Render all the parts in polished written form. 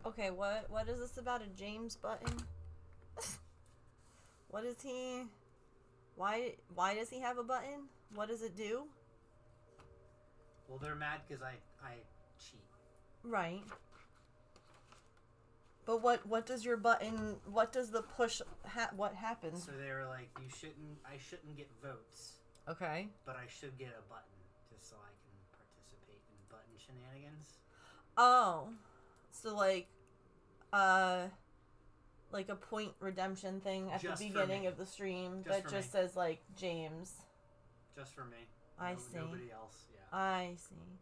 Okay, what is this about a James button? What is he? Why does he have a button? What does it do? Well, they're mad because I cheat. Right. But what does your button? What does the push? What happens? So they were like, I shouldn't get votes, Okay. but I should get a button just so I can participate in button shenanigans. Oh, so like a point redemption thing at Just the for beginning me. of the stream Just that for just me. says like James. Just for me. I see. Nobody else. Yeah. I see.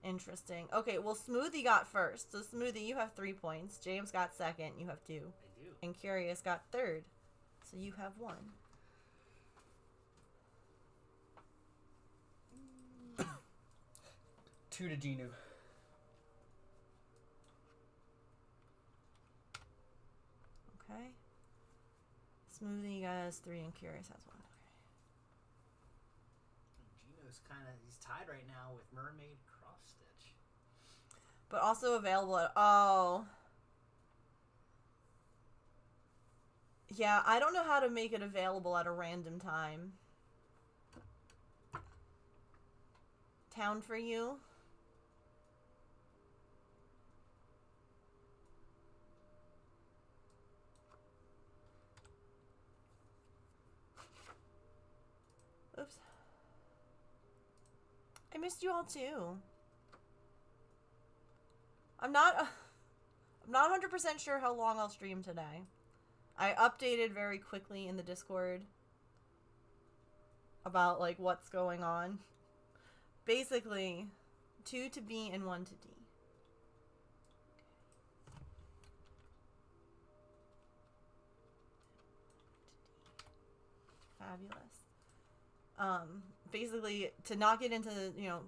Interesting. Okay, well, Smoothie got first. So, Smoothie, you have 3 points. James got second. You have 2. I do. And Curious got third. So, you have 1. 2 to Genu. Okay. Smoothie has 3 and Curious has 1. Gino's he's tied right now with Mermaid Cross Stitch. But also available at... Oh. Yeah, I don't know how to make it available at a random time. Town for you? Oops. I missed you all too. I'm not 100% sure how long I'll stream today. I updated very quickly in the Discord about like what's going on. Basically, 2 to B and 1 to D. Fabulous. Basically, to not get into,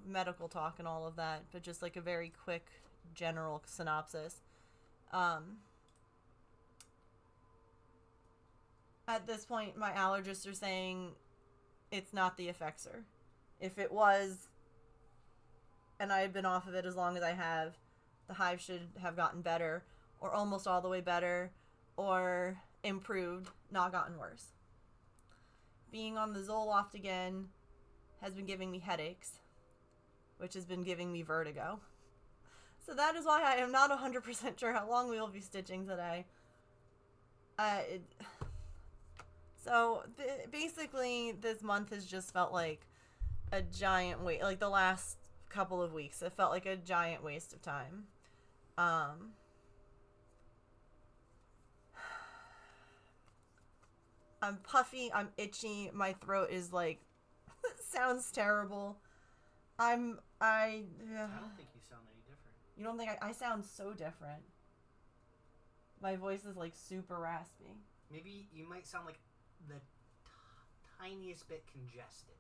medical talk and all of that, but just like a very quick general synopsis. At this point, my allergists are saying it's not the Effexor. If it was, and I had been off of it as long as I have, the hive should have gotten better, or almost all the way better, or improved, not gotten worse. Being on the Zoloft again has been giving me headaches, which has been giving me vertigo. So that is why I am not 100% sure how long we will be stitching today. Basically, this month has just felt like a giant waste. Like the last couple of weeks, it felt like a giant waste of time. I'm puffy, I'm itchy, my throat is like sounds terrible. I don't think you sound any different. You don't think I sound so different? My voice is like super raspy. Maybe you might sound like the tiniest bit congested.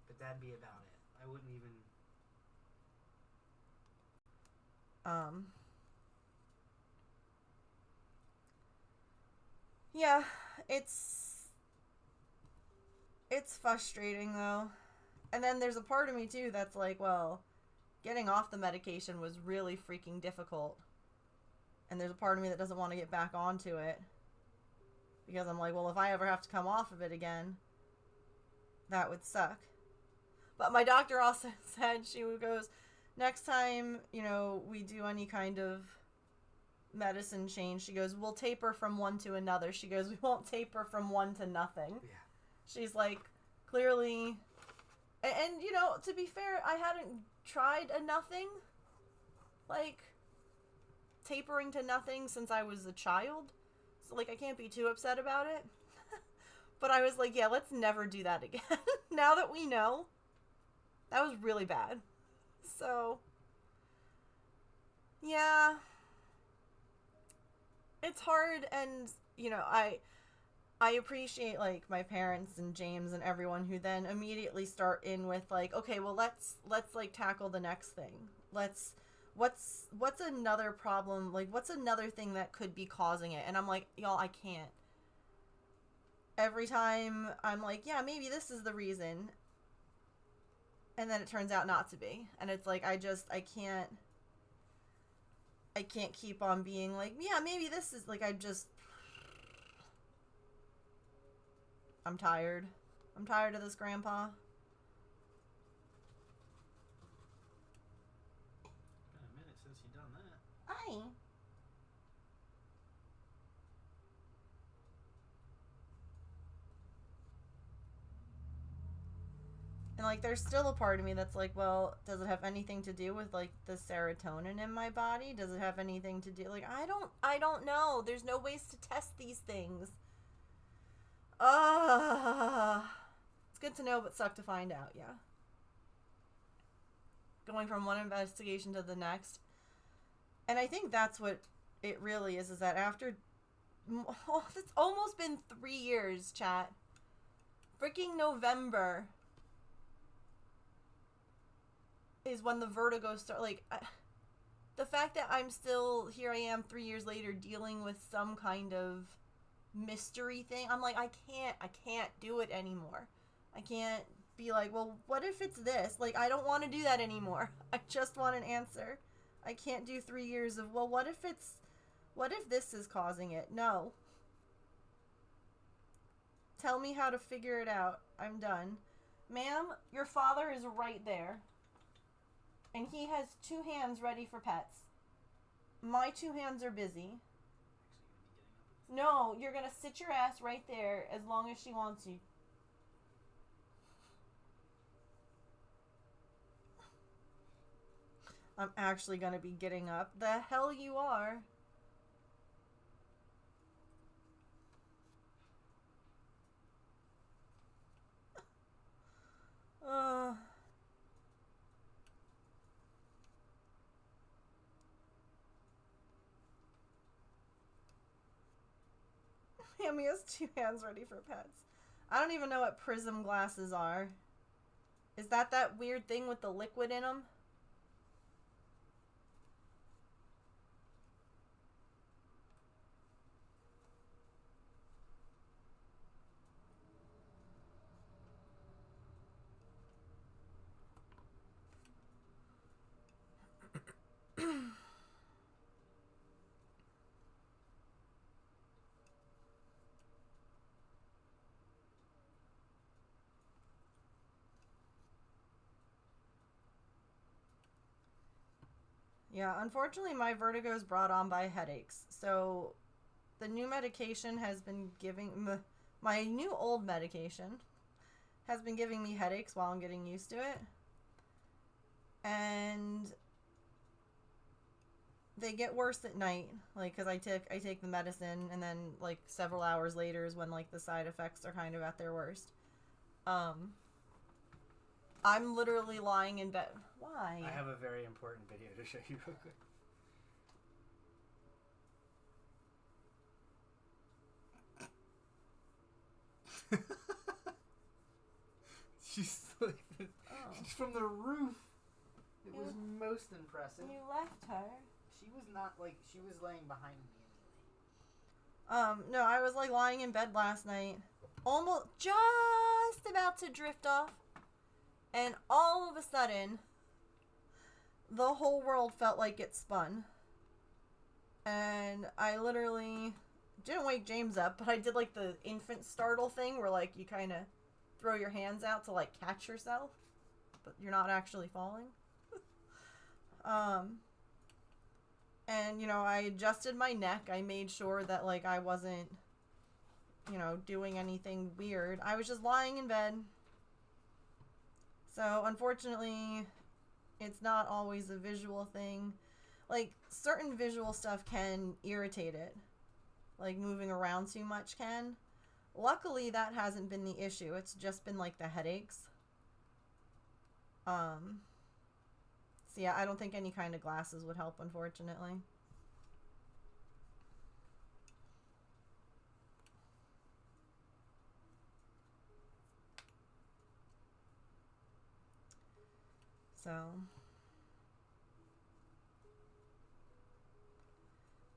But that'd be about it. I wouldn't even... Yeah, it's frustrating though. And then there's a part of me too that's like, well, getting off the medication was really freaking difficult. And there's a part of me that doesn't want to get back onto it. Because I'm like, well, if I ever have to come off of it again, that would suck. But my doctor also said, she goes, next time, we do any kind of medicine change, she goes, we'll taper from one to another. She goes, we won't taper from one to nothing. Yeah. She's like, clearly... And, to be fair, I hadn't tried a nothing. Like, tapering to nothing since I was a child. So, like, I can't be too upset about it. But I was like, yeah, let's never do that again. Now that we know, that was really bad. So, yeah. It's hard, and, I appreciate, like, my parents and James and everyone who then immediately start in with, like, okay, well, let's like, tackle the next thing. What's another problem? Like, what's another thing that could be causing it? And I'm like, y'all, I can't. Every time I'm like, yeah, maybe this is the reason. And then it turns out not to be. And it's like, I can't. I can't keep on being like, yeah, maybe this is like, I'm tired. I'm tired of this, Grandpa. Been a minute since you done that. Aye. And like, there's still a part of me that's like, well, does it have anything to do with like the serotonin in my body? Does it have anything to do like I don't know. There's no ways to test these things. It's good to know, but suck to find out. Yeah. Going from one investigation to the next, and I think that's what it really is that after it's almost been 3 years, chat. Freaking November is when the vertigo start. Like, the fact that I'm still here, I am 3 years later dealing with some kind of mystery thing. I'm like, I can't do it anymore. I can't be like, well, what if it's this? Like, I don't want to do that anymore. I just want an answer. I can't do 3 years of, well, what if this is causing it? No. Tell me how to figure it out. I'm done. Ma'am, your father is right there. And he has 2 hands ready for pets. My 2 hands are busy. No, you're gonna sit your ass right there as long as she wants you. I'm actually gonna be getting up. The hell you are. Hammy has 2 hands ready for pets. I don't even know what prism glasses are. Is that weird thing with the liquid in them? Yeah, unfortunately my vertigo is brought on by headaches. So the new medication has been my new old medication has been giving me headaches while I'm getting used to it. And they get worse at night, like, because I take the medicine, and then like several hours later is when like the side effects are kind of at their worst. I'm literally lying in bed. Why? I have a very important video to show you real quick. She's like this. Oh. She's from the roof. It was most impressive. You left her. She was not like, she was laying behind me anyway. No, I was like lying in bed last night, almost just about to drift off, and all of a sudden, the whole world felt like it spun. And I literally didn't wake James up, but I did like the infant startle thing where like you kind of throw your hands out to like catch yourself, but you're not actually falling. And, you know, I adjusted my neck. I made sure that, like, I wasn't, you know, doing anything weird. I was just lying in bed. So, unfortunately, it's not always a visual thing. Like, certain visual stuff can irritate it. Like, moving around too much can. Luckily, that hasn't been the issue. It's just been, like, the headaches. So yeah, I don't think any kind of glasses would help, unfortunately. So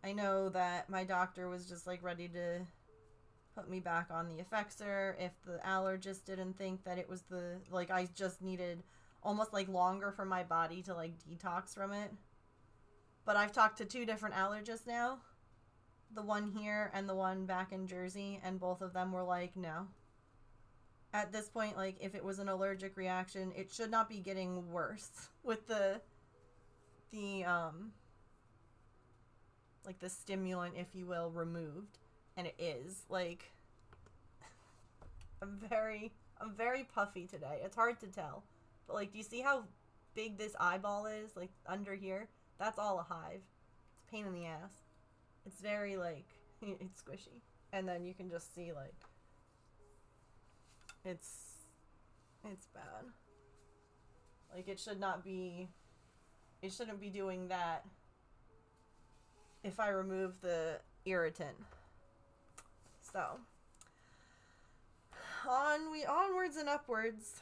I know that my doctor was just like ready to put me back on the Effexor if the allergist didn't think that it was the, like, I just needed almost like longer for my body to like detox from it. But I've talked to 2 different allergists now. The one here and the one back in Jersey, and both of them were like, no. At this point, like, if it was an allergic reaction, it should not be getting worse with the like the stimulant, if you will, removed. And it is. Like, I'm very puffy today. It's hard to tell. But, like, do you see how big this eyeball is? Like, under here? That's all a hive. It's a pain in the ass. It's very, like, it's squishy. And then you can just see, like, it's bad. Like, it shouldn't be doing that if I remove the irritant. So, onwards and upwards.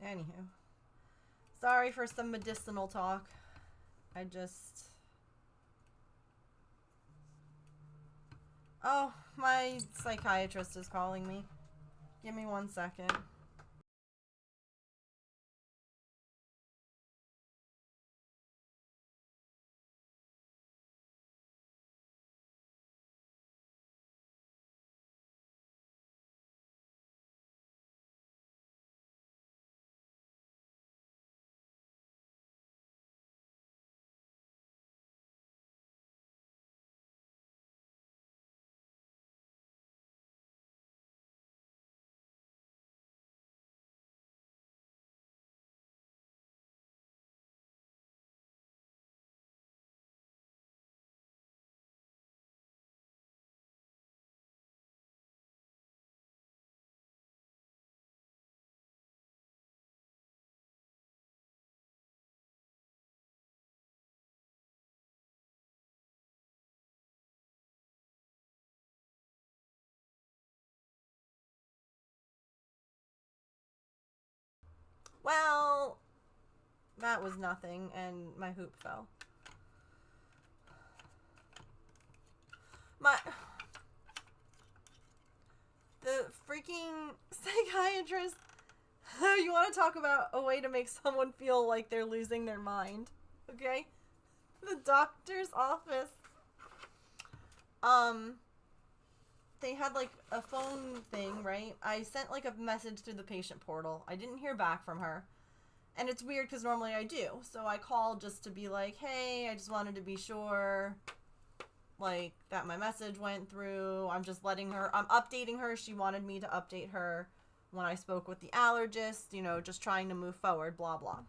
Anywho. Sorry for some medicinal talk. Oh, my psychiatrist is calling me. Give me 1 second. Well, that was nothing, and my hoop fell. The freaking psychiatrist. You want to talk about a way to make someone feel like they're losing their mind? Okay? The doctor's office. They had like a phone thing, right? I sent like a message through the patient portal. I didn't hear back from her. And it's weird because normally I do. So I called just to be like, hey, I just wanted to be sure, like, that my message went through. I'm updating her. She wanted me to update her when I spoke with the allergist, you know, just trying to move forward, blah, blah.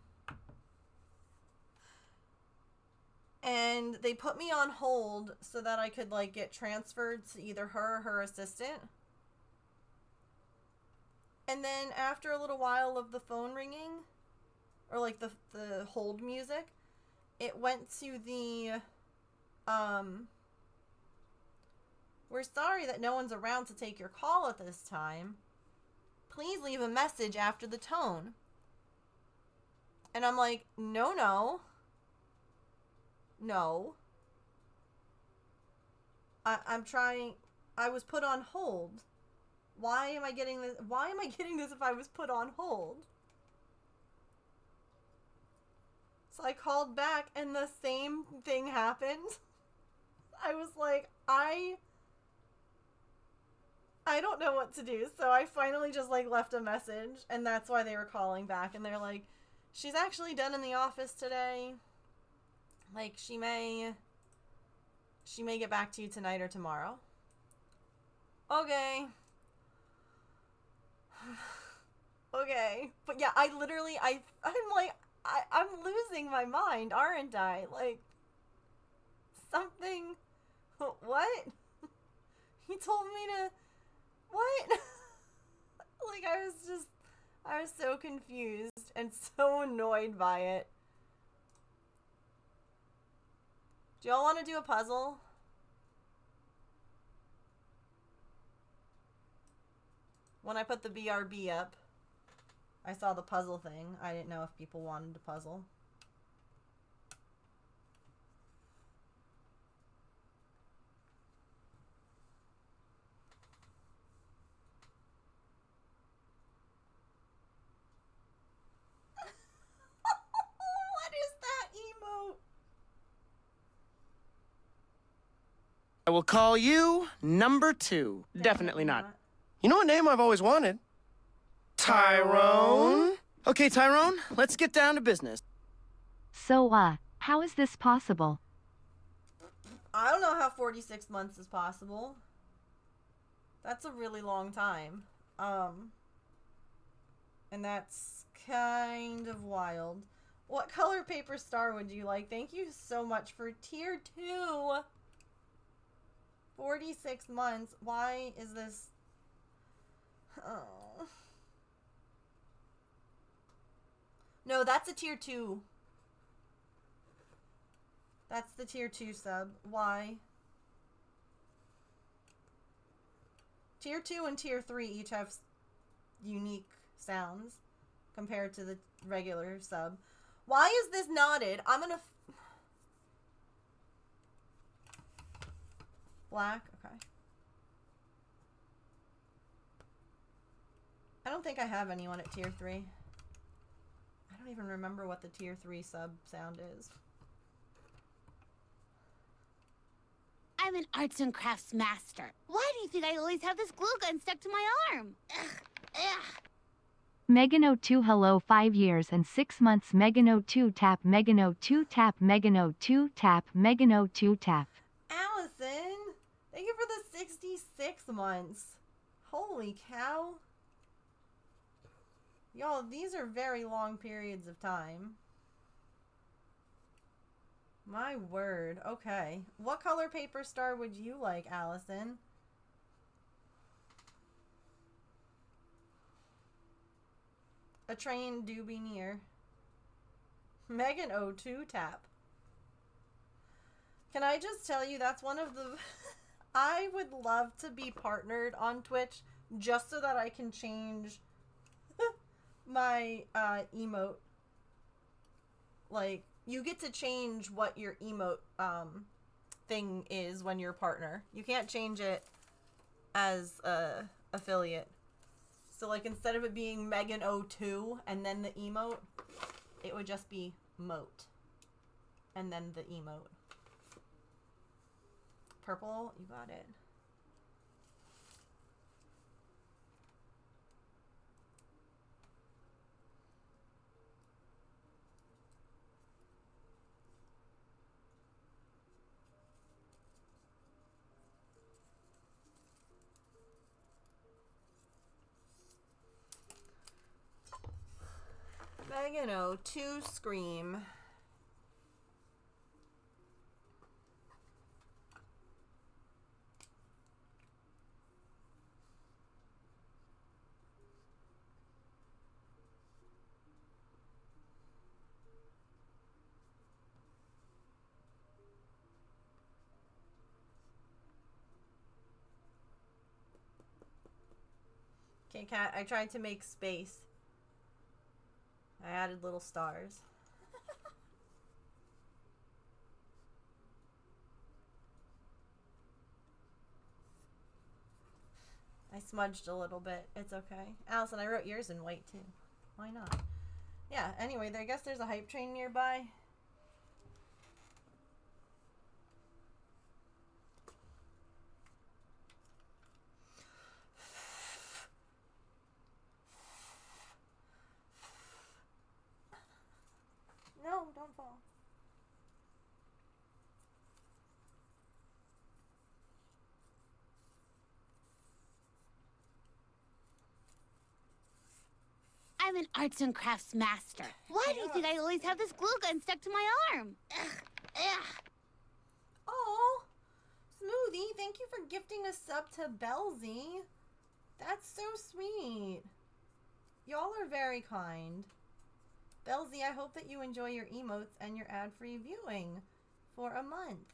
And they put me on hold so that I could, like, get transferred to either her or her assistant. And then after a little while of the phone ringing, or, like, the hold music, it went to the, we're sorry that no one's around to take your call at this time. Please leave a message after the tone. And I'm like, no. I'm trying. I was put on hold. Why am I getting this? Why am I getting this if I was put on hold? So I called back and the same thing happened. I was like, I don't know what to do. So I finally just like left a message, and that's why they were calling back. And they're like, she's actually done in the office today. Like, she may get back to you tonight or tomorrow. Okay. Okay. But yeah, I'm like, I'm losing my mind, aren't I? Like, something. What? He told me to. What? Like, I was so confused and so annoyed by it. Do y'all want to do a puzzle? When I put the BRB up, I saw the puzzle thing. I didn't know if people wanted to puzzle. I will call you number 2. Definitely not. You know a name I've always wanted? Tyrone. Okay, Tyrone, let's get down to business. So, how is this possible? I don't know how 46 months is possible. That's a really long time. And that's kind of wild. What color paper star would you like? Thank you so much for tier 2. 46 months. Why is this? Oh. No, that's a tier 2. That's the tier 2 sub. Why? Tier 2 and tier 3 each have unique sounds compared to the regular sub. Why is this knotted? I'm gonna... Black? Okay. I don't think I have anyone at tier 3. I don't even remember what the tier 3 sub sound is. I'm an arts and crafts master. Why do you think I always have this glue gun stuck to my arm? Ugh, ugh. Megano2 hello 5 years and 6 months Megano2 tap Megano2 tap Megano2 tap Megano2 tap. Allison! Thank you for the 66 months. Holy cow. Y'all, these are very long periods of time. My word. Okay. What color paper star would you like, Allison? A train do be near. Megan O2 tap. Can I just tell you that's one of the... I would love to be partnered on Twitch just so that I can change my emote. Like, you get to change what your emote thing is when you're a partner. You can't change it as a affiliate. So, like, instead of it being Megan02 and then the emote, it would just be moat. And then the emote. Purple, you got it. Megan O2 Scream. Okay, Kat, I tried to make space. I added little stars. I smudged a little bit. It's okay. Allison, I wrote yours in white too. Why not? Yeah, anyway, I guess there's a hype train nearby. No, don't fall. I'm an arts and crafts master. Why do you think I always have this glue gun stuck to my arm? Ugh, ugh. Oh, Smoothie, thank you for gifting a sub to Belzy. That's so sweet. Y'all are very kind. Belzy, I hope that you enjoy your emotes and your ad-free viewing for a month.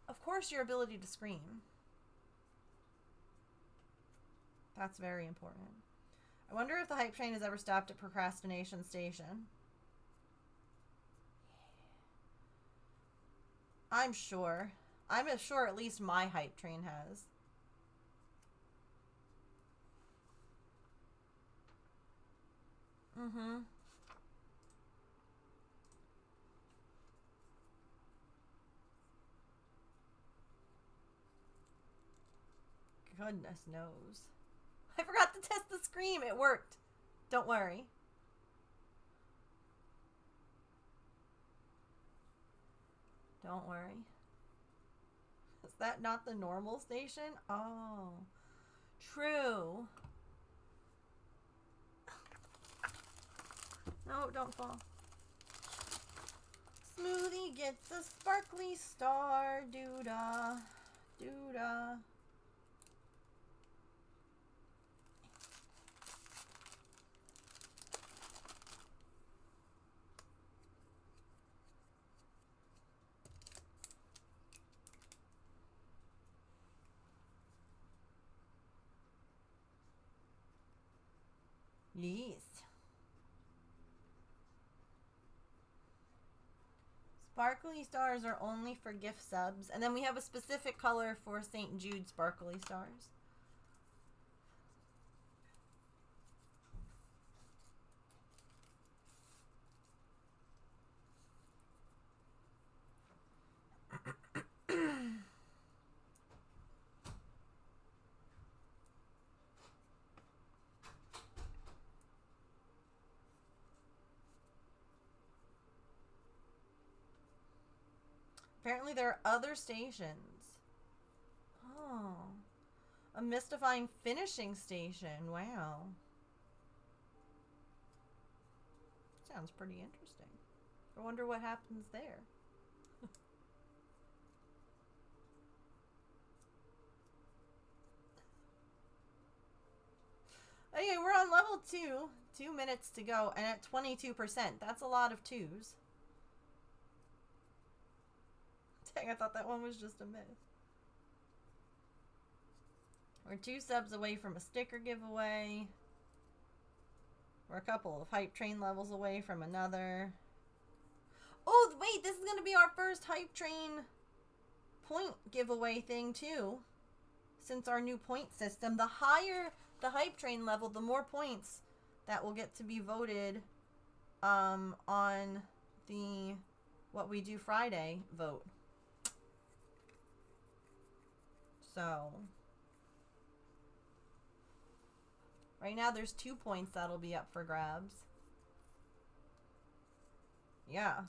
Of course, your ability to scream. That's very important. I wonder if the hype train has ever stopped at Procrastination Station. I'm sure. I'm sure at least my hype train has. Mm-hmm. Goodness knows. I forgot to test the scream. It worked. Don't worry. Don't worry. Is that not the normal station? Oh. True. No, don't fall. Smoothie gets a sparkly star. Doo-da. Doo-da. Yes. Sparkly stars are only for gift subs. And then we have a specific color for St. Jude sparkly stars. Apparently there are other stations. Oh. A mystifying finishing station. Wow. Sounds pretty interesting. I wonder what happens there. Anyway, we're on level 2. 2 minutes to go, and at 22%. That's a lot of 2s. Dang, I thought that one was just a myth. We're 2 subs away from a sticker giveaway. We're a couple of hype train levels away from another. Oh, wait, this is going to be our first hype train point giveaway thing, too. Since our new point system. The higher the hype train level, the more points that will get to be voted on the What We Do Friday vote. So, right now there's 2 points that'll be up for grabs. Yeah.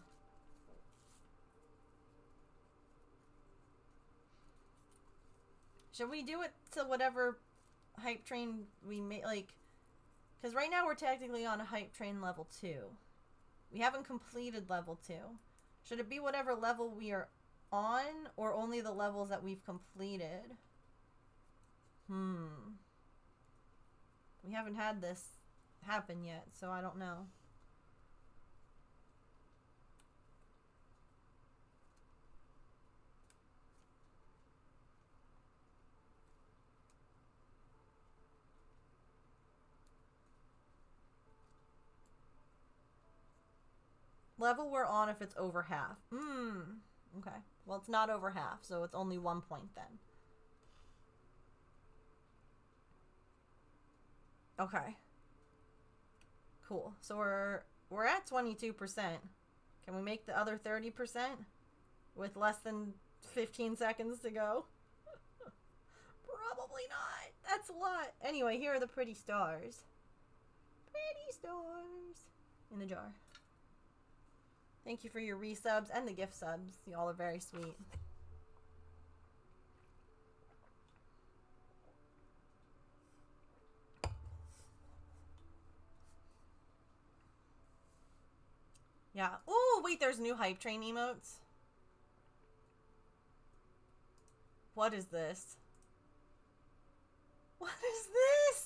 Should we do it to whatever hype train we make? Like, because right now we're technically on a hype train level 2. We haven't completed level 2. Should it be whatever level we are on, or only the levels that we've completed? We haven't had this happen yet, so I don't know. Level we're on if it's over half. Okay. Well, it's not over half, so it's only 1 point then. Okay. Cool. So we're at 22%. Can we make the other 30% with less than 15 seconds to go? Probably not. That's a lot. Anyway, here are the pretty stars. Pretty stars in the jar. Thank you for your resubs and the gift subs. Y'all are very sweet. Yeah. Oh, wait, there's new hype train emotes. What is this? What is this?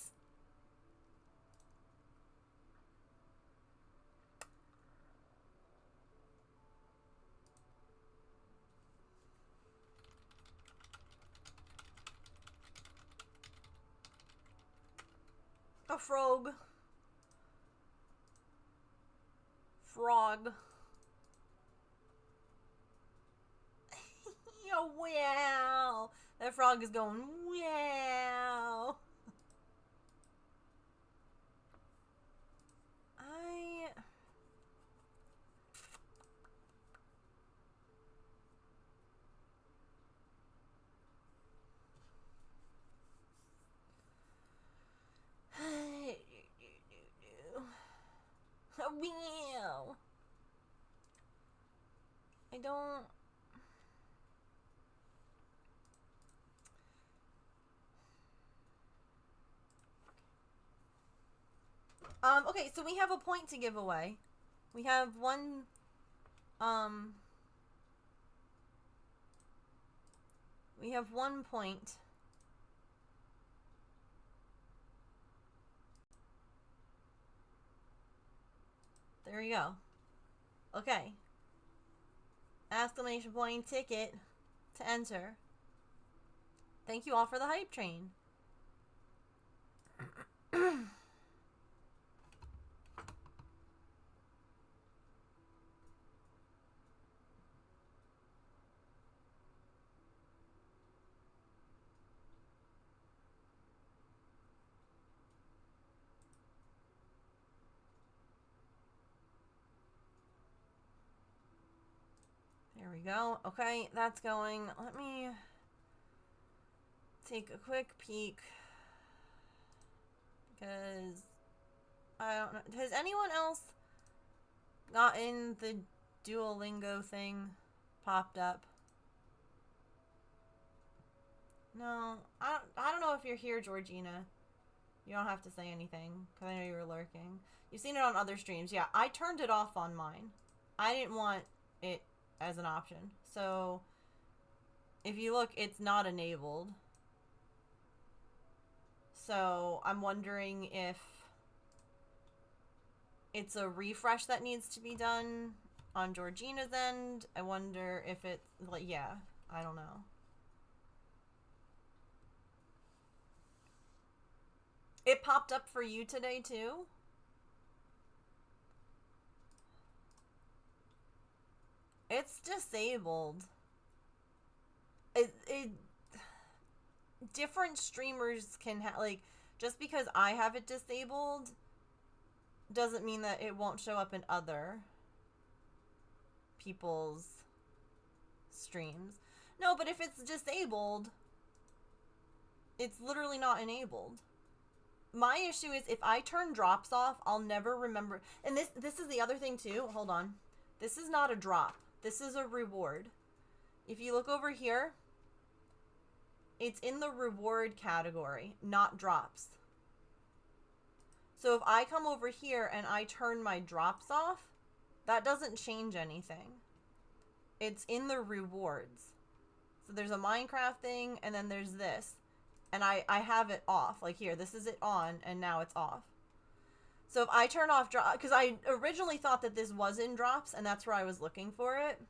A frog. Frog. Yo, wow. That frog is going, wow. I don't... Okay, so we have a point to give away. We have one, we have 1 point. There we go. Okay. Exclamation point ticket to enter. Thank you all for the hype train. There we go. Okay, that's going. Let me take a quick peek. Because I don't know. Has anyone else gotten the Duolingo thing popped up? No. I don't know if you're here, Georgina. You don't have to say anything, because I know you were lurking. You've seen it on other streams. Yeah, I turned it off on mine. I didn't want it as an option. So, if you look, it's not enabled. So, I'm wondering if it's a refresh that needs to be done on Georgina's end. I wonder if it's, like, yeah, I don't know. It popped up for you today, too? It's disabled. Different streamers can have, like, just because I have it disabled doesn't mean that it won't show up in other people's streams. No, but if it's disabled, it's literally not enabled. My issue is if I turn drops off, I'll never remember. And this is the other thing too. Hold on. This is not a drop. This is a reward. If you look over here, it's in the reward category, not drops. So if I come over here and I turn my drops off, that doesn't change anything. It's in the rewards. So there's a Minecraft thing, and then there's this. And I have it off. Like here, this is it on, and now it's off. So if I turn off drop, because I originally thought that this was in drops, and that's where I was looking for it.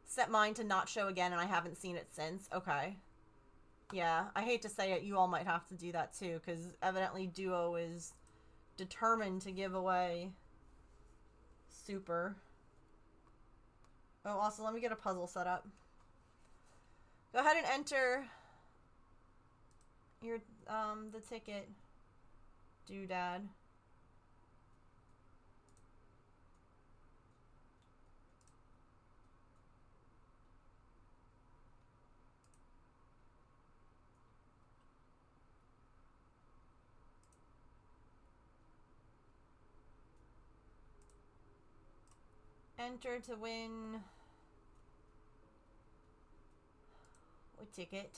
Set mine to not show again, and I haven't seen it since. Okay. Yeah, I hate to say it, you all might have to do that too, because evidently Duo is determined to give away super. Oh, also, let me get a puzzle set up. Go ahead and enter your, the ticket doodad. Enter to win a ticket.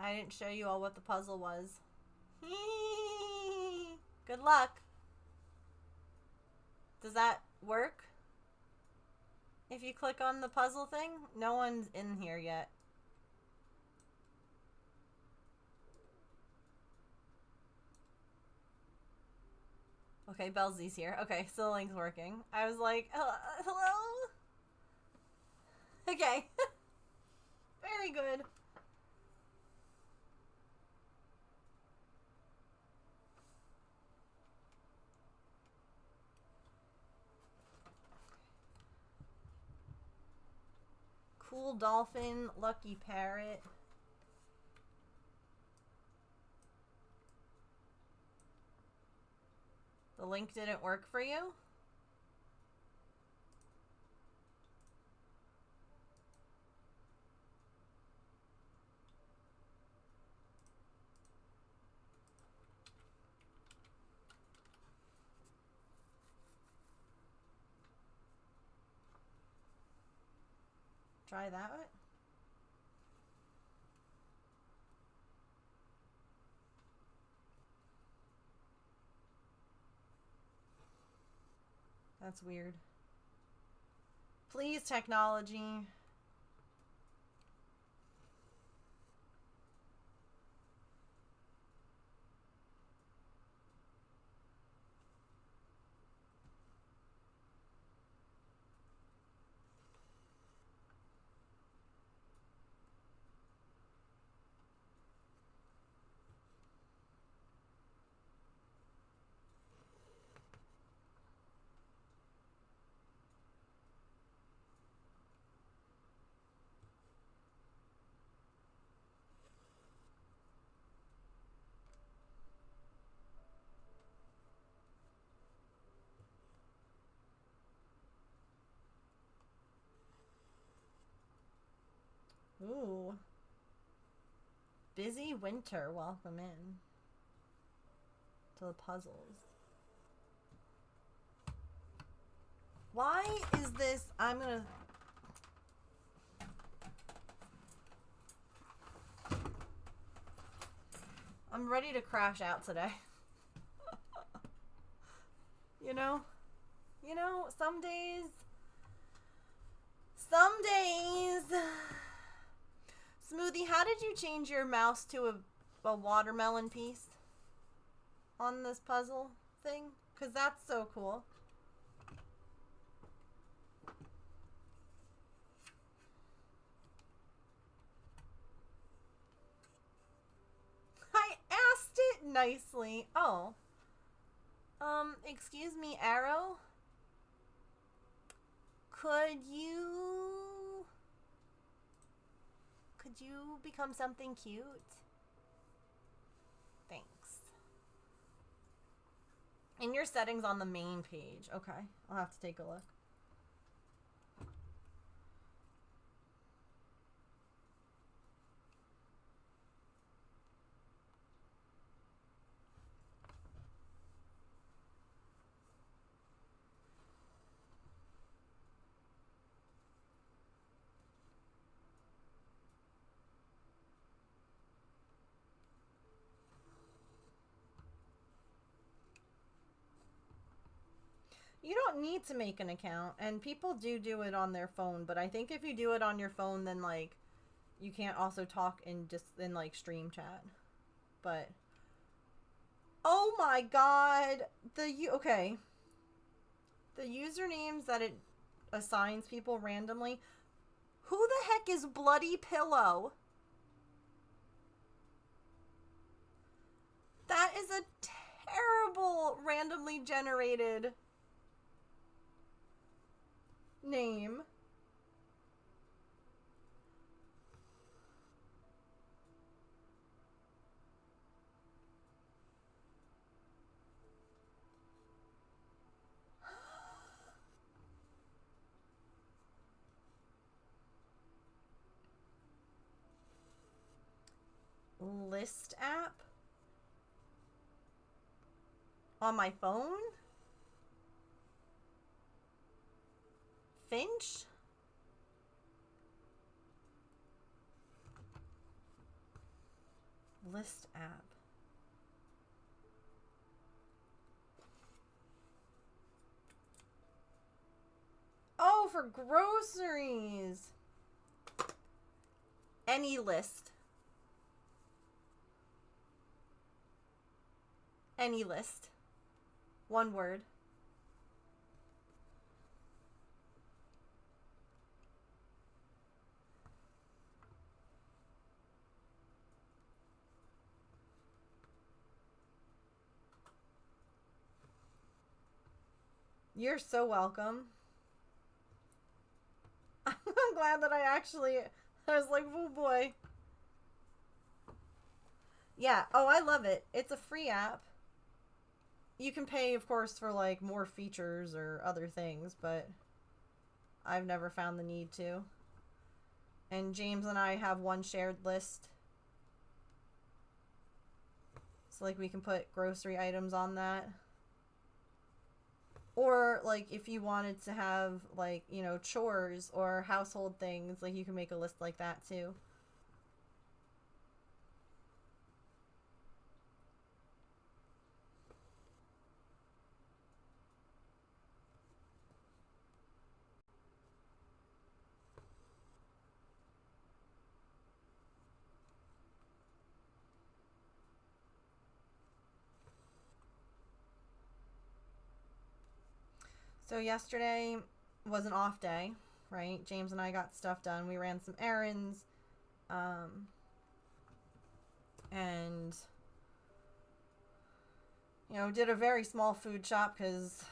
I didn't show you all what the puzzle was. Good luck. Does that work? If you click on the puzzle thing? No one's in here yet. Okay, Belzy's here. Okay, so the link's working. I was like, hello? Okay. Very good. Cool dolphin, lucky parrot. The link didn't work for you? Try that one. That's weird. Please, technology. Ooh. Busy winter, welcome in to the puzzles. Why is this? I'm ready to crash out today. You know, some days. Smoothie, how did you change your mouse to a watermelon piece on this puzzle thing? Because that's so cool. I asked it nicely. Oh. Excuse me, Arrow? Could you become something cute? Thanks. In your settings on the main page. Okay, I'll have to take a look. You don't need to make an account, and people do it on their phone, but I think if you do it on your phone, then, like, you can't also talk in like, stream chat. But, oh my god, okay. The usernames that it assigns people randomly, who the heck is Bloody Pillow? That is a terrible randomly generated name. List app on my phone? Finch? list app. Oh, for groceries. Any list. Any list. One word. You're so welcome. I'm glad that I was like, oh boy. Yeah, oh, I love it. It's a free app. You can pay, of course, for like more features or other things, but I've never found the need to. And James and I have one shared list. So like we can put grocery items on that. Or, like, if you wanted to have, like, you know, chores or household things, like, you can make a list like that, too. So yesterday was an off day, right? James and I got stuff done. We ran some errands, and, you know, did a very small food shop because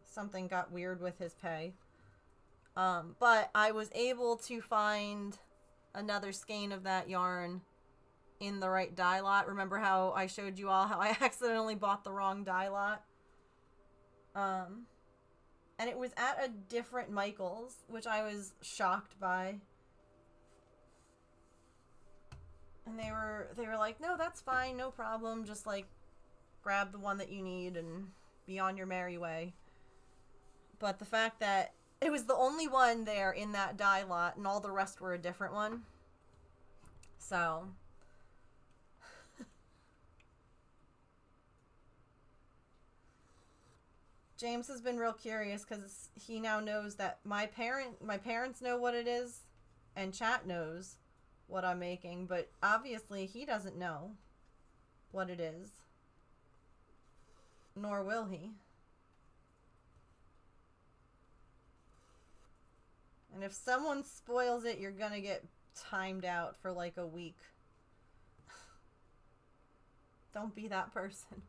something got weird with his pay. But I was able to find another skein of that yarn in the right dye lot. Remember how I showed you all how I accidentally bought the wrong dye lot? And it was at a different Michael's, which I was shocked by. And they were like, no, that's fine, no problem. Just like grab the one that you need and be on your merry way. But the fact that it was the only one there in that dye lot and all the rest were a different one. So James has been real curious because he now knows that my parents know what it is, and chat knows what I'm making, but obviously he doesn't know what it is, nor will he. And if someone spoils it, you're gonna get timed out for like a week. Don't be that person.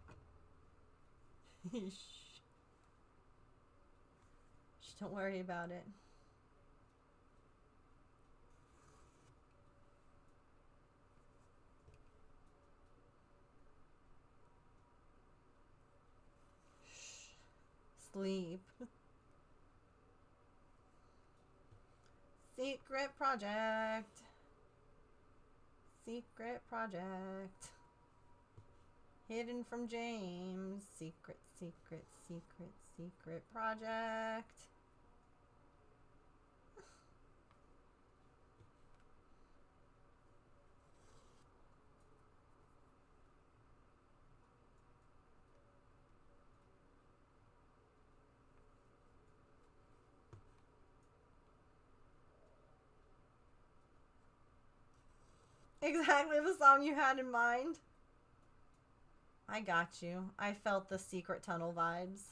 Don't worry about it. Sleep. Secret project. Secret project. Hidden from James. Secret, secret, secret, secret project. Exactly the song you had in mind. I got you. I felt the secret tunnel vibes.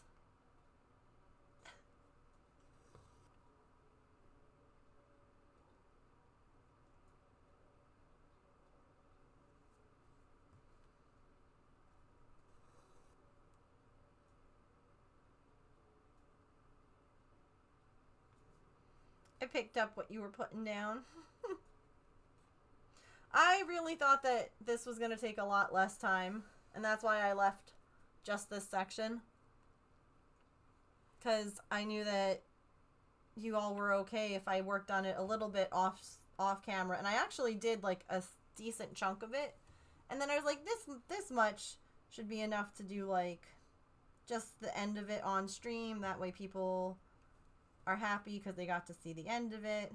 I picked up what you were putting down. I really thought that this was going to take a lot less time, and that's why I left just this section. Because I knew that you all were okay if I worked on it a little bit off camera, and I actually did like a decent chunk of it. And then I was like, this much should be enough to do like just the end of it on stream. That way people are happy because they got to see the end of it.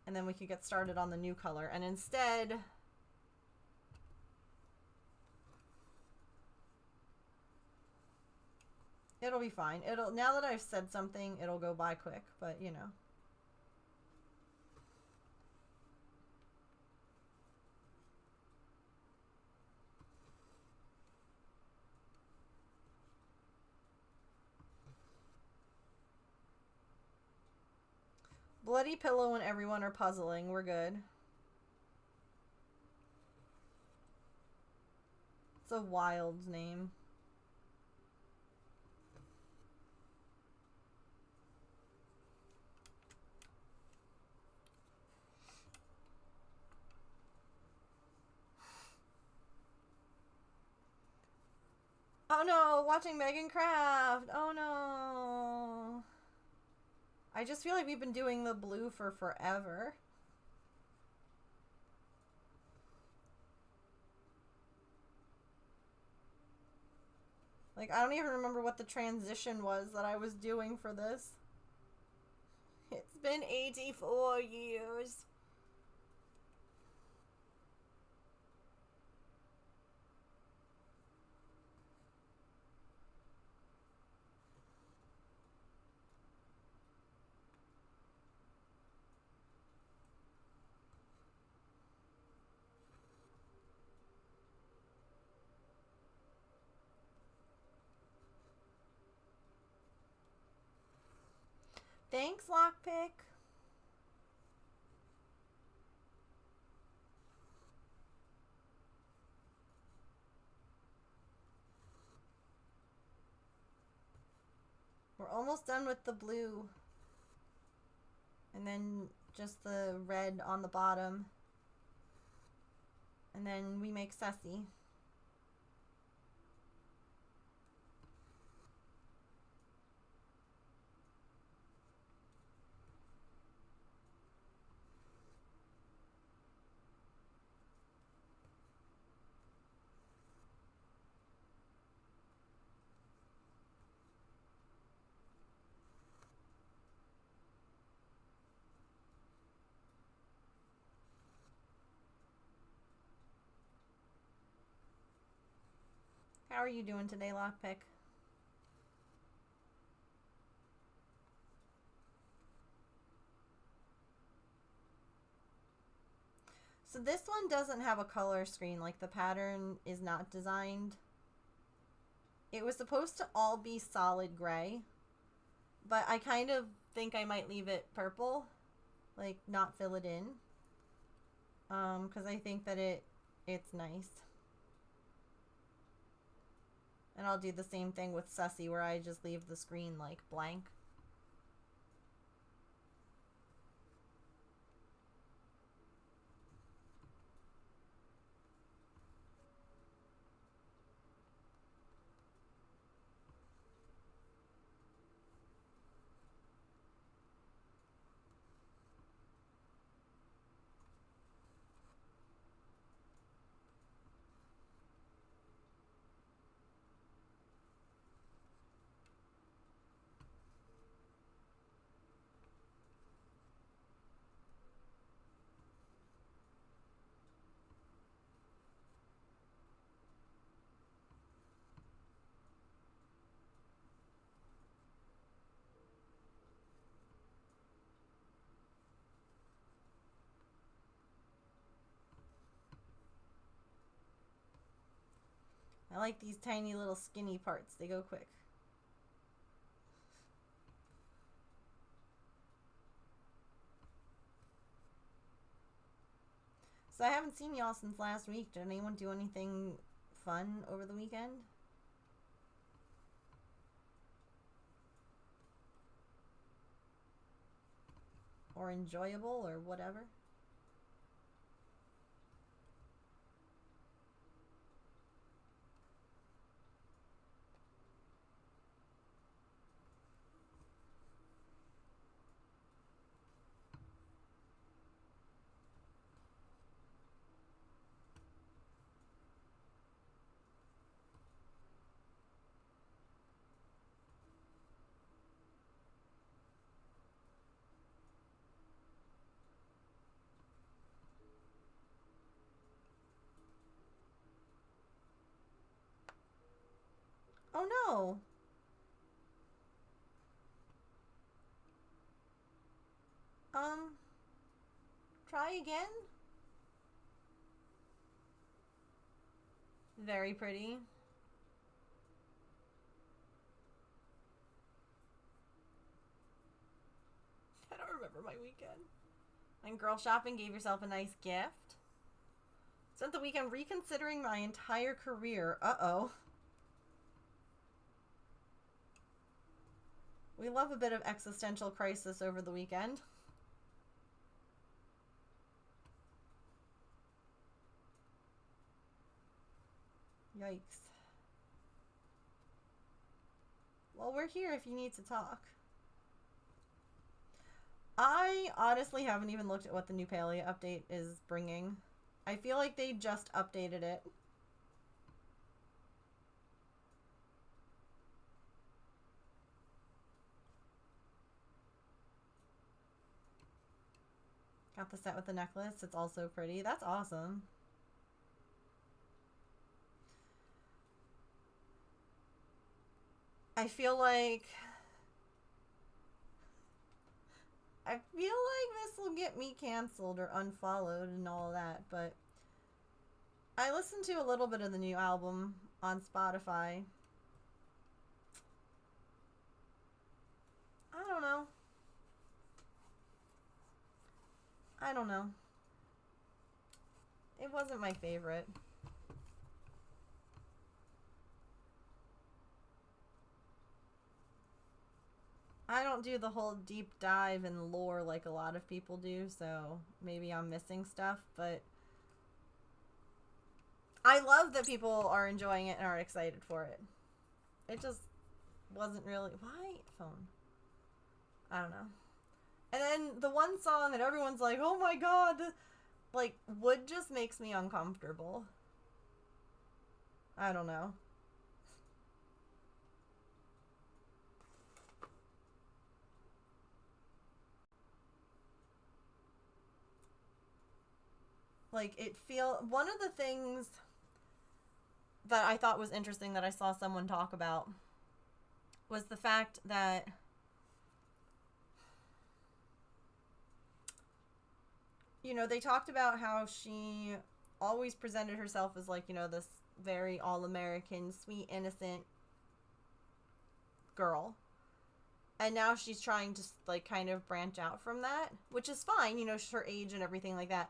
And then we could get started on the new color. And instead, It'll be fine. It'll, now that I've said something, it'll go by quick, but you know. Bloody Pillow and everyone are puzzling. We're good. It's a wild name. Oh no, watching Megan Craft. Oh no. I just feel like we've been doing the blue for forever. Like, I don't even remember what the transition was that I was doing for this. It's been 84 years. Thanks, Lockpick. We're almost done with the blue. And then just the red on the bottom. And then we make Sussy. How are you doing today, Lockpick? So this one doesn't have a color screen, like the pattern is not designed. It was supposed to all be solid gray, but I kind of think I might leave it purple, like not fill it in. Because I think that it's nice. And I'll do the same thing with Sussy, where I just leave the screen like blank. I like these tiny little skinny parts. They go quick. So I haven't seen y'all since last week. Did anyone do anything fun over the weekend? Or enjoyable or whatever? Oh no! Try again. Very pretty. I don't remember my weekend. And girl shopping, gave yourself a nice gift. Spent the weekend reconsidering my entire career. Uh-oh. We love a bit of existential crisis over the weekend. Yikes. Well, we're here if you need to talk. I honestly haven't even looked at what the new Palea update is bringing. I feel like they just updated it. Got the set with the necklace. It's also pretty. That's awesome. I feel like this will get me canceled or unfollowed and all that, but I listened to a little bit of the new album on Spotify. I don't know. It wasn't my favorite. I don't do the whole deep dive and lore like a lot of people do, so maybe I'm missing stuff, but I love that people are enjoying it and are excited for it. It just wasn't really... Why? Phone. I don't know. And then the one song that everyone's like, oh my god, like, Wood just makes me uncomfortable. I don't know. Like, one of the things that I thought was interesting that I saw someone talk about was the fact that they talked about how she always presented herself as like, this very all-American, sweet, innocent girl. And now she's trying to like kind of branch out from that, which is fine, her age and everything like that.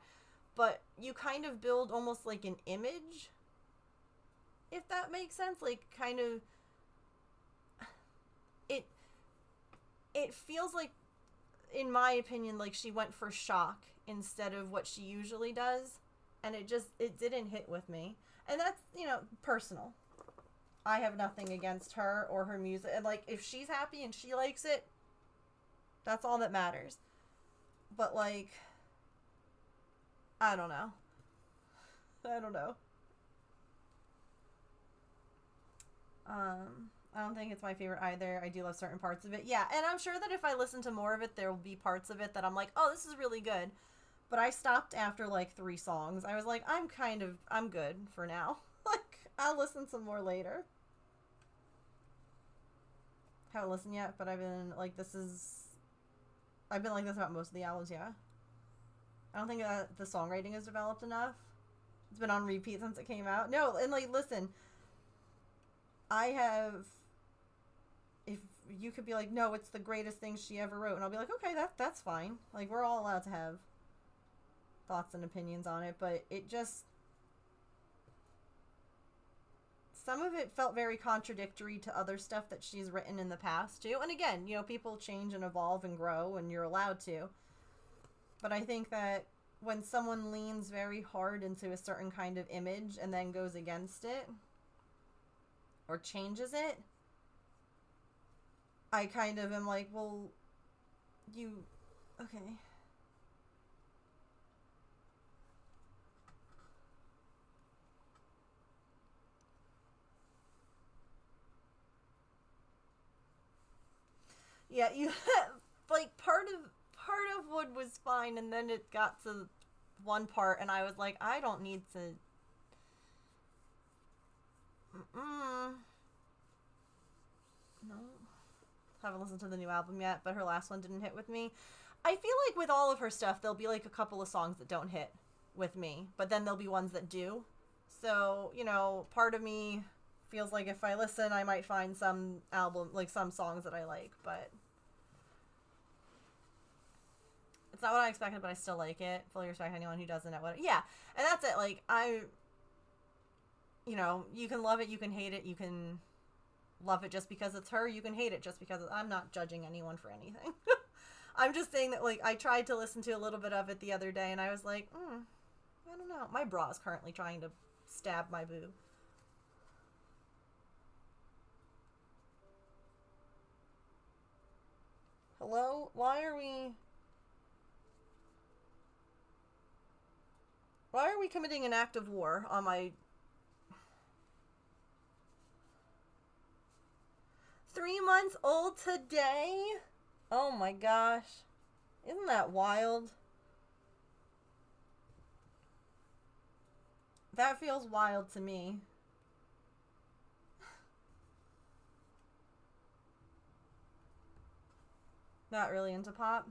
But you kind of build almost like an image, if that makes sense. Like, kind of, it feels like, in my opinion, like she went for shock instead of what she usually does. And it didn't hit with me. And that's, personal. I have nothing against her or her music. And, like, if she's happy and she likes it, that's all that matters. But, like, I don't know. I don't think it's my favorite either. I do love certain parts of it. Yeah, and I'm sure that if I listen to more of it, there will be parts of it that I'm like, oh, this is really good. But I stopped after like 3 songs. I was like, I'm good for now. Like, I'll listen some more later. Haven't listened yet, but I've been like this about most of the albums, yeah. I don't think that the songwriting is developed enough. It's been on repeat since it came out. No, and like, listen, if you could be like, no, it's the greatest thing she ever wrote, and I'll be like, okay, that's fine. Like, we're all allowed to have thoughts and opinions on it, but it just, some of it felt very contradictory to other stuff that she's written in the past too. And again, people change and evolve and grow, and you're allowed to. But I think that when someone leans very hard into a certain kind of image and then goes against it or changes it, I kind of am like, well, okay. Yeah, like, part of Wood was fine, and then it got to one part, and I was like, I don't need to. No. Haven't listened to the new album yet, but her last one didn't hit with me. I feel like with all of her stuff, there'll be like a couple of songs that don't hit with me, but then there'll be ones that do. So, you know, part of me feels like if I listen, I might find some album, like some songs that I like, but it's not what I expected, but I still like it. Fully respect anyone who doesn't know what yeah, and that's it. Like, you know, you can love it, you can hate it, you can love it just because it's her, you can hate it just because I'm not judging anyone for anything. I'm just saying that, like, I tried to listen to a little bit of it the other day, and I was like, I don't know. My bra is currently trying to stab my boob. Hello? Why are we committing an act of war on my 3 months old today? Oh my gosh. Isn't that wild? That feels wild to me. Not really into pop.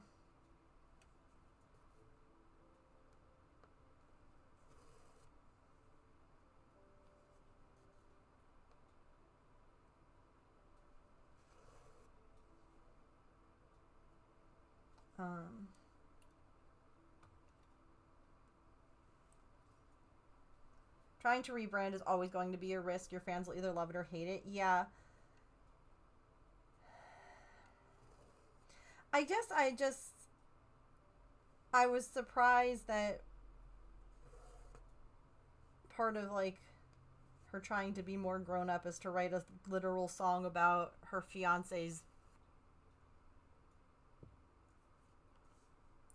Trying to rebrand is always going to be a risk. Your fans will either love it or hate it. Yeah. I guess I was surprised that part of, like, her trying to be more grown up is to write a literal song about her fiance's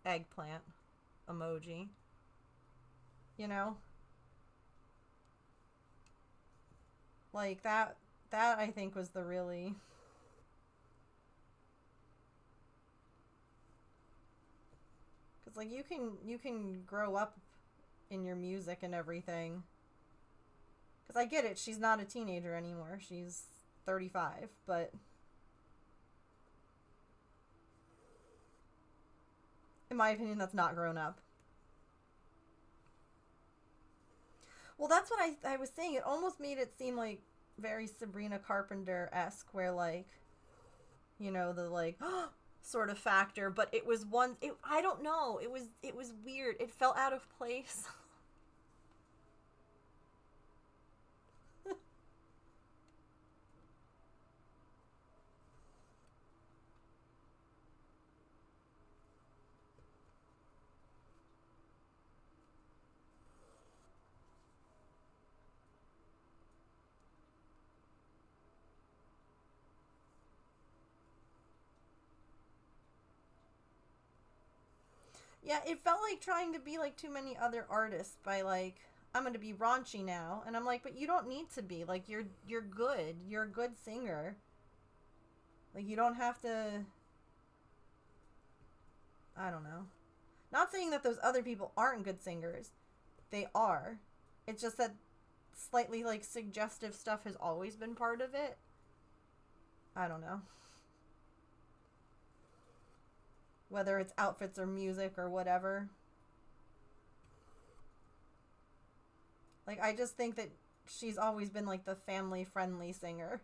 eggplant emoji. You know? Like, that I think was the really... Because, like, you can grow up in your music and everything. Because I get it, she's not a teenager anymore. She's 35, but... in my opinion, that's not grown up. Well, that's what I was saying. It almost made it seem like very Sabrina Carpenter-esque, where, like, you know, the, like, sort of factor, but it was I don't know. It was weird. It felt out of place. Yeah, it felt like trying to be like too many other artists by, like, I'm going to be raunchy now. And I'm like, but you don't need to be. Like, you're good. You're a good singer. Like, you don't have to... I don't know. Not saying that those other people aren't good singers. They are. It's just that slightly, like, suggestive stuff has always been part of it. I don't know. Whether it's outfits or music or whatever. Like, I just think that she's always been, like, the family-friendly singer.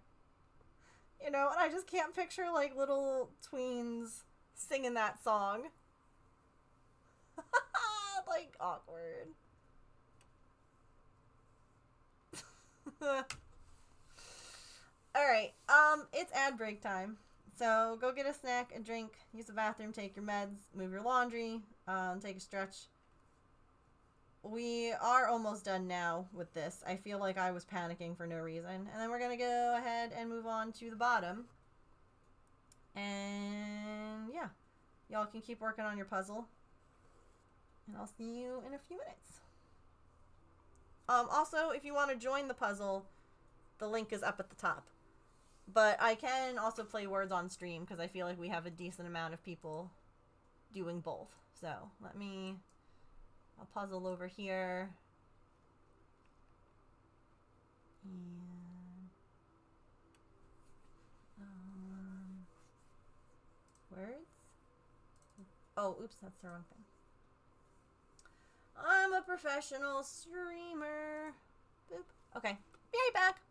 You know, and I just can't picture, like, little tweens singing that song. Like, awkward. Alright, it's ad break time. So, go get a snack, a drink, use the bathroom, take your meds, move your laundry, take a stretch. We are almost done now with this. I feel like I was panicking for no reason. And then we're going to go ahead and move on to the bottom. And, yeah. Y'all can keep working on your puzzle. And I'll see you in a few minutes. Also, if you want to join the puzzle, the link is up at the top. But I can also play words on stream because I feel like we have a decent amount of people doing both. So, I'll puzzle over here. And, words? Oh, oops, that's the wrong thing. I'm a professional streamer. Boop. Okay, be right back.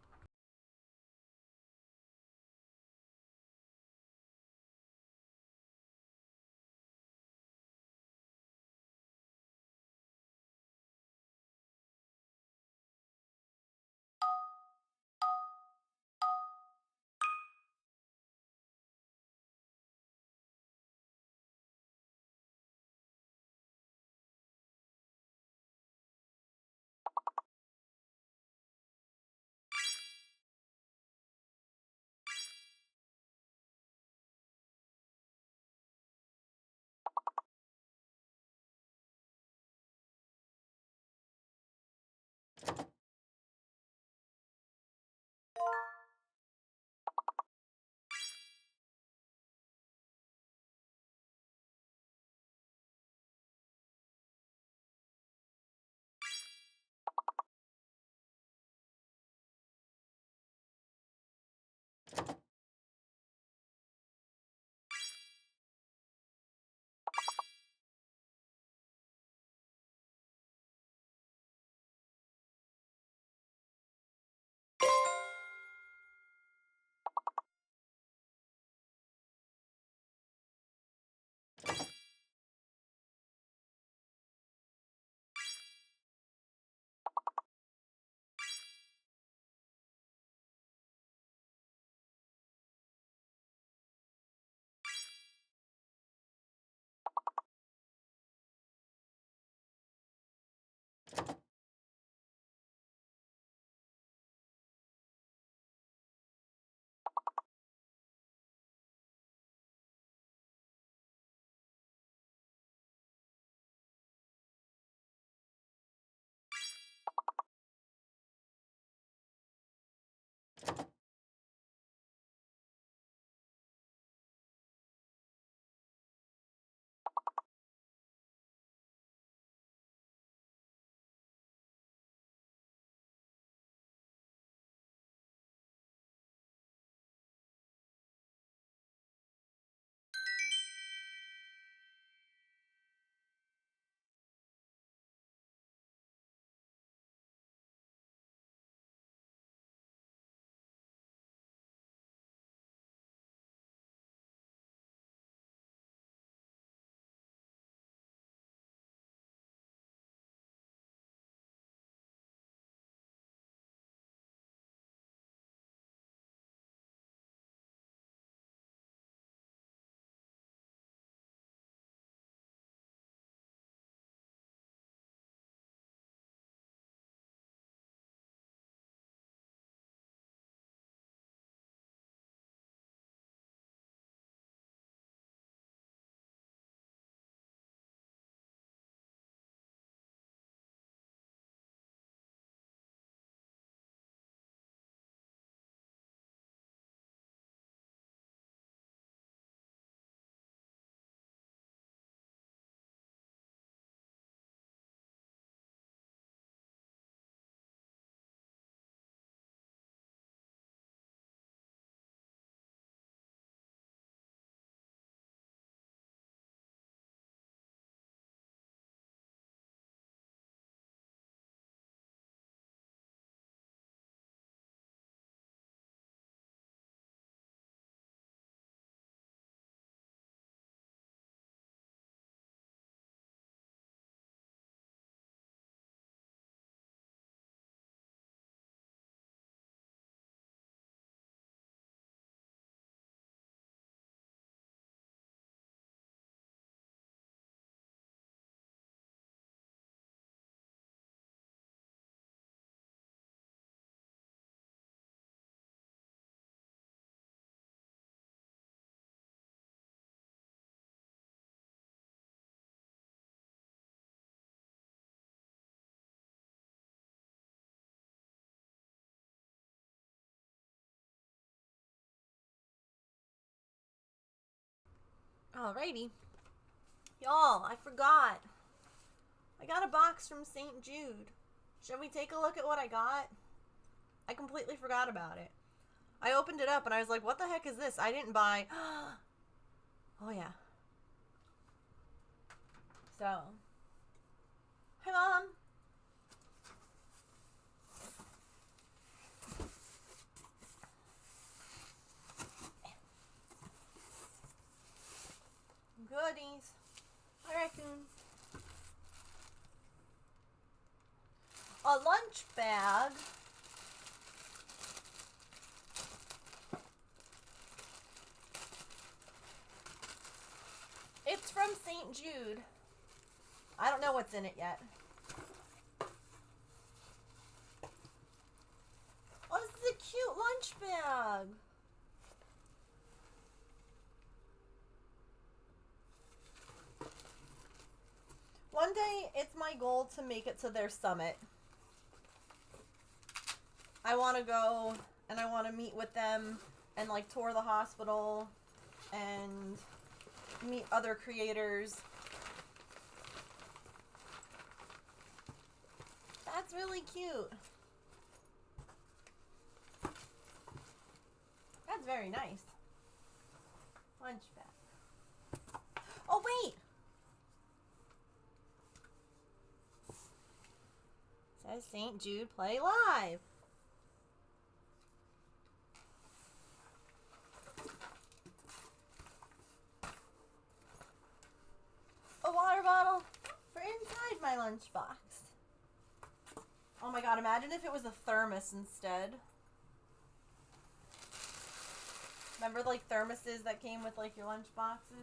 Alrighty. Y'all, I forgot. I got a box from St. Jude. Should we take a look at what I got? I completely forgot about it. I opened it up and I was like, what the heck is this? I didn't buy... Oh, yeah. So, hi Mom. Goodies. Hi raccoons. A lunch bag. It's from St. Jude. I don't know what's in it yet. Oh, this is a cute lunch bag. One day, it's my goal to make it to their summit. I want to go and I want to meet with them and like tour the hospital and meet other creators. That's really cute. That's very nice. Lunch bag. Oh, wait! Says St. Jude Play Live. A water bottle for inside my lunchbox. Oh my god, imagine if it was a thermos instead. Remember like thermoses that came with like your lunch boxes?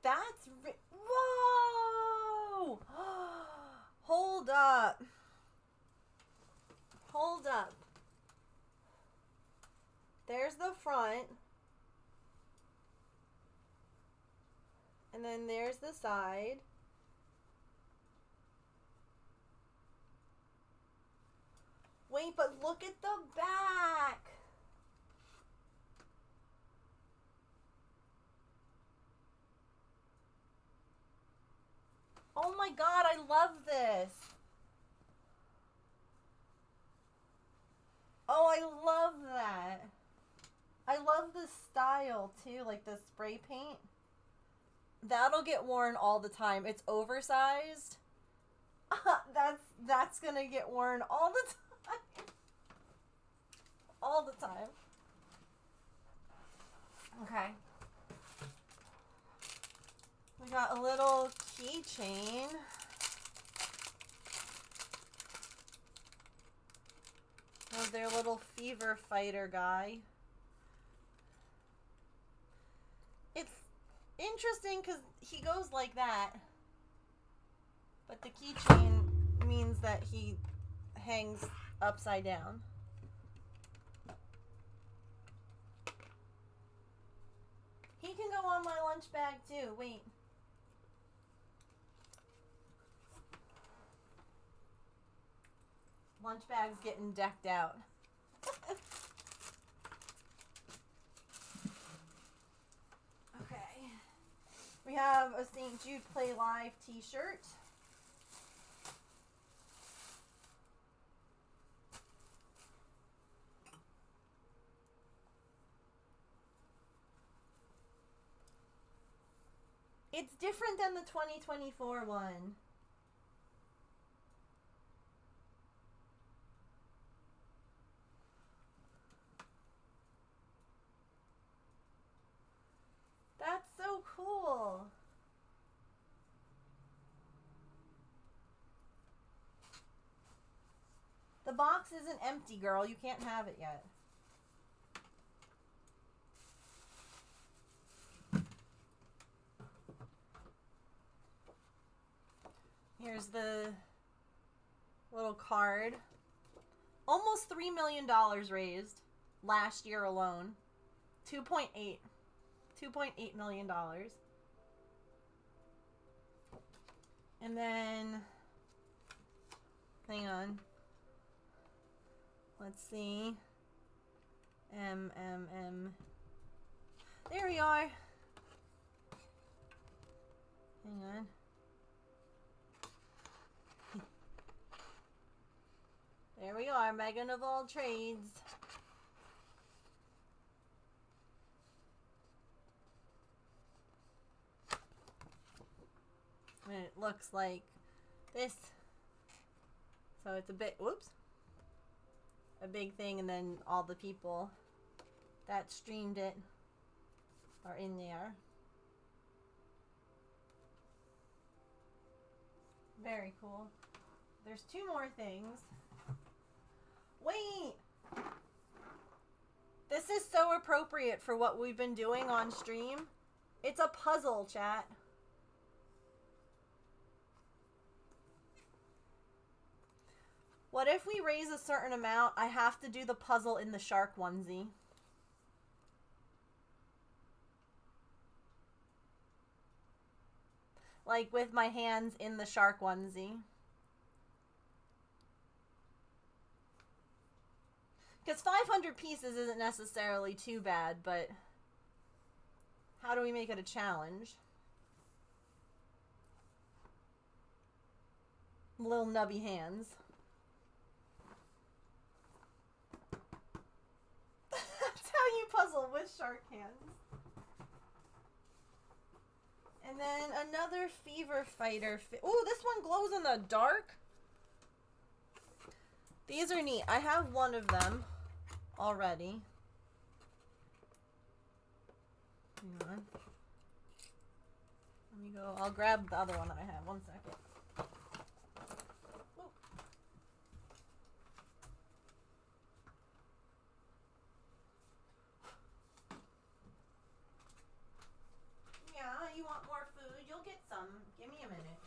That's whoa! Hold up. Hold up. There's the front. And then there's the side. Wait, but look at the back. Oh my god, I love this. Oh, I love that. I love the style too, like the spray paint. That'll get worn all the time. It's oversized. That's gonna get worn all the time. All the time. Okay. We got a little keychain. Of their little fever fighter guy. It's interesting because he goes like that. But the keychain means that he hangs upside down. He can go on my lunch bag too. Wait. Lunch bag's getting decked out. Okay. We have a St. Jude Play Live t-shirt. It's different than the 2024 one. That's so cool. The box isn't empty, girl. You can't have it yet. Here's the little card. Almost $3 million raised last year alone. 2.8 million dollars. And then hang on. Let's see. There we are. Hang on. There we are, Megan of all trades. And it looks like this. So it's a bit, whoops. A big thing, and then all the people that streamed it are in there. Very cool. There's two more things. Wait! This is so appropriate for what we've been doing on stream. It's a puzzle, chat. What if we raise a certain amount, I have to do the puzzle in the shark onesie? Like with my hands in the shark onesie. Because 500 pieces isn't necessarily too bad, but how do we make it a challenge? Little nubby hands. That's how you puzzle with shark hands. And then another fever fighter. Ooh, this one glows in the dark. These are neat. I have one of them already. Hang on. Let me go. I'll grab the other one that I have. 1 second. Ooh. Yeah, you want more food? You'll get some. Give me a minute.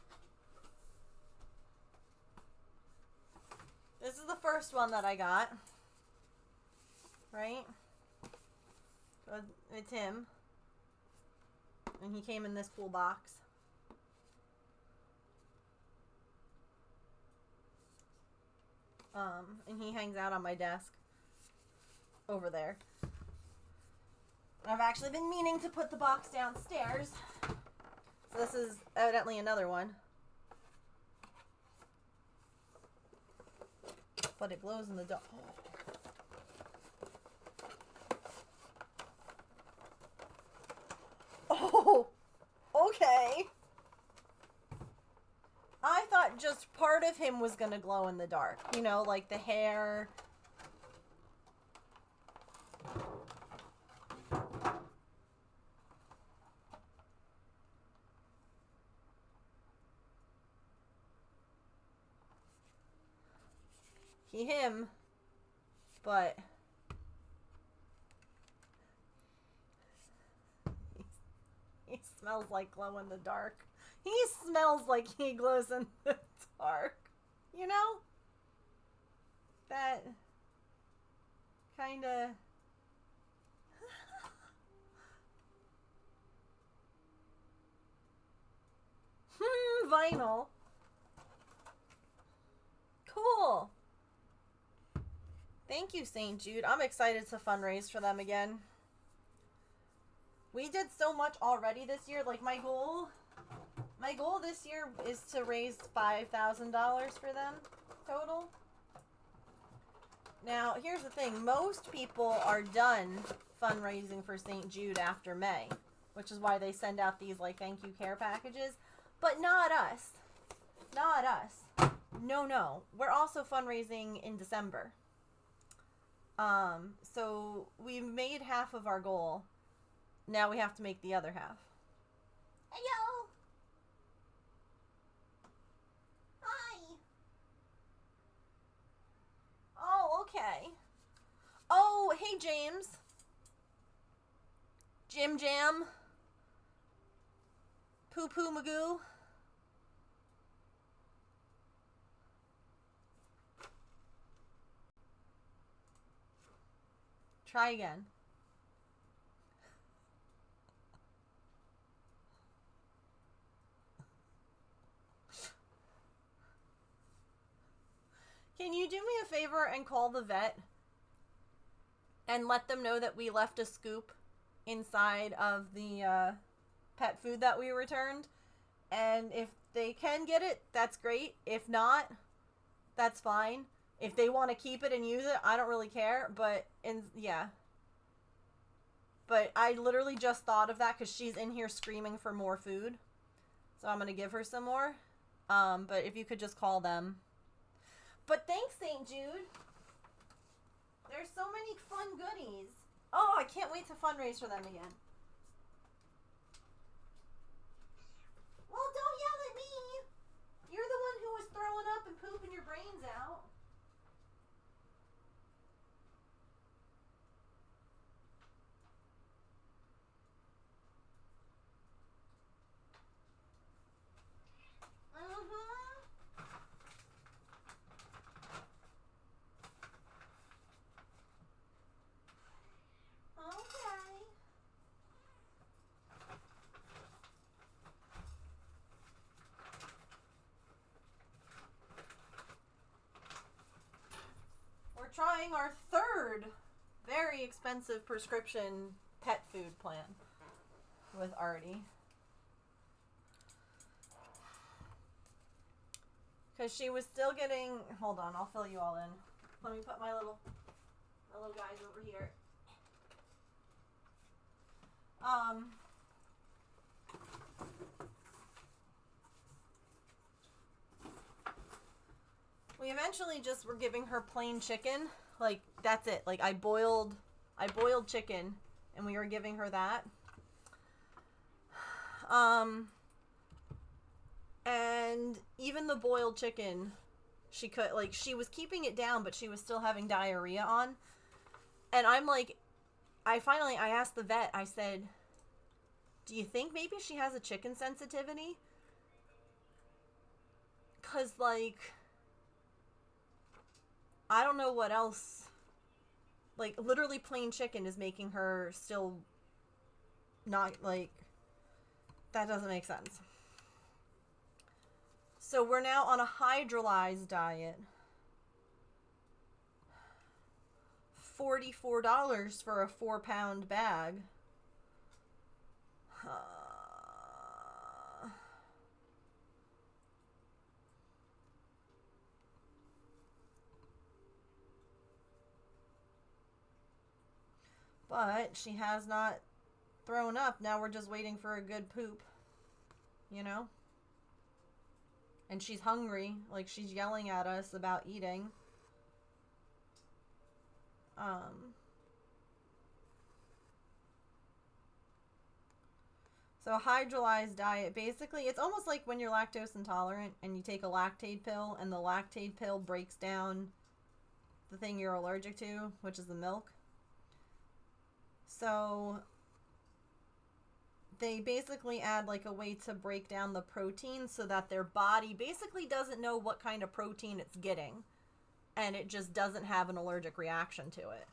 This is the first one that I got. Right? So it's him. And he came in this cool box. And he hangs out on my desk. Over there. I've actually been meaning to put the box downstairs. So this is evidently another one. But it glows in the dark. Oh, okay. I thought just part of him was gonna glow in the dark. You know, like the hair. Him, but he smells like glow in the dark. He smells like he glows in the dark. You know? That kind of... Vinyl. Cool. Thank you, St. Jude. I'm excited to fundraise for them again. We did so much already this year. Like, my goal this year is to raise $5,000 for them total. Now, here's the thing. Most people are done fundraising for St. Jude after May, which is why they send out these, like, thank you care packages. But not us. Not us. No, no. We're also fundraising in December. So we made half of our goal. Now we have to make the other half. Hey, yo! Hi! Oh, okay. Oh, hey, James. Jim Jam. Poo Poo Magoo. Try again. Can you do me a favor and call the vet and let them know that we left a scoop inside of the pet food that we returned? And if they can get it, that's great. If not, that's fine. If they want to keep it and use it, I don't really care. But, yeah. But I literally just thought of that because she's in here screaming for more food. So I'm going to give her some more. But if you could just call them. But thanks, St. Jude. There's so many fun goodies. Oh, I can't wait to fundraise for them again. Well, don't yell at me. You're the one who was throwing up and pooping your brains out. Okay. We're trying our third very expensive prescription pet food plan with Artie. Because she was still getting... Hold on, I'll fill you all in. Let me put my little guys over here. We eventually just were giving her plain chicken. Like, that's it. Like, I boiled chicken, and we were giving her that. And even the boiled chicken, she could, like, she was keeping it down, but she was still having diarrhea on. And I'm like, I asked the vet, I said, do you think maybe she has a chicken sensitivity? 'Cause, like, I don't know what else. Like, literally plain chicken is making her still not, like, that doesn't make sense. So we're now on a hydrolyzed diet. $44 for a 4-pound bag. But she has not thrown up. Now we're just waiting for a good poop. You know? And she's hungry. Like, she's yelling at us about eating. So a hydrolyzed diet, basically, it's almost like when you're lactose intolerant and you take a lactate pill, and the lactate pill breaks down the thing you're allergic to, which is the milk. So they basically add like a way to break down the protein so that their body basically doesn't know what kind of protein it's getting, and it just doesn't have an allergic reaction to it.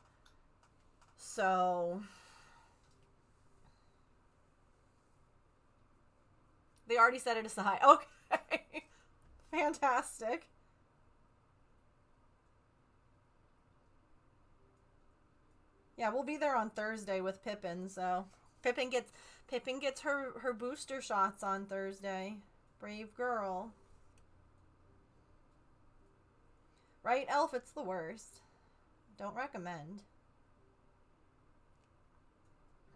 So they already set it aside. Okay. Fantastic. Yeah, we'll be there on Thursday with Pippin, so Pippin gets her booster shots on Thursday. Brave girl. Right, Elf? It's the worst. Don't recommend.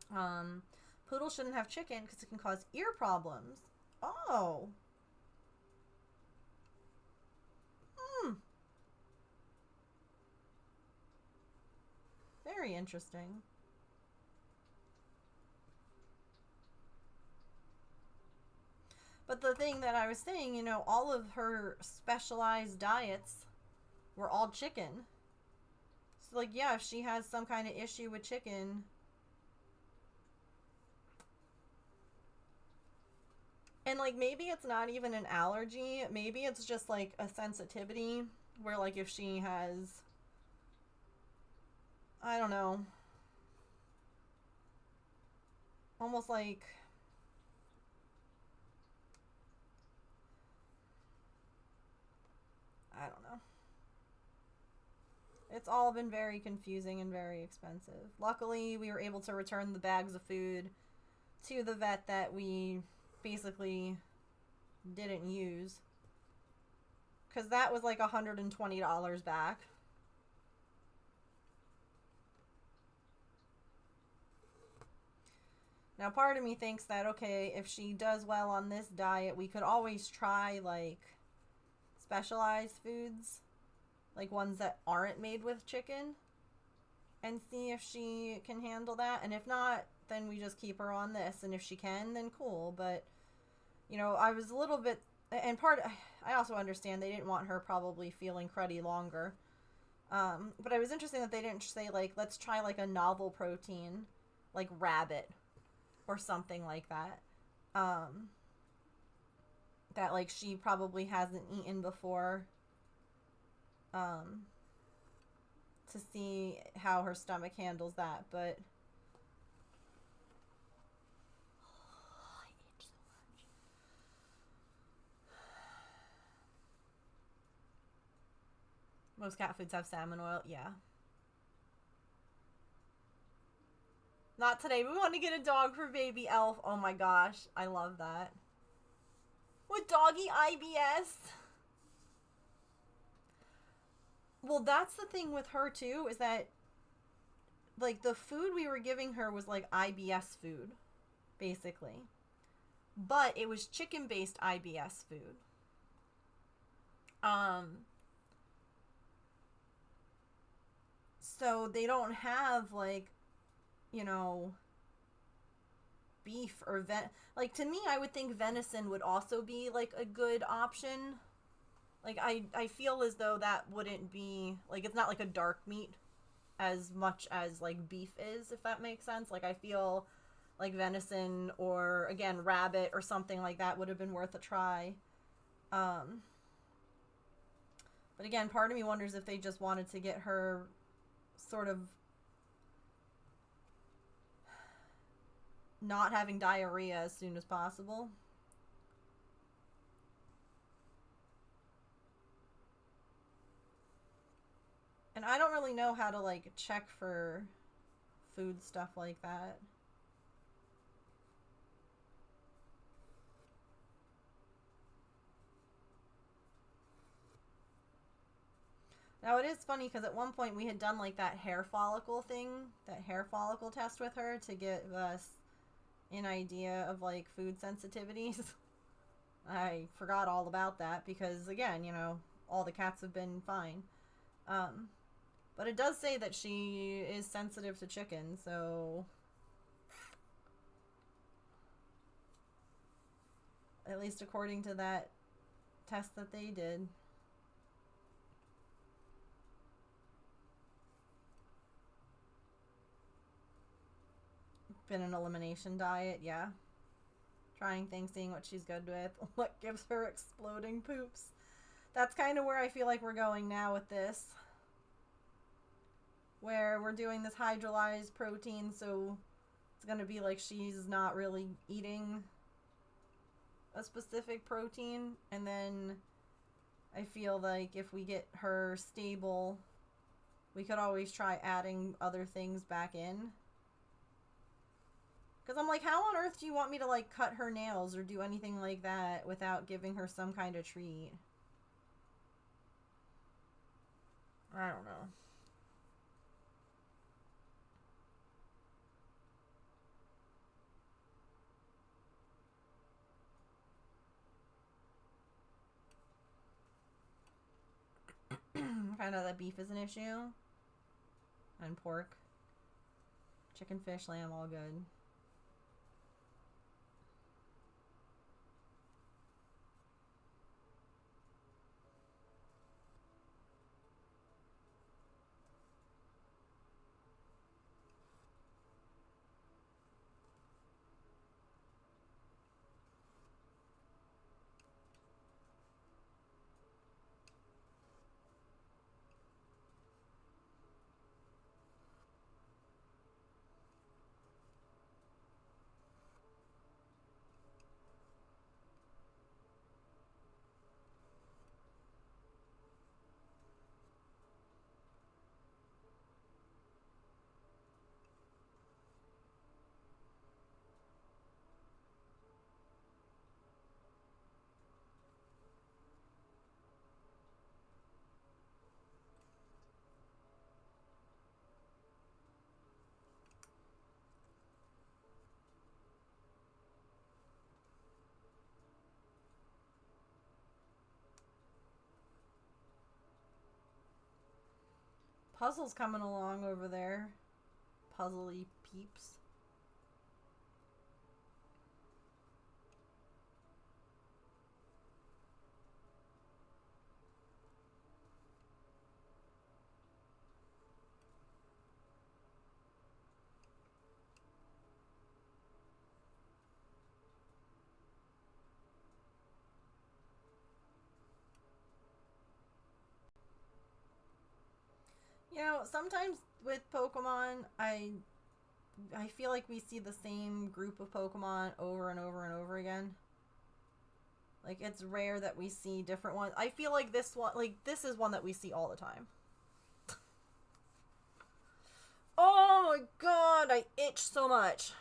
Poodle shouldn't have chicken because it can cause ear problems. Oh. Very interesting. But the thing that I was saying, you know, all of her specialized diets were all chicken. So, like, yeah, if she has some kind of issue with chicken... And, like, maybe it's not even an allergy. Maybe it's just, like, a sensitivity. Where, like, if she has... I don't know. Almost like... I don't know. It's all been very confusing and very expensive. Luckily, we were able to return the bags of food to the vet that we basically didn't use. Because that was like $120 back. Now, part of me thinks that, okay, if she does well on this diet, we could always try, like, specialized foods. Like, ones that aren't made with chicken. And see if she can handle that. And if not, then we just keep her on this. And if she can, then cool. But, you know, I was a little bit... And I also understand they didn't want her probably feeling cruddy longer. But I was interested that they didn't say, like, let's try, like, a novel protein. Like rabbit. Or something like that. That, like, she probably hasn't eaten before. To see how her stomach handles that, but... Oh, I itch so much. Most cat foods have salmon oil, yeah. Not today. We want to get a dog for baby Elf. Oh my gosh. I love that. With doggy IBS. Well, that's the thing with her too, is that like the food we were giving her was like IBS food, basically. But it was chicken-based IBS food. So they don't have like, you know, beef or like, to me, I would think venison would also be like a good option. Like, I feel as though that wouldn't be, like, it's not like a dark meat as much as like beef is, if that makes sense. Like, I feel like venison or, again, rabbit or something like that would have been worth a try. But again, part of me wonders if they just wanted to get her sort of not having diarrhea as soon as possible. And I don't really know how to, like, check for food stuff like that. Now, it is funny because at one point we had done, like, that hair follicle thing, that hair follicle test with her to give us an idea of, like, food sensitivities. I forgot all about that because, again, you know, all the cats have been fine. But it does say that she is sensitive to chicken, so... At least according to that test that they did. Been an elimination diet, yeah. Trying things, seeing what she's good with. What gives her exploding poops. That's kind of where I feel like we're going now with this. Where we're doing this hydrolyzed protein, so it's going to be like she's not really eating a specific protein. And then I feel like if we get her stable, we could always try adding other things back in. Because I'm like, how on earth do you want me to, like, cut her nails or do anything like that without giving her some kind of treat? I don't know. Kind of that beef is an issue. And pork. Chicken, fish, lamb, all good. puzzles coming along over there. Puzzly peeps. You know, sometimes with Pokemon, I feel like we see the same group of Pokemon over and over and over again. Like, it's rare that we see different ones. I feel like this one, like, this is one that we see all the time. Oh my god, I itch so much.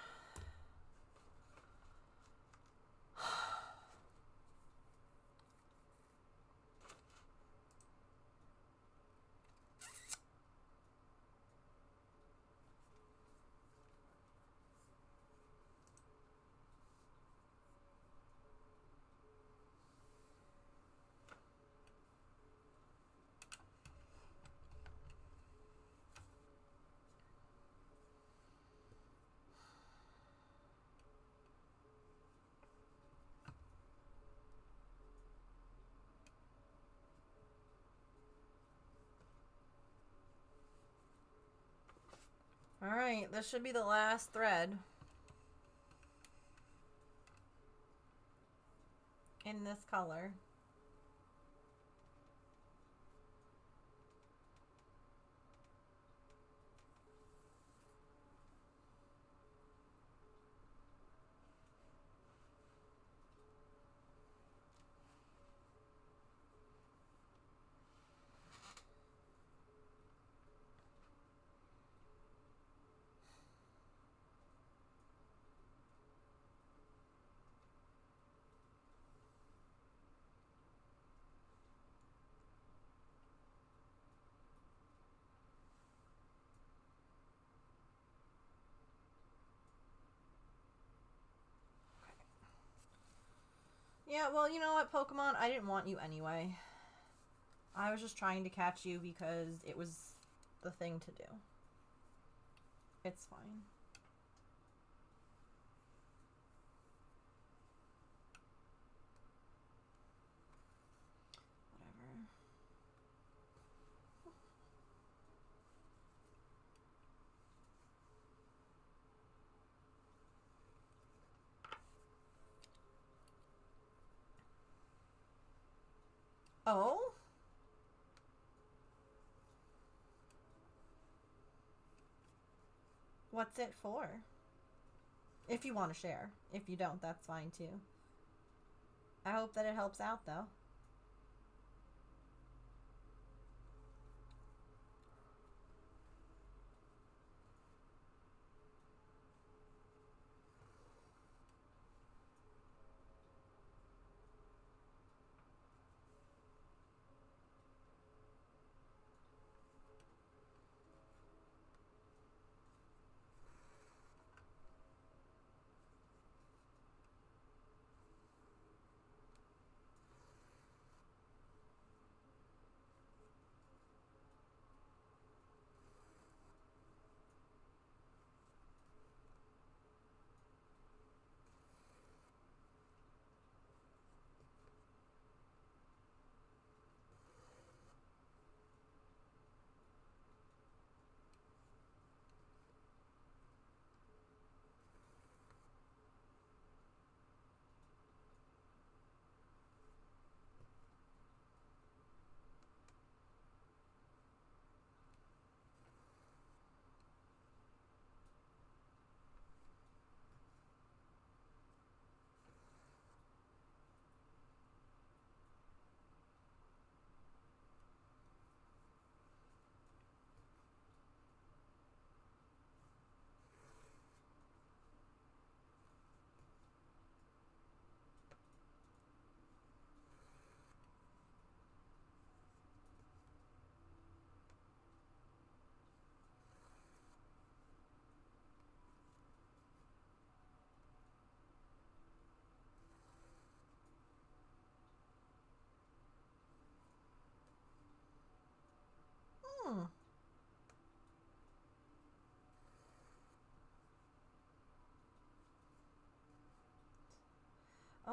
Alright, this should be the last thread. In this color. Yeah, well, you know what, Pokemon? I didn't want you anyway. I was just trying to catch you because it was the thing to do. It's fine. Whatever. Oh? What's it for? If you want to share. If you don't, that's fine too. I hope that it helps out though.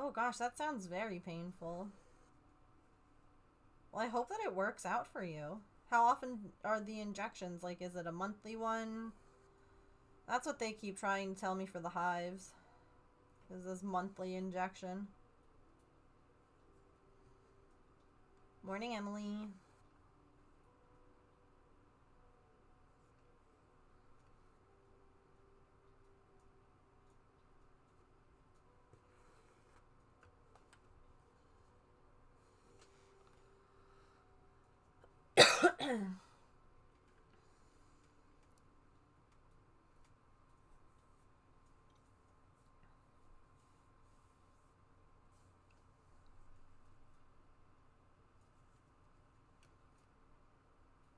Oh gosh, that sounds very painful. Well, I hope that it works out for you. How often are the injections? Like, is it a monthly one? That's what they keep trying to tell me for the hives. Is this monthly injection. Morning, Emily.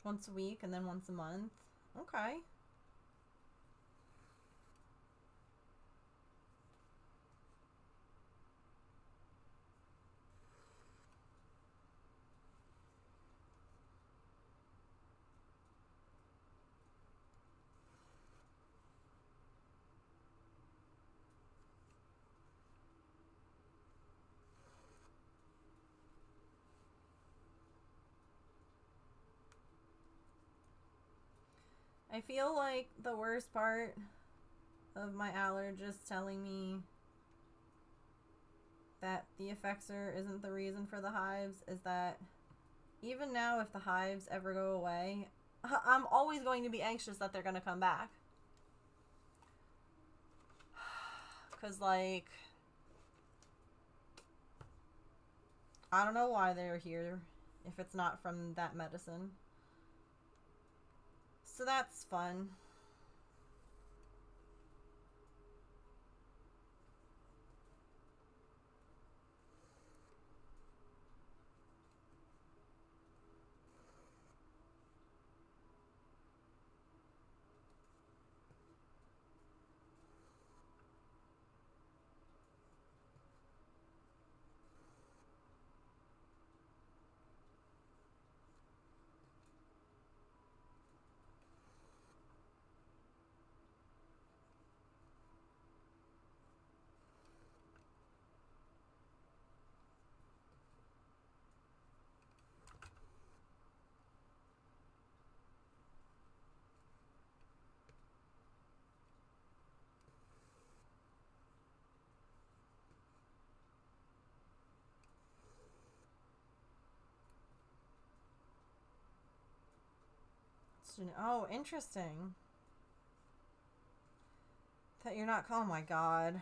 Once a week and then once a month. Okay. I feel like the worst part of my allergist telling me that the effexor isn't the reason for the hives is that even now, if the hives ever go away, I'm always going to be anxious that they're going to come back. Because, like, I don't know why they're here if it's not from that medicine. So that's fun. Oh, interesting. That you're not. Oh my god.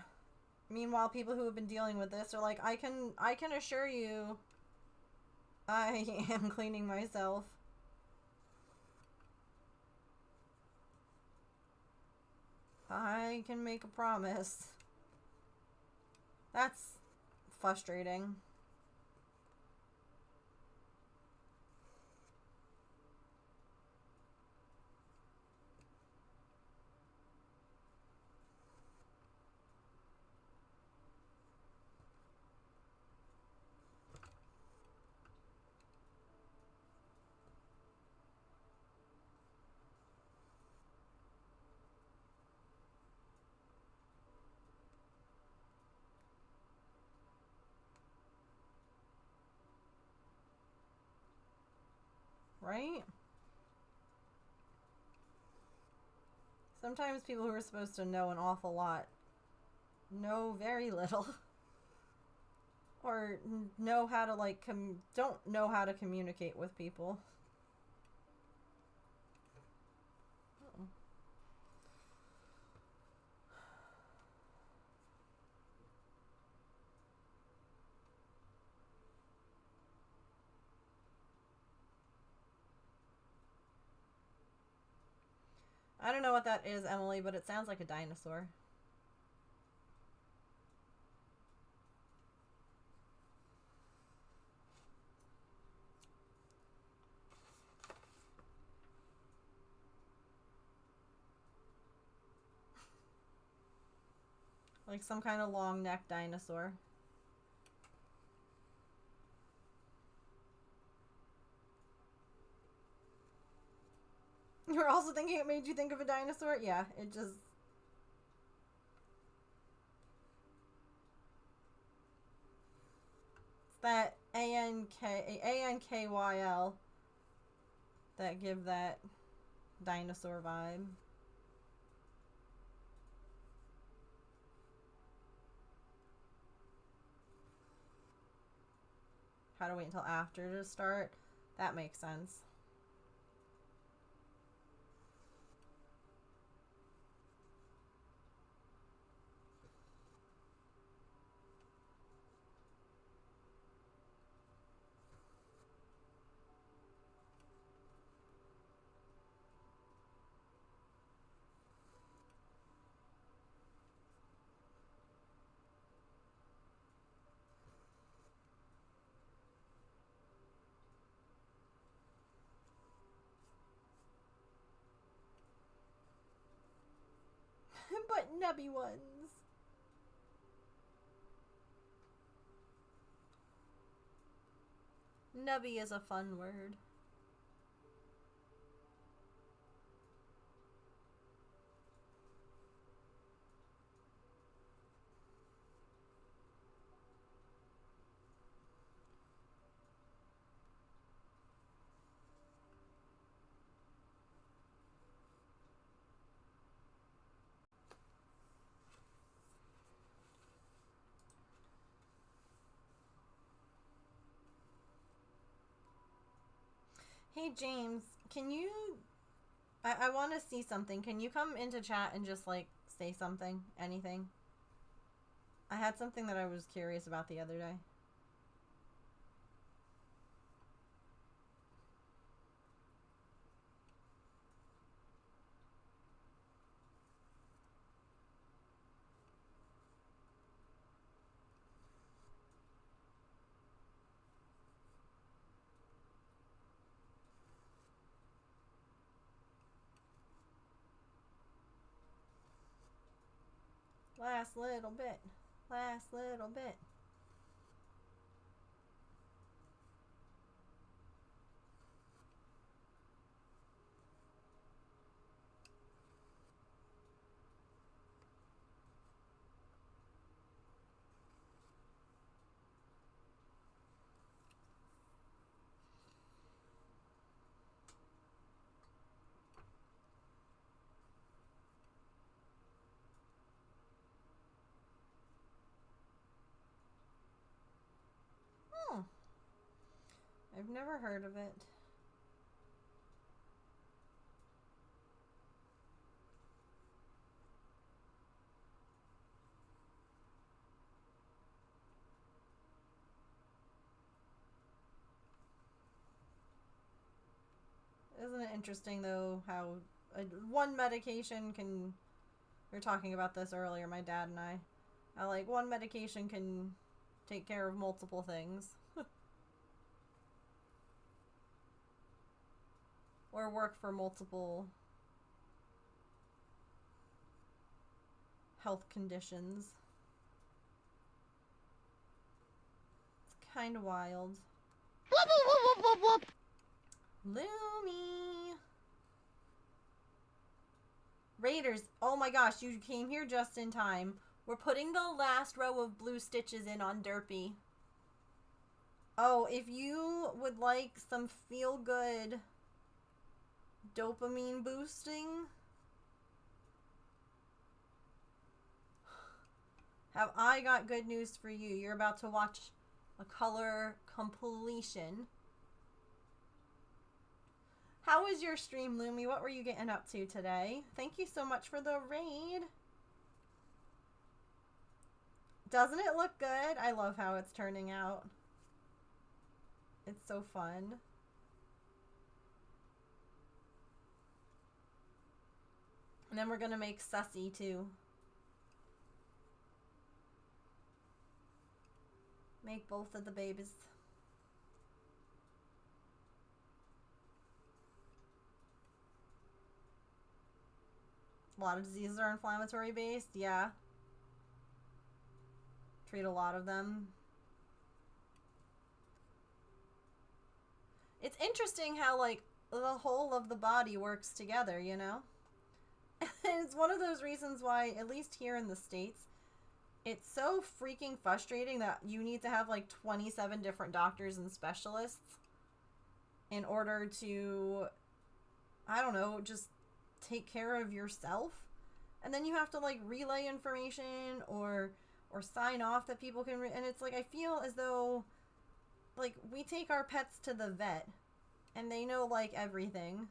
Meanwhile, people who have been dealing with this are like, I can assure you, I am cleaning myself. I can make a promise. That's frustrating. Right? Sometimes people who are supposed to know an awful lot know very little. Or know how to, like, don't know how to communicate with people. Uh-oh. I don't know what that is, Emily, but it sounds like a dinosaur. Like some kind of long neck dinosaur. You're also thinking it made you think of a dinosaur? Yeah, it just... that ANKYL that give that dinosaur vibe. How to wait until after to start? That makes sense. But nubby ones. Nubby is a fun word. Hey James, can you... I want to see something. Can you come into chat and just, like, say something? Anything? I had something that I was curious about the other day. Last little bit. Last little bit. Hmm. I've never heard of it. Isn't it interesting, though, how one medication can... We were talking about this earlier, my dad and I. How, like, one medication can take care of multiple things. Or work for multiple health conditions. It's kind of wild. Whoop, whoop, whoop, whoop, whoop. Lumi! Raiders, oh my gosh, you came here just in time. We're putting the last row of blue stitches in on Derpy. Oh, if you would like some feel-good dopamine boosting, have I got good news for you. You're about to watch a color completion. How was your stream, Lumi? What were you getting up to today? Thank you so much for the raid. Doesn't it look good? I love how it's turning out. It's so fun. And then we're gonna make Sussy too. Make both of the babies. A lot of diseases are inflammatory based, yeah. Treat a lot of them. It's interesting how, like, the whole of the body works together, you know? It's one of those reasons why, at least here in the States, It's so freaking frustrating that you need to have like 27 different doctors and specialists in order to, I don't know, just take care of yourself. And then you have to like relay information or sign off that people can and it's like I feel as though like we take our pets to the vet and they know like everything.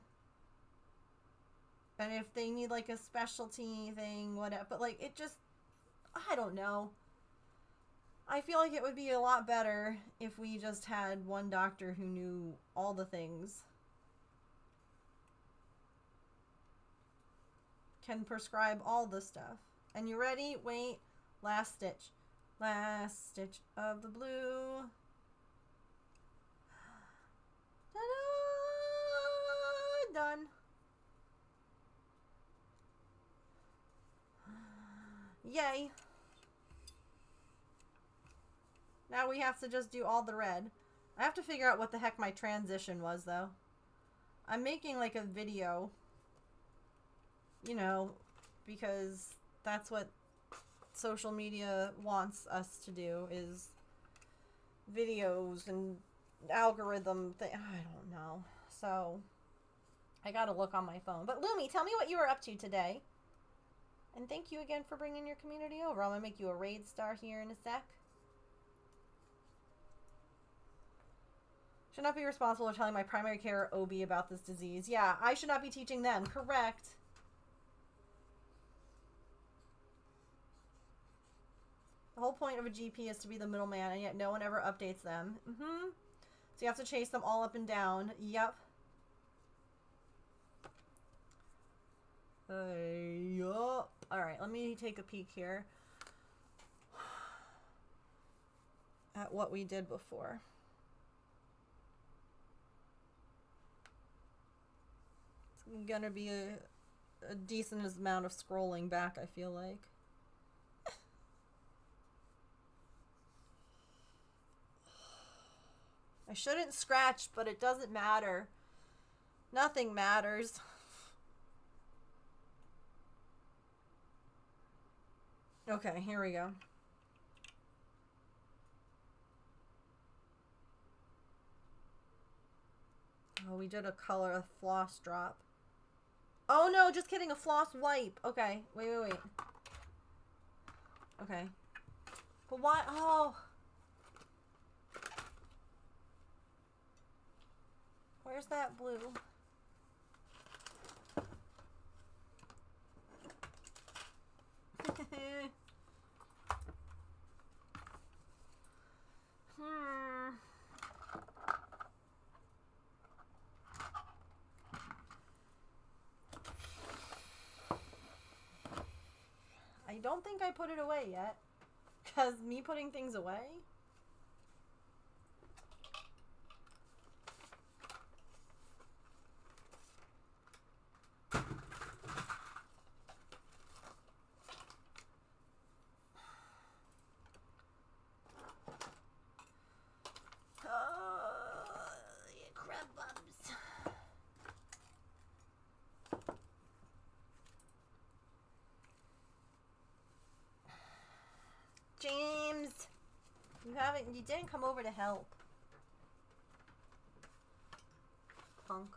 And if they need like a specialty thing, whatever, but like it just, I don't know. I feel like it would be a lot better if we just had one doctor who knew all the things. Can prescribe all the stuff. And you ready? Wait. Last stitch. Last stitch of the blue. Ta-da! Done. Yay. Now we have to just do all the red. I have to figure out what the heck my transition was, though. I'm making, like, a video. You know, because that's what social media wants us to do, is videos and algorithm thing. I don't know. So, I gotta look on my phone. But, Lumi, tell me what you were up to today. And thank you again for bringing your community over. I'm gonna make you a raid star here in a sec. Should not be responsible for telling my primary care OB about this disease. Yeah, I should not be teaching them. Correct. The whole point of a GP is to be the middleman, and yet no one ever updates them. So you have to chase them all up and down. Yep. Yup. Alright, let me take a peek here at what we did before. It's gonna be a decent amount of scrolling back, I feel like. I shouldn't scratch, but it doesn't matter. Nothing matters. Okay, here we go. Oh, we did a color floss drop. Oh no, just kidding, a floss wipe. Okay, wait. Okay. But why? Oh. Where's that blue? I don't think I put it away yet. 'Cause me putting things away? Crab bumps. James, you didn't come over to help. Punk.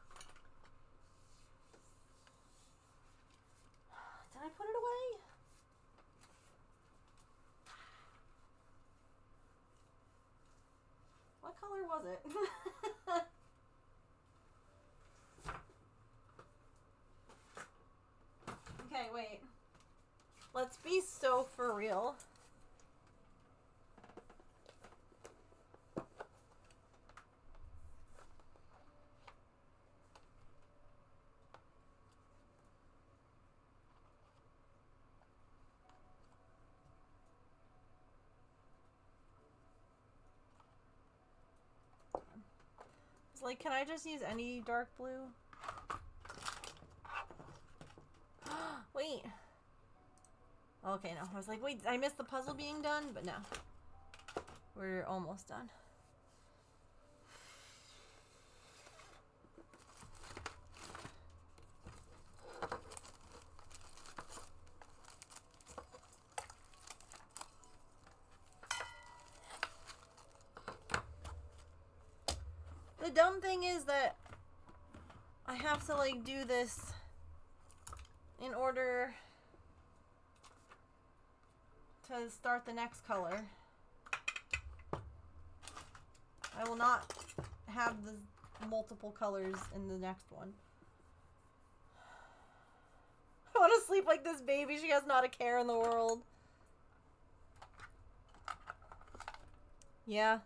Did I put it away? What color was it? Okay, wait. Let's be so for real. It's like, can I just use any dark blue? Wait. Okay, no. I was like, wait, I missed the puzzle being done? But no. We're almost done. dumb thing is that I have to, like, do this in order to start the next color. I will not have the multiple colors in the next one. I want to sleep like this baby. She has not a care in the world. Yeah.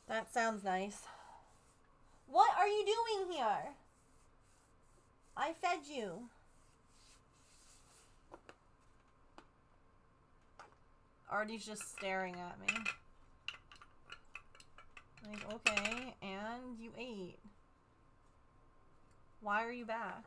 That sounds nice. What are you doing here? I fed you. Artie's just staring at me. Like, okay, and you ate. Why are you back?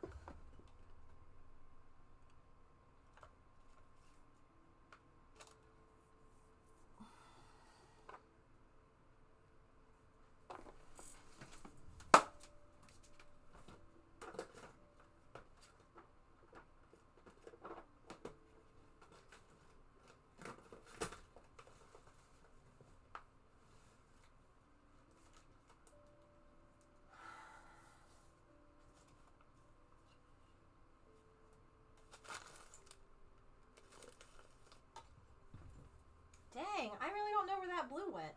Dang, I really don't know where that blue went.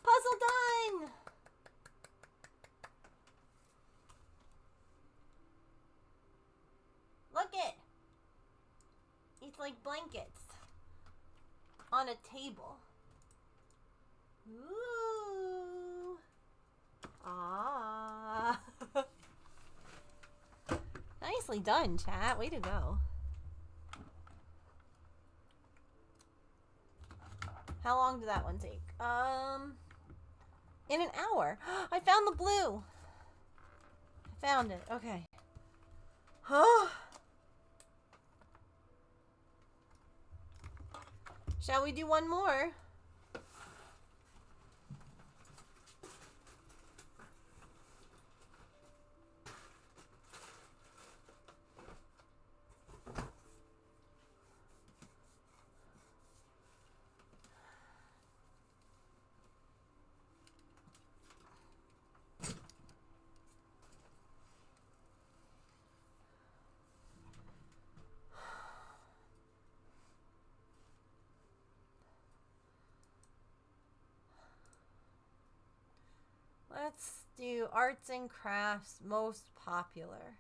Puzzle done! Look it! It's like blankets on a table. Ooh. Ah. Nicely done, chat. Way to go. How long did that one take? In an hour. I found the blue. I found it. Okay. Huh? Shall we do one more? Let's do arts and crafts most popular.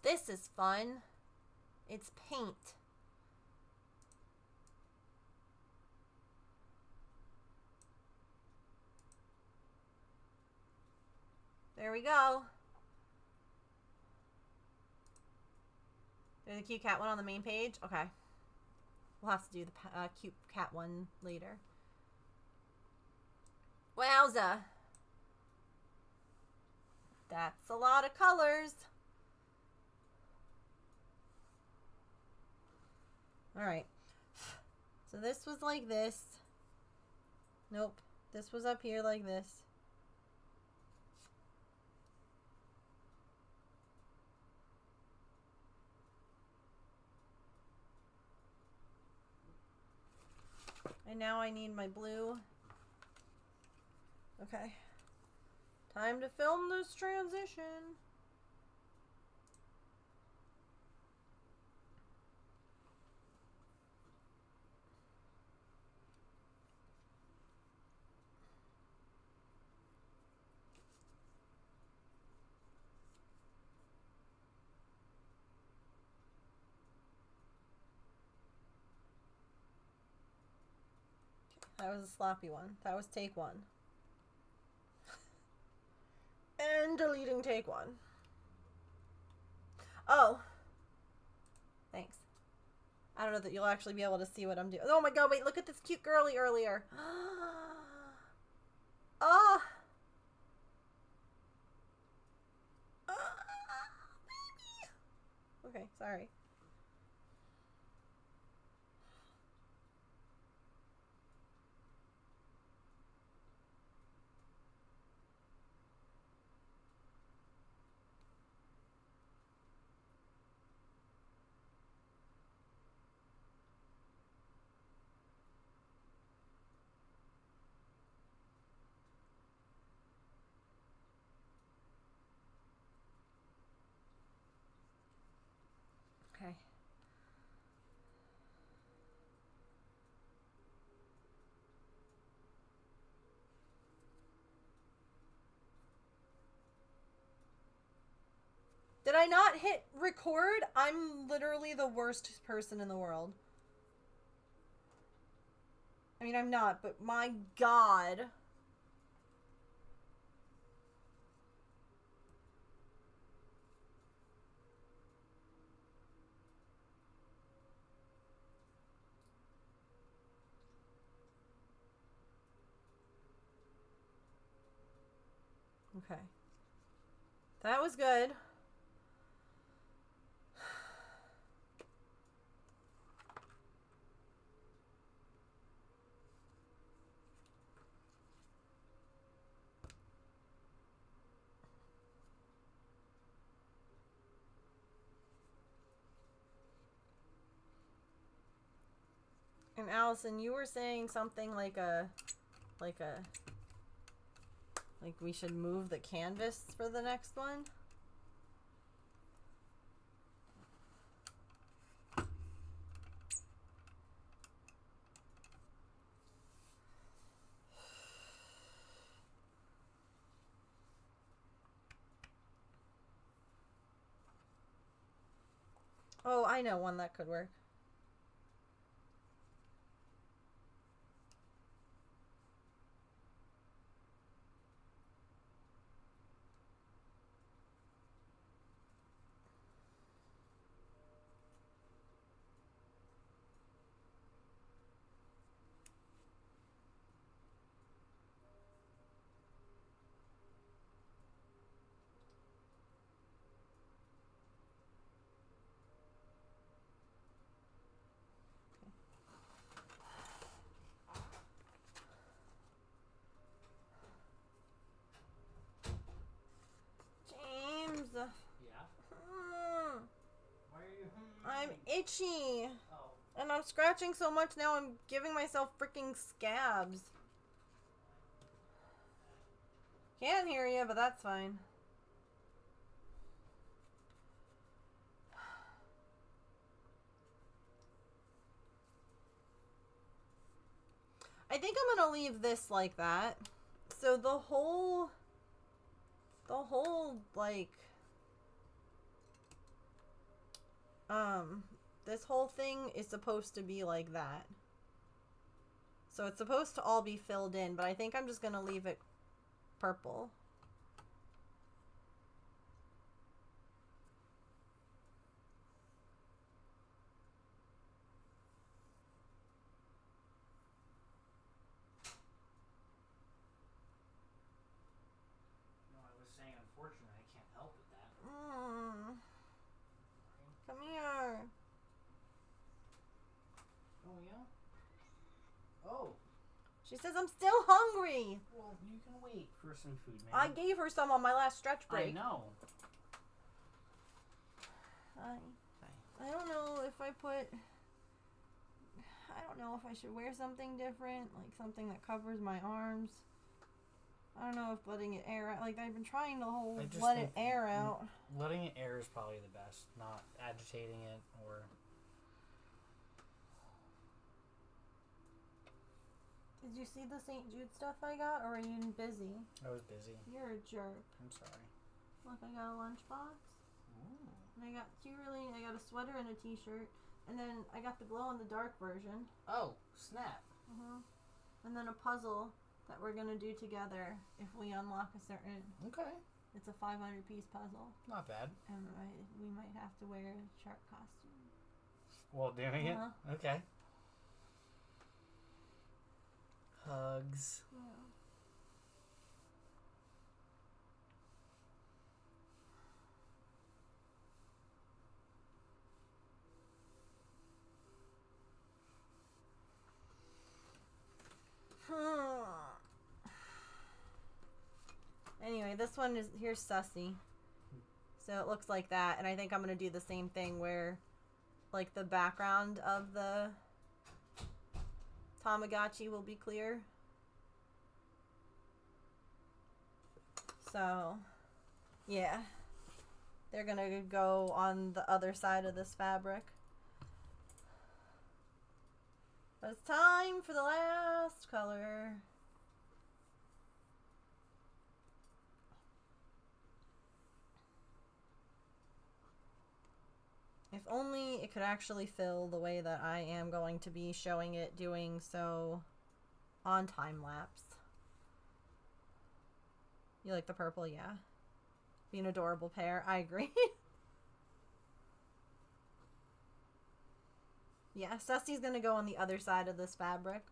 This is fun. It's paint. There we go. There's a cute cat one on the main page. Okay. We'll have to do the cute cat one later. Wowza. That's a lot of colors. Alright. So this was like this. Nope. This was up here like this. And now I need my blue. Okay. Time to film this transition. That was a sloppy one. That was take one. And deleting take one. Oh. Thanks. I don't know that you'll actually be able to see what I'm doing. Oh my god, wait, look at this cute girly earlier. Oh. Baby. Okay, sorry. Did I not hit record? I'm literally the worst person in the world. I mean, I'm not, but my God. Okay. That was good. And Allison, you were saying something like we should move the canvas for the next one? Oh, I know one that could work. James. Yeah? Mm, Why are you... I'm itchy. Oh. And I'm scratching so much now I'm giving myself freaking scabs. Can't hear you, but that's fine. I think I'm gonna leave this like that. So the whole like this whole thing is supposed to be like that. So it's supposed to all be filled in, but I think I'm just gonna leave it purple. No, I was saying, unfortunately, I can't help with that. Come here. Oh, yeah? Oh. She says I'm still hungry. Well, you can wait for some food, man. I gave her some on my last stretch break. I know. I don't know if I put... I don't know if I should wear something different, like something that covers my arms. I don't know if letting it air out, like I've been trying to let it air out. Letting it air is probably the best, not agitating it or... Did you see the St. Jude stuff I got, or are you busy? I was busy. You're a jerk. I'm sorry. Look, I got a lunchbox. Ooh. And I got I got a sweater and a t-shirt. And then I got the glow-in-the-dark version. Oh, snap. And then a puzzle that we're going to do together if we unlock a certain... Okay. It's a 500-piece puzzle. Not bad. And we might have to wear a shark costume. While doing it? Okay. Hugs. Yeah. Anyway, this one is, here's Sussy. So it looks like that, and I think I'm going to do the same thing where, like, the background of the Tamagotchi will be clear. So, yeah. They're going to go on the other side of this fabric. But it's time for the last color. only it could actually fill the way that I am going to be showing it doing so on time lapse. You like the purple? Yeah. Be an adorable pair. I agree. Yeah, Susty's gonna go on the other side of this fabric.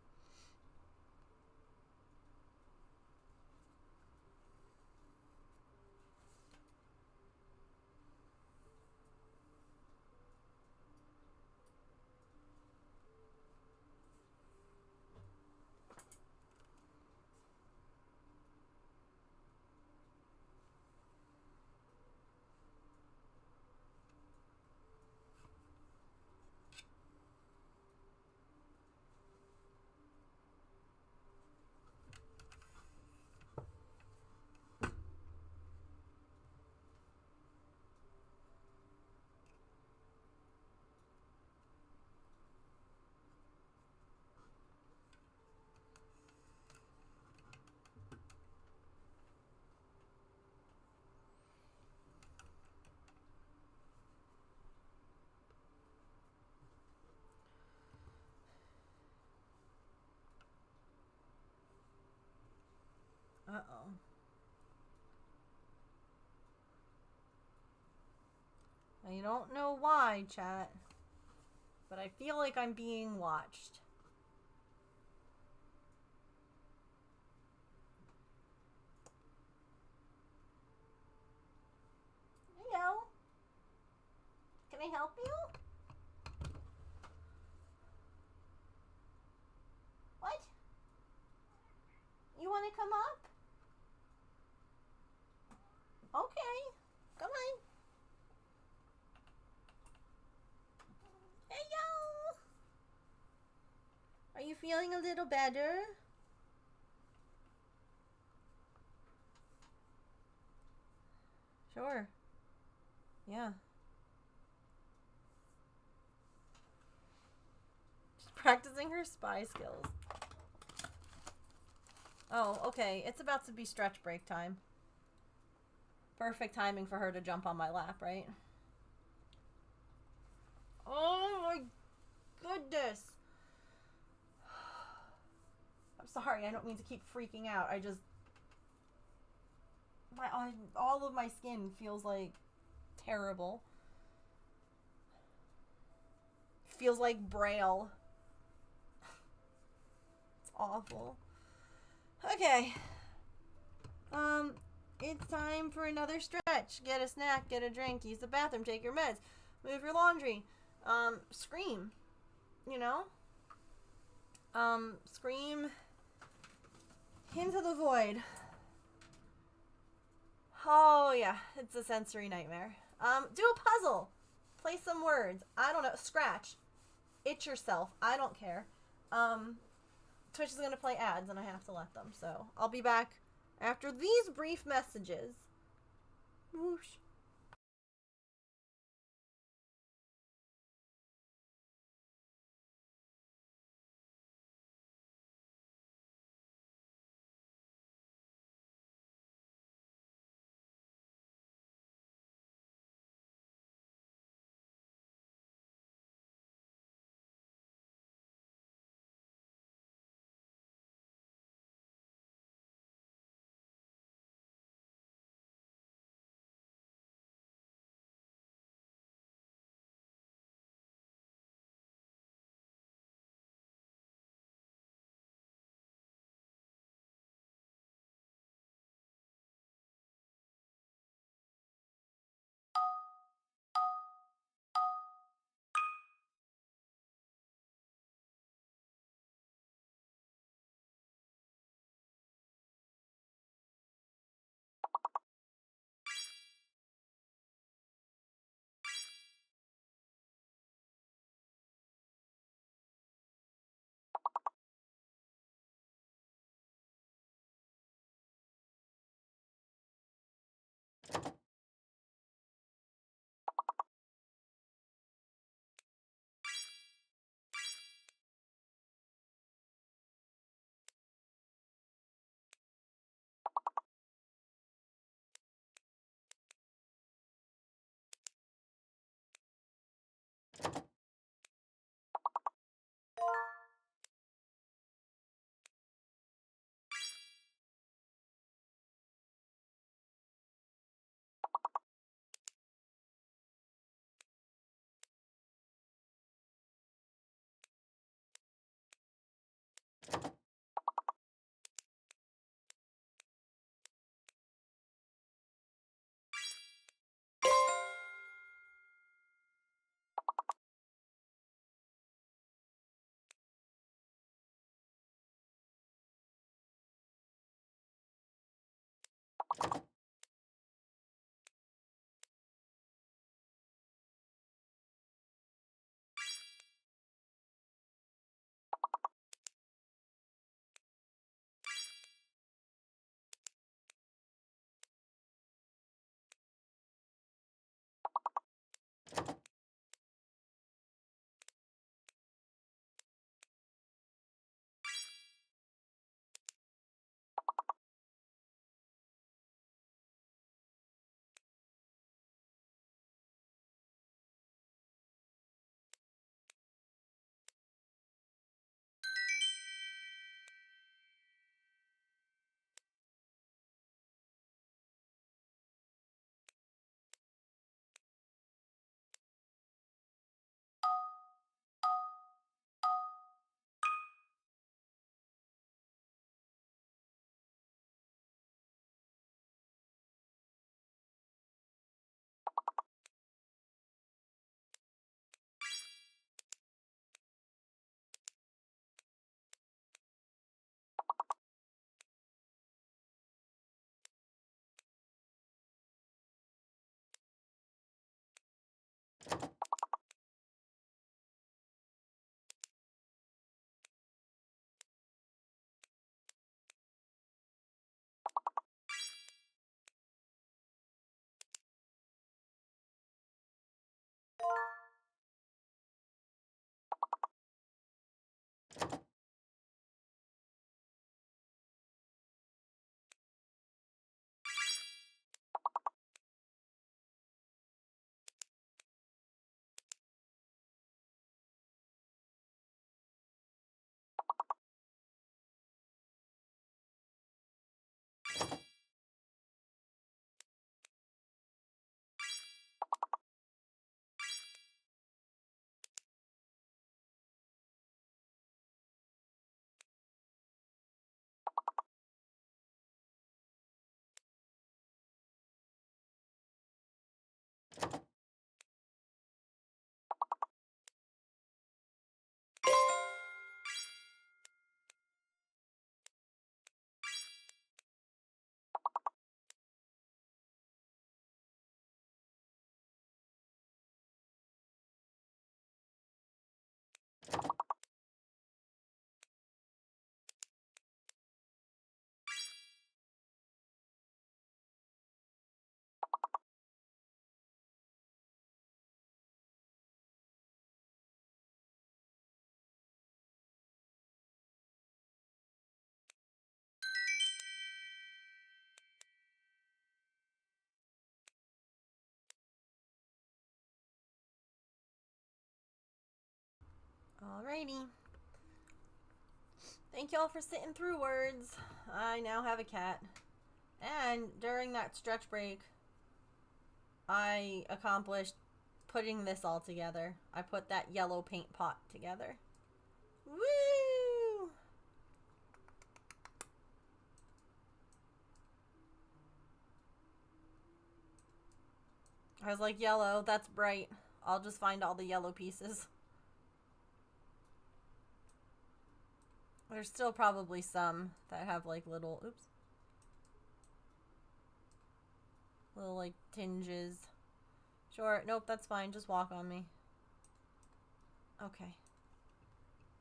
Uh-oh. I don't know why, chat, but I feel like I'm being watched. Hello? Can I help you? What? You want to come up? Okay. Come on. Hello. Are you feeling a little better? Sure. Yeah. She's practicing her spy skills. Oh, okay. It's about to be stretch break time. Perfect timing for her to jump on my lap, right? Oh my goodness. I'm sorry, I don't mean to keep freaking out. I just... all of my skin feels like terrible. Feels like Braille. It's awful. Okay. It's time for another stretch. Get a snack, get a drink, use the bathroom, take your meds, move your laundry, scream. You know? Scream into the void. Oh, yeah. It's a sensory nightmare. Do a puzzle. Play some words. I don't know. Scratch. Itch yourself. I don't care. Twitch is going to play ads, and I have to let them. So, I'll be back after these brief messages. Whoosh. Alrighty. Thank y'all for sitting through words. I now have a cat. And during that stretch break, I accomplished putting this all together. I put that yellow paint pot together. Woo! I was like, yellow, that's bright. I'll just find all the yellow pieces. There's still probably some that have like little, oops. Little like tinges. Sure, nope, that's fine. Just walk on me. Okay.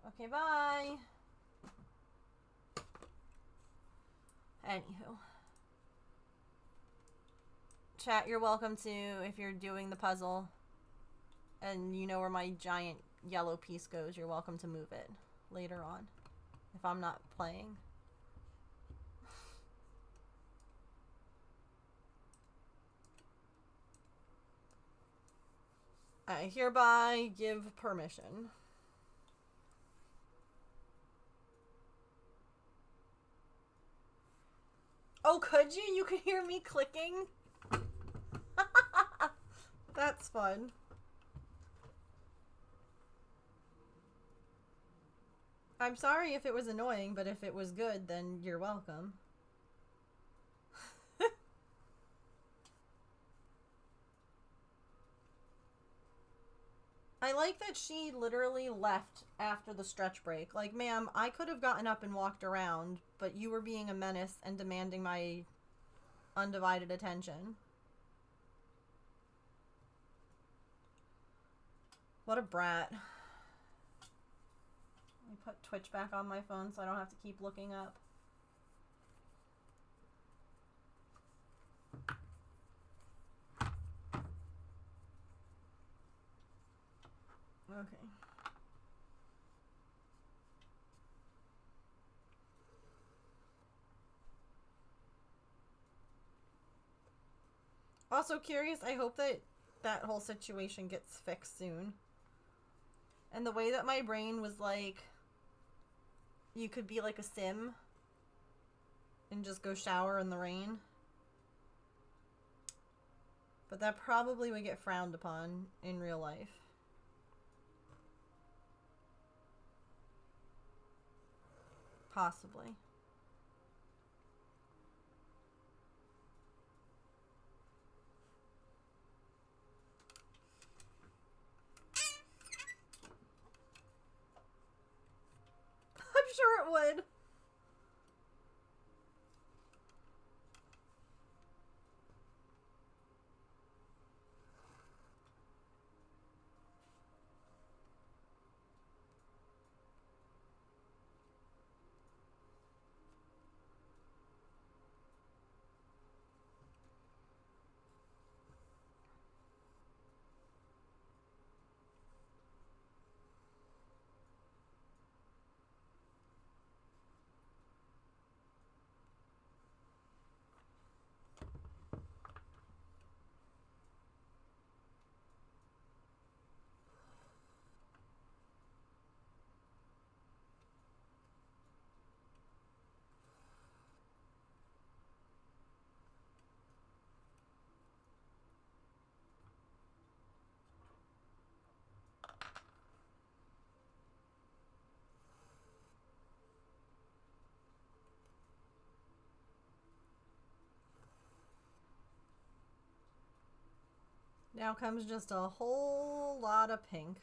Okay, bye. Anywho. Chat, you're welcome to, if you're doing the puzzle and you know where my giant yellow piece goes, you're welcome to move it later on if I'm not playing. I hereby give permission. Oh, could you? You could hear me clicking? That's fun. I'm sorry if it was annoying, but if it was good, then you're welcome. I like that she literally left after the stretch break. Like, ma'am, I could have gotten up and walked around, but you were being a menace and demanding my undivided attention. What a brat. Let me put Twitch back on my phone so I don't have to keep looking up. Okay. Also curious, I hope that that whole situation gets fixed soon. And the way that my brain was like, you could be like a sim and just go shower in the rain. But that probably would get frowned upon in real life. Possibly. I'm sure it would. Now comes just a whole lot of pink.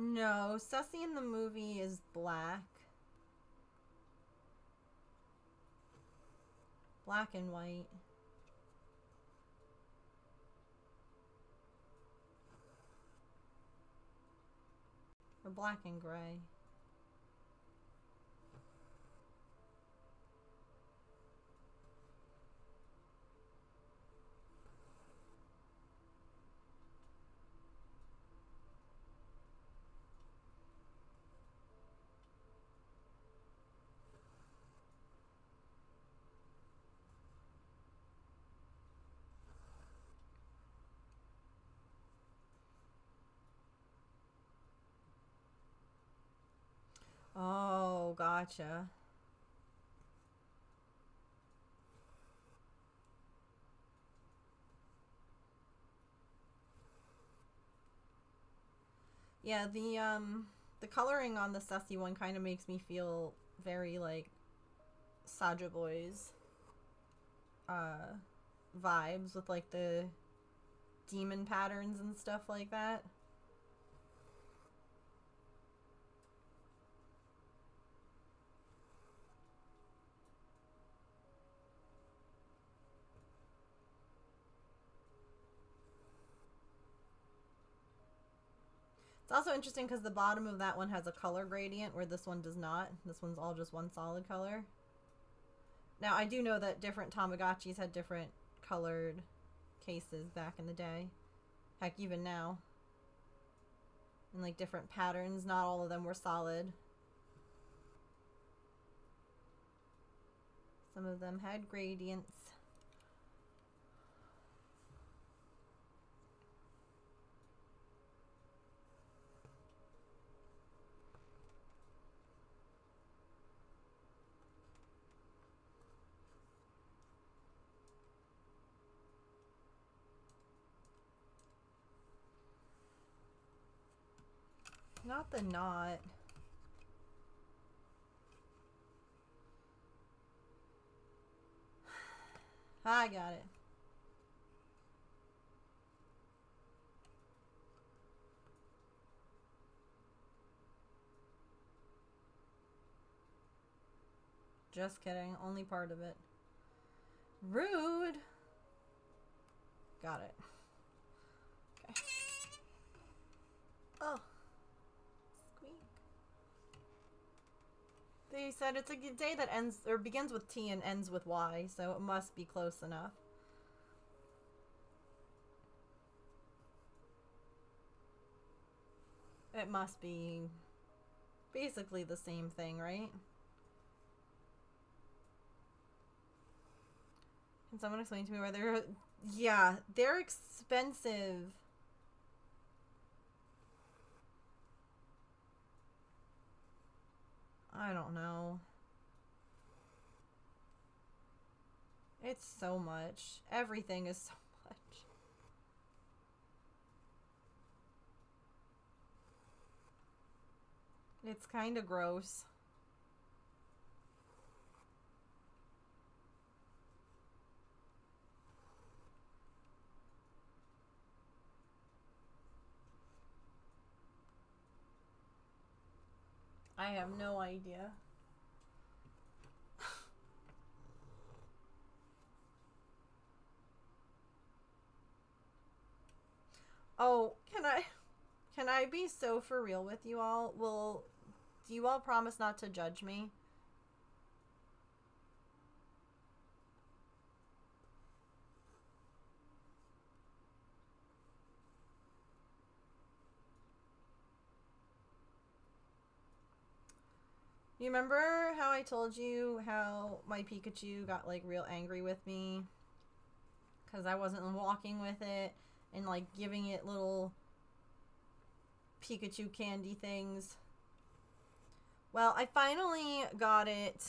No, Sussy in the movie is black. Black and white. Or black and gray. Oh, gotcha. Yeah, the coloring on the Sussy one kind of makes me feel very like Saja Boys vibes with like the demon patterns and stuff like that. It's also interesting because the bottom of that one has a color gradient where this one does not. This one's all just one solid color. Now, I do know that different Tamagotchis had different colored cases back in the day. Heck, even now. And like different patterns. Not all of them were solid. Some of them had gradients. Not the knot. I got it. Just kidding. Only part of it. Rude. Got it. Okay. Oh. Squeak. They said it's a day that ends or begins with T and ends with Y, so it must be close enough. It must be basically the same thing, right? Can someone explain to me where they're... Yeah, they're expensive. I don't know. It's so much. Everything is so much. It's kind of gross. I have no idea. Oh, can I be so for real with you all? Do you all promise not to judge me? You remember how I told you how my Pikachu got like real angry with me? Because I wasn't walking with it and like giving it little Pikachu candy things. Well, I finally got it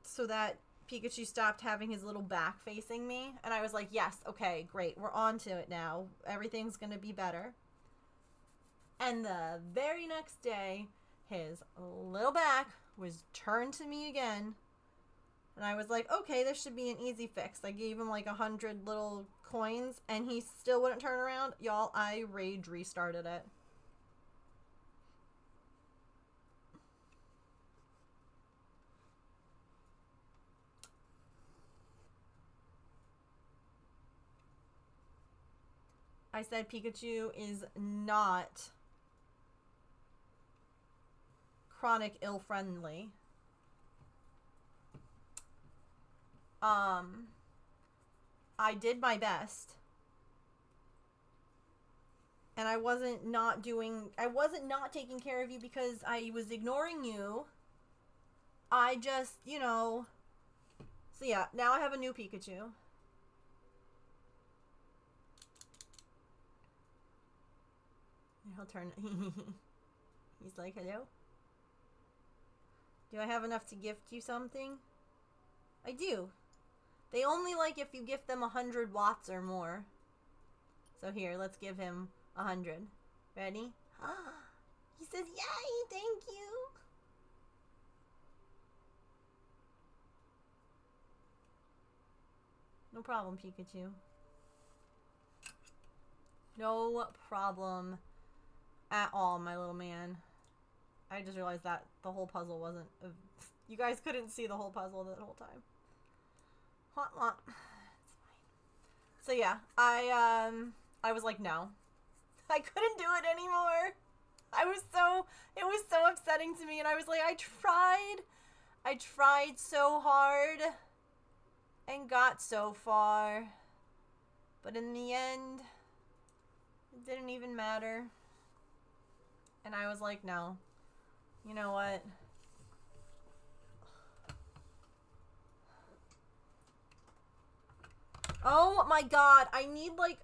so that Pikachu stopped having his little back facing me. And I was like, yes, okay, great. We're on to it now. Everything's going to be better. And the very next day, his little back was turned to me again. And I was like, okay, this should be an easy fix. I gave him like 100 little coins, and he still wouldn't turn around. Y'all, I rage restarted it. I said Pikachu is not chronic ill friendly. I did my best. And I wasn't not taking care of you because I was ignoring you. I just, you know. So yeah, now I have a new Pikachu. He'll turn. He's like, hello? Do I have enough to gift you something? I do. They only like if you gift them 100 watts or more. So here, let's give him 100. Ready? He says, yay, thank you. No problem, Pikachu. No problem at all, my little man. I just realized that the whole puzzle wasn't... You guys couldn't see the whole puzzle the whole time. Womp womp. It's fine. So yeah, I was like, no. I couldn't do it anymore. It was so upsetting to me, and I was like, I tried so hard and got so far, but in the end, it didn't even matter. And I was like, no. You know what? Oh my god, I need a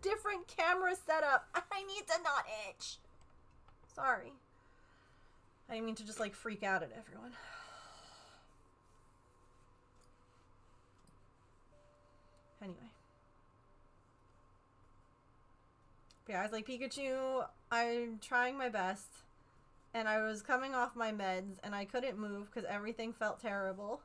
different camera setup. I need to not itch. Sorry. I didn't mean to just like freak out at everyone. Anyway. But yeah, I was like, Pikachu, I'm trying my best. And I was coming off my meds and I couldn't move because everything felt terrible.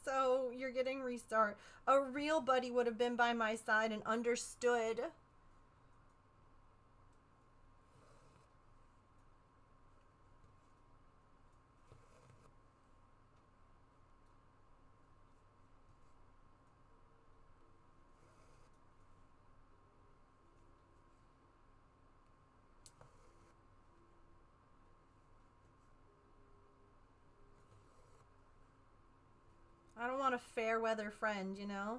So you're getting restart. A real buddy would have been by my side and understood. I don't want a fair weather friend, you know?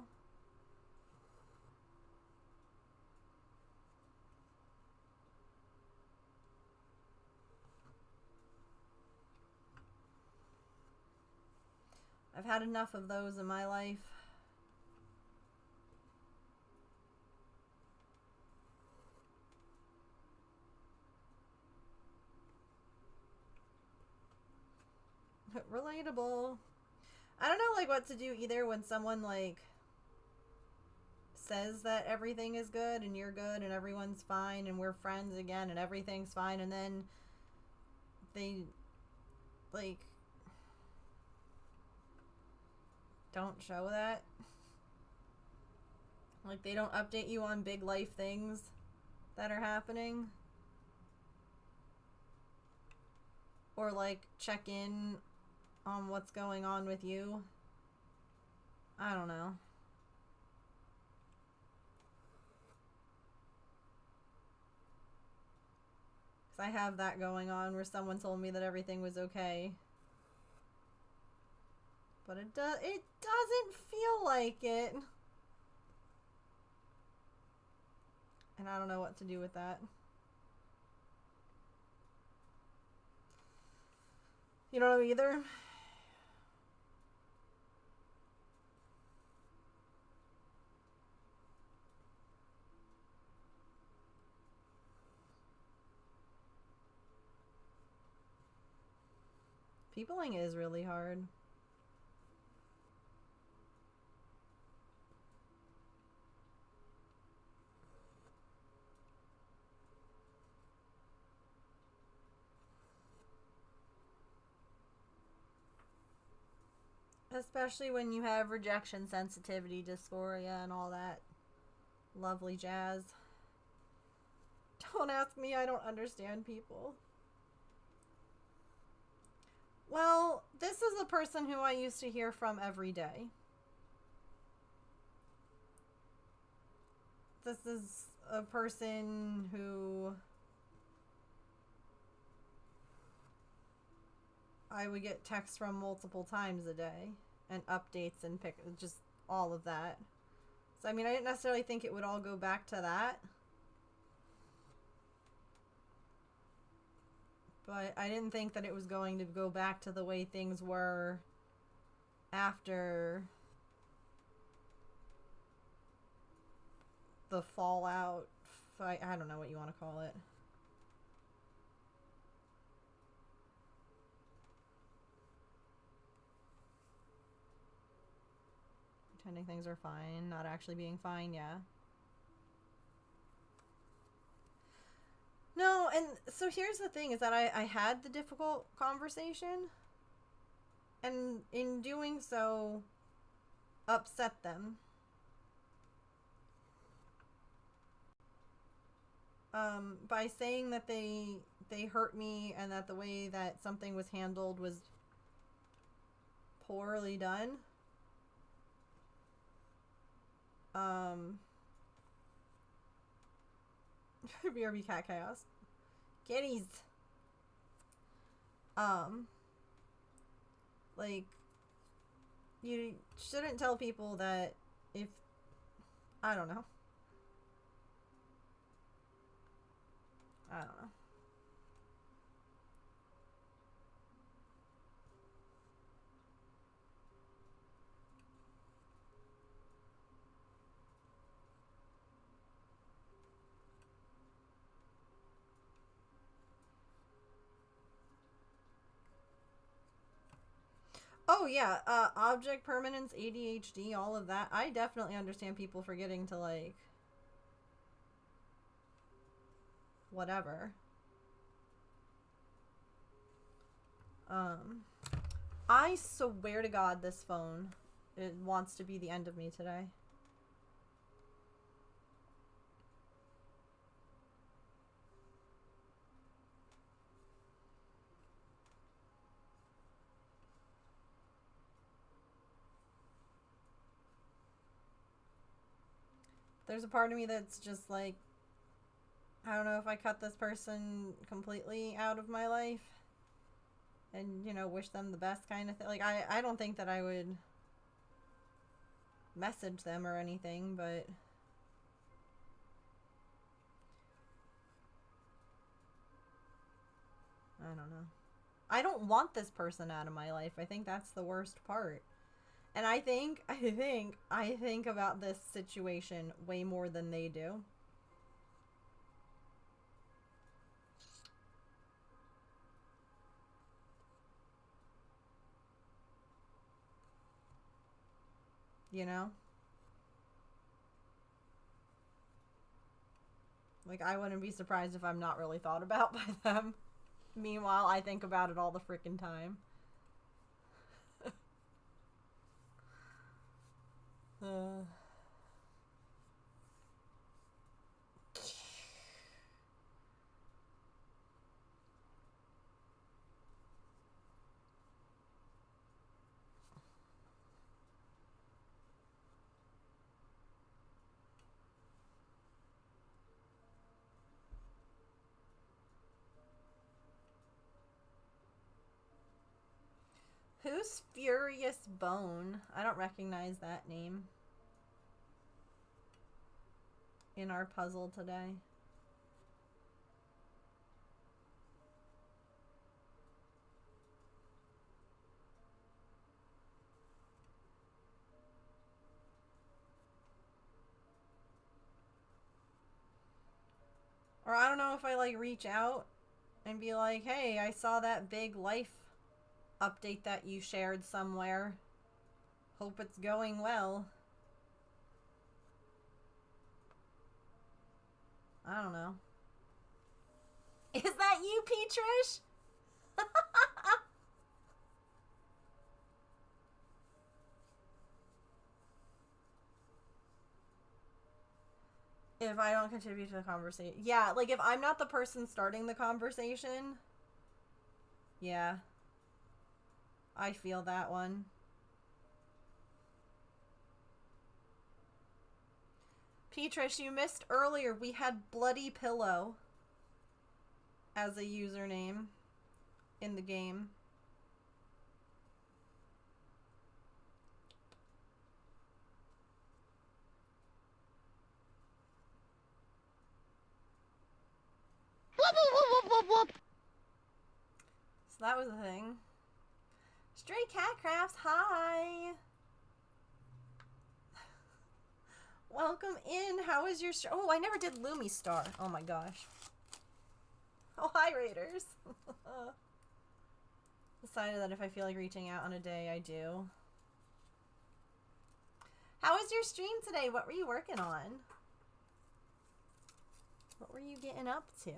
I've had enough of those in my life. Relatable. I don't know, like, what to do either when someone, like, says that everything is good and you're good and everyone's fine and we're friends again and everything's fine, and then they, like, don't show that. Like, they don't update you on big life things that are happening. Or, like, check in on what's going on with you. I don't know. Because I have that going on where someone told me that everything was okay. But it doesn't feel like it. And I don't know what to do with that. You don't know either? Peopling is really hard. Especially when you have rejection sensitivity, dysphoria, and all that lovely jazz. Don't ask me, I don't understand people. Well, this is a person who I used to hear from every day. this is a person who I would get texts from multiple times a day and updates and just all of that. So, I mean, I didn't necessarily think it would all go back to that. But I didn't think that it was going to go back to the way things were after the fallout fight. I don't know what you want to call it. Pretending things are fine, not actually being fine, yeah. No, and so here's the thing, is that I had the difficult conversation, and in doing so, upset them. By saying that they hurt me and that the way that something was handled was poorly done. BRB Cat Chaos. Kitties. Like, you shouldn't tell people that if, I don't know. I don't know. Oh yeah, object permanence, ADHD, all of that. I definitely understand people forgetting to, like, whatever. I swear to God this phone, it wants to be the end of me today. There's a part of me that's just like, I don't know if I cut this person completely out of my life and, you know, wish them the best kind of thing. Like, I don't think that I would message them or anything, but I don't know. I don't want this person out of my life. I think that's the worst part. And I think about this situation way more than they do. You know? Like, I wouldn't be surprised if I'm not really thought about by them. Meanwhile, I think about it all the freaking time. Who's Furious Bone? I don't recognize that name in our puzzle today. Or I don't know if I, like, reach out and be like, hey, I saw that big life update that you shared somewhere. Hope it's going well. I don't know. Is that you, Petrish? If I don't contribute to the conversation. Yeah, like, if I'm not the person starting the conversation. Yeah. I feel that one. Petrish, you missed earlier. We had Bloody Pillow as a username in the game. Whoop, whoop, whoop, whoop, whoop. So that was the thing. Stray Cat Crafts, hi! Welcome in. How is your... Oh, I never did Lumi Star. Oh my gosh. Oh, hi, Raiders. Decided that if I feel like reaching out on a day, I do. How was your stream today? What were you working on? What were you getting up to?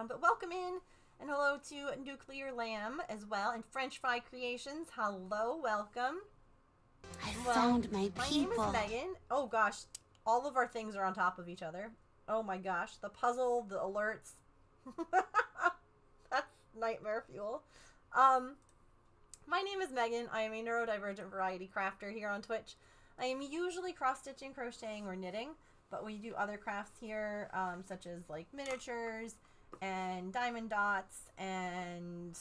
But welcome in, and hello to Nuclear Lamb as well, and French Fry Creations. Hello, welcome. I found my My people. name is Megan. Oh gosh, all of our things are on top of each other. Oh my gosh, the puzzle, the alerts. That's nightmare fuel. My name is Megan. I am a neurodivergent variety crafter here on Twitch. I am usually cross-stitching, crocheting, or knitting, but we do other crafts here, such as like miniatures and diamond dots and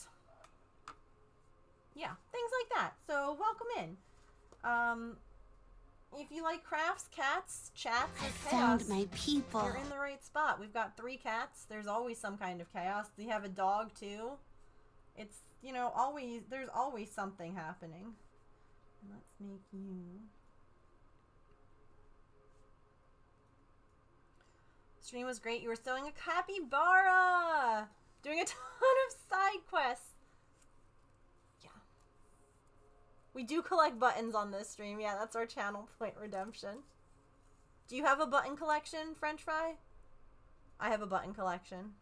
yeah, things like that. So welcome in. If you like crafts, cats, chats, I or found chaos, my people. you're in the right spot. We've got 3 cats. There's always some kind of chaos. We have a dog too. It's, you know, there's always something happening. Let's make you. Stream was great. You were sewing a capybara, doing a ton of side quests. Yeah. We do collect buttons on this stream. Yeah, that's our channel point redemption. Do you have a button collection, French Fry? I have a button collection.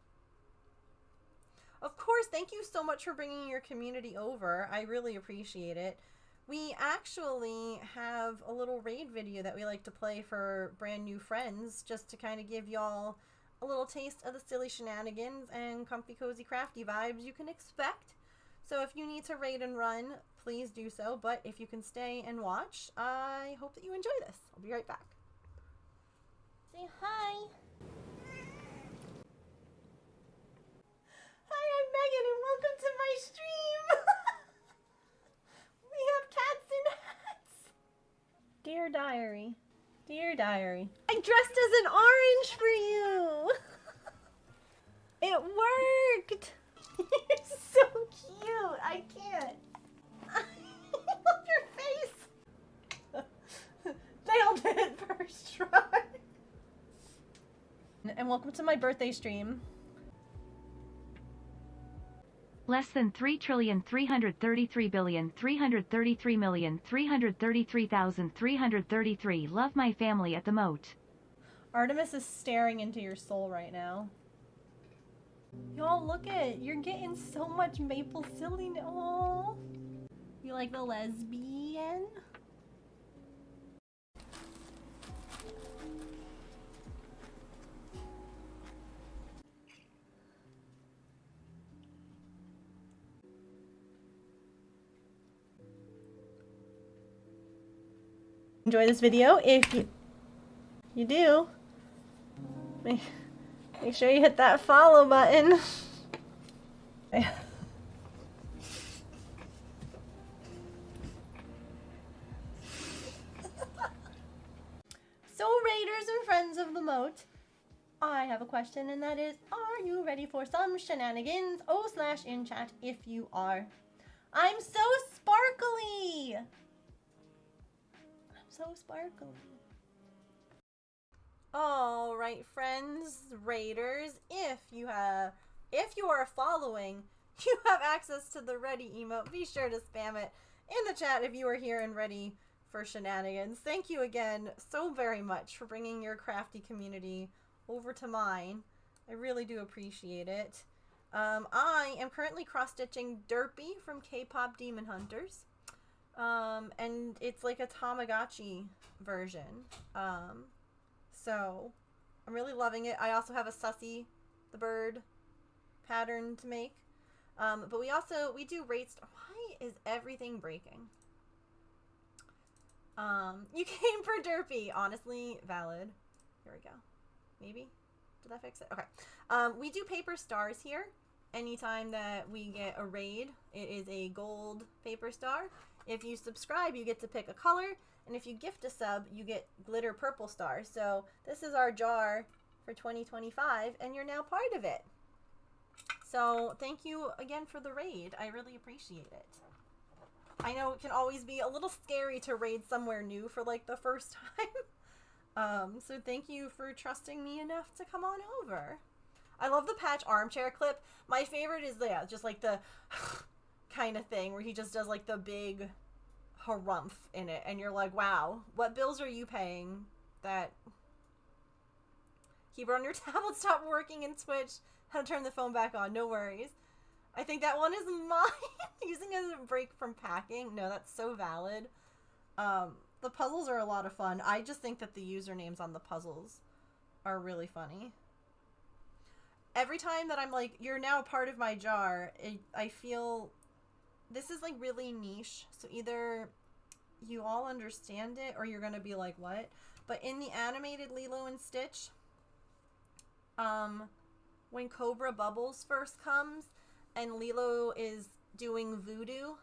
Of course, thank you so much for bringing your community over. I really appreciate it. We actually have a little raid video that we like to play for brand new friends, just to kind of give y'all a little taste of the silly shenanigans and comfy, cozy, crafty vibes you can expect. So if you need to raid and run, please do so. But if you can stay and watch, I hope that you enjoy this. I'll be right back. Say hi. Hi, I'm Megan, and welcome to my stream. We have cats in hats. Dear diary. Dear diary. I dressed as an orange for you. It worked. You're so cute. I can't. I love your face. Nailed it first try. And welcome to my birthday stream. Less than 3,333,333,333,333. Love my family at the moat. Artemis is staring into your soul right now. Y'all, look at it. You're getting so much maple silliness. Oh, you like the lesbian? Enjoy this video. If you do, make sure you hit that follow button. So, Raiders and friends of the moat, I have a question, and that is, are you ready for some shenanigans? /in chat if you are. I'm so sparkly! So sparkly. All right, friends, raiders, if you are following, you have access to the ready emote. Be sure to spam it in the chat if you are here and ready for shenanigans. Thank you again so very much for bringing your crafty community over to mine. I really do appreciate it. I am currently cross-stitching Derpy from K-Pop Demon Hunters. And it's like a Tamagotchi version. So I'm really loving it. I also have a Sussy the bird pattern to make. But we do rates. Why is everything breaking? You came for Derpy. Honestly, valid. Here we go. Maybe? Did that fix it? Okay. We do paper stars here. Anytime that we get a raid, it is a gold paper star. If you subscribe, you get to pick a color. And if you gift a sub, you get glitter purple stars. So this is our jar for 2025, and you're now part of it. So thank you again for the raid. I really appreciate it. I know it can always be a little scary to raid somewhere new for like the first time. So thank you for trusting me enough to come on over. I love the Patch armchair clip. My favorite is, yeah, just like the kind of thing where he just does like the big harumph in it. And you're like, wow, what bills are you paying that keyboard on your tablet stopped working in Twitch? How to turn the phone back on, no worries. I think that one is mine. Using it as a break from packing. No, that's so valid. The puzzles are a lot of fun. I just think that the usernames on the puzzles are really funny. Every time that I'm like, you're now a part of my jar, I feel this is like really niche. So either you all understand it or you're going to be like, what? But in the animated Lilo and Stitch, when Cobra Bubbles first comes and Lilo is doing voodoo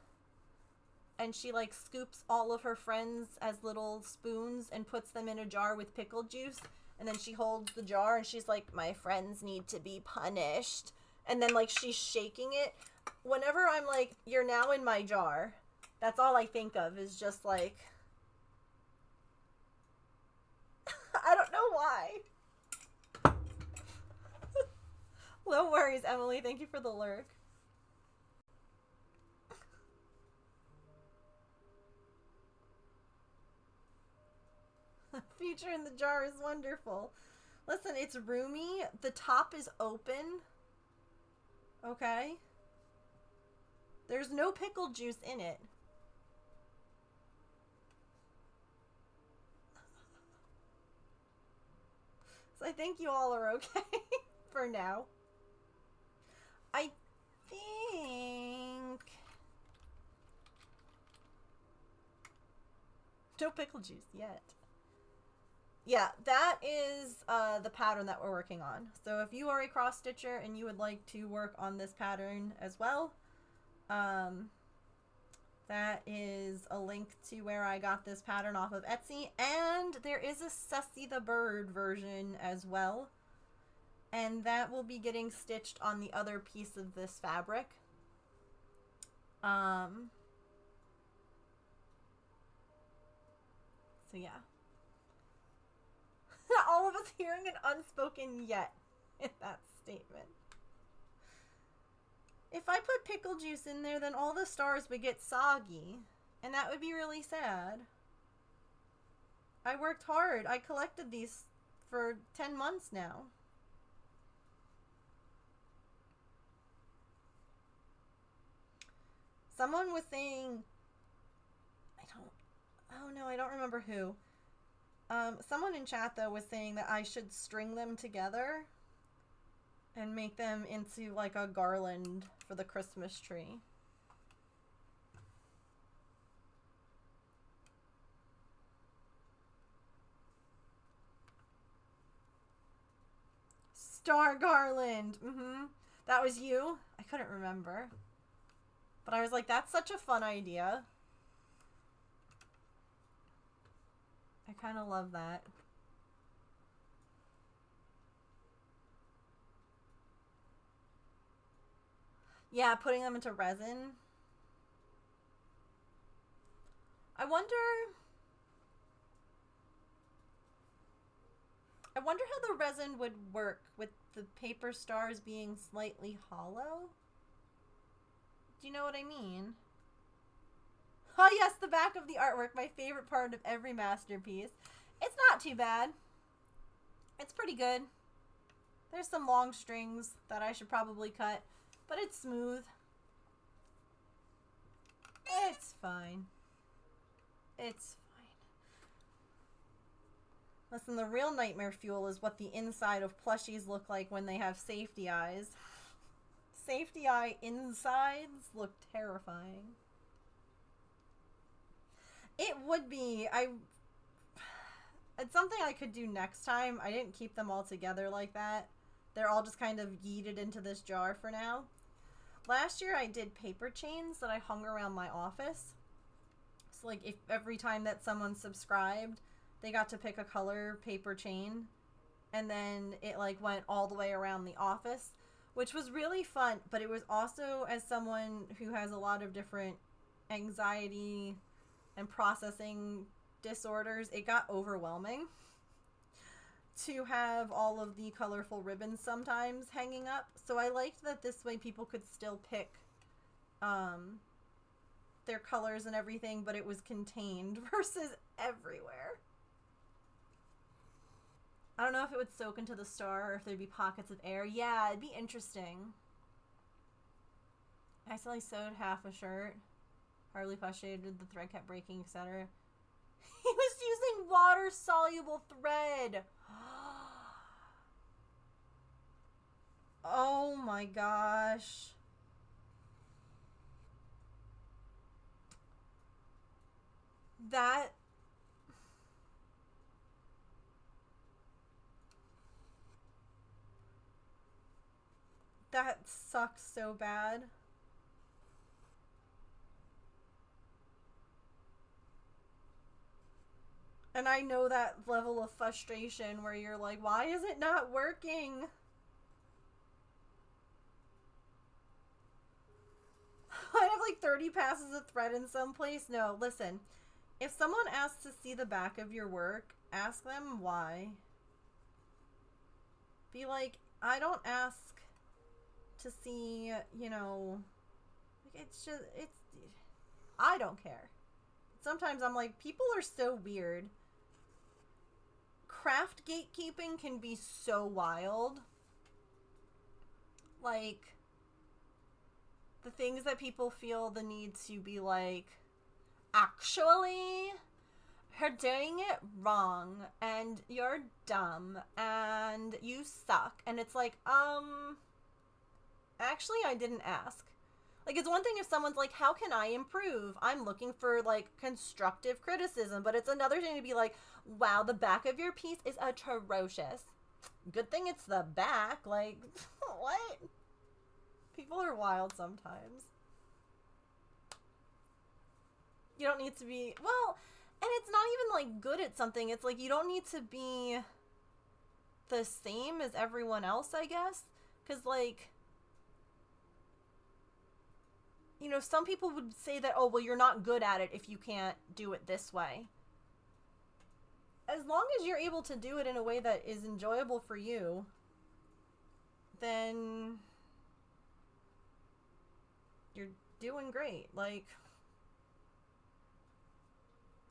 and she like scoops all of her friends as little spoons and puts them in a jar with pickle juice, and then she holds the jar and she's like, my friends need to be punished, and then like she's shaking it. Whenever I'm like, you're now in my jar, that's all I think of is just like I don't know why. No worries, Emily. Thank you for the lurk. Feature in the jar is wonderful. Listen, it's roomy. The top is open. Okay? There's no pickle juice in it. So I think you all are okay for now. I think... no pickle juice yet. Yeah, that is the pattern that we're working on. So if you are a cross stitcher and you would like to work on this pattern as well, that is a link to where I got this pattern off of Etsy. And there is a Sussy the Bird version as well. And that will be getting stitched on the other piece of this fabric. So yeah. All of us hearing an unspoken yet in that statement. If I put pickle juice in there, then all the stars would get soggy. And that would be really sad. I worked hard. I collected these for 10 months now. Someone was saying... I don't remember who. Someone in chat, though, was saying that I should string them together and make them into, like, a garland for the Christmas tree. Star garland! That was you? I couldn't remember. But I was like, that's such a fun idea. I kind of love that. Yeah, putting them into resin. I wonder how the resin would work with the paper stars being slightly hollow. Do you know what I mean? Oh yes, the back of the artwork, my favorite part of every masterpiece. It's not too bad. It's pretty good. There's some long strings that I should probably cut, but it's smooth. It's fine. It's fine. Listen, the real nightmare fuel is what the inside of plushies look like when they have safety eyes. Safety eye insides look terrifying. It would be. It's something I could do next time. I didn't keep them all together like that. They're all just kind of yeeted into this jar for now. Last year I did paper chains that I hung around my office. So like if every time that someone subscribed, they got to pick a color paper chain, and then it like went all the way around the office, which was really fun. But it was also, as someone who has a lot of different anxiety and processing disorders, it got overwhelming to have all of the colorful ribbons sometimes hanging up. So I liked that this way people could still pick their colors and everything, but it was contained versus everywhere. I don't know if it would soak into the star or if there'd be pockets of air. Yeah, it'd be interesting. I accidentally sewed half a shirt. Hardly frustrated, the thread kept breaking, etc. He was using water-soluble thread. Oh my gosh. That sucks so bad. And I know that level of frustration where you're like, why is it not working? I have like 30 passes of thread in some place. No, listen. If someone asks to see the back of your work, ask them why. Be like, I don't ask to see, you know, it's just, I don't care. Sometimes I'm like, people are so weird. Craft gatekeeping can be so wild. Like, the things that people feel the need to be like, actually, you're doing it wrong, and you're dumb, and you suck. And it's like, actually, I didn't ask. Like, it's one thing if someone's like, how can I improve? I'm looking for, like, constructive criticism. But it's another thing to be like, wow, the back of your piece is atrocious. Good thing it's the back. Like, what? People are wild sometimes. You don't need to be, well, and it's not even, like, good at something. It's like, you don't need to be the same as everyone else, I guess. Because, like, you know, some people would say that, oh, well, you're not good at it if you can't do it this way. As long as you're able to do it in a way that is enjoyable for you, then you're doing great. Like,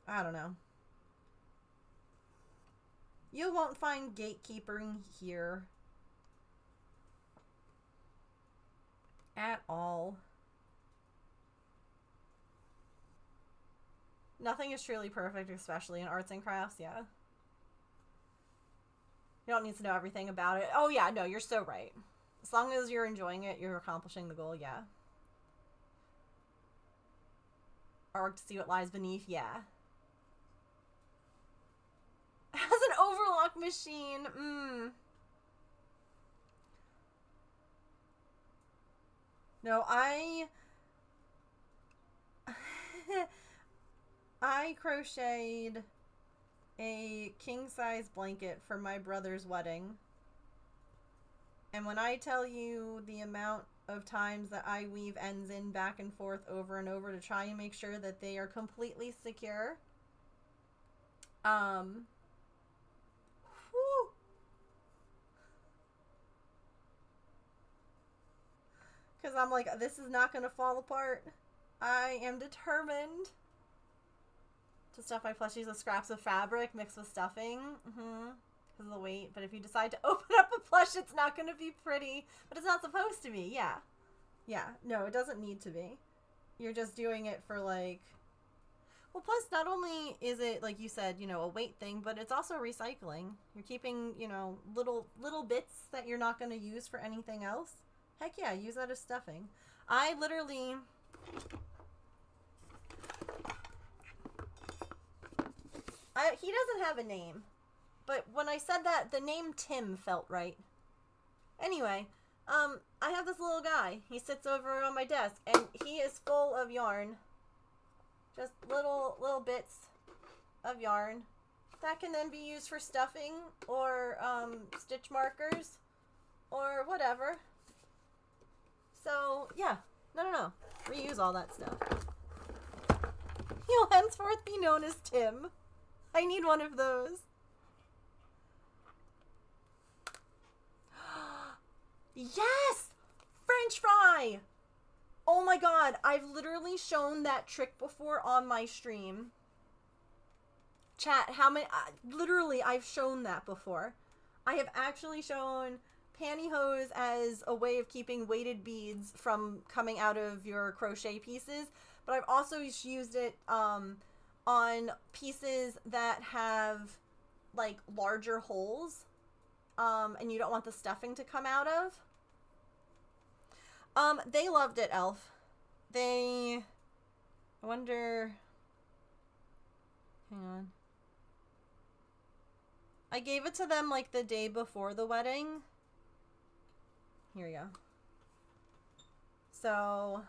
I don't know. You won't find gatekeeping here at all. Nothing is truly perfect, especially in arts and crafts, yeah. You don't need to know everything about it. Oh, yeah, no, you're so right. As long as you're enjoying it, you're accomplishing the goal, yeah. Or to see what lies beneath, yeah. It has an overlock machine. No, I crocheted a king-size blanket for my brother's wedding. And when I tell you the amount of times that I weave ends in back and forth over and over to try and make sure that they are completely secure. Whew. Because I'm like, this is not going to fall apart. I am determined to stuff my plushies with scraps of fabric mixed with stuffing. Because of the weight. But if you decide to open up a plush, it's not going to be pretty. But it's not supposed to be. Yeah. Yeah. No, it doesn't need to be. You're just doing it for, like... Well, plus, not only is it, like you said, you know, a weight thing, but it's also recycling. You're keeping, you know, little bits that you're not going to use for anything else. Heck yeah, use that as stuffing. I literally... He doesn't have a name. But when I said that, the name Tim felt right. Anyway, I have this little guy. He sits over on my desk, and he is full of yarn. Just little bits of yarn that can then be used for stuffing or stitch markers or whatever. So, yeah. No. Reuse all that stuff. He'll henceforth be known as Tim. I need one of those. Yes! French fry! Oh my god, I've literally shown that trick before on my stream. Chat, how many... literally, I've shown that before. I have actually shown pantyhose as a way of keeping weighted beads from coming out of your crochet pieces, but I've also used it on pieces that have, like, larger holes, and you don't want the stuffing to come out of. They loved it, Elf. I wonder... Hang on. I gave it to them, like, the day before the wedding. Here we go. So...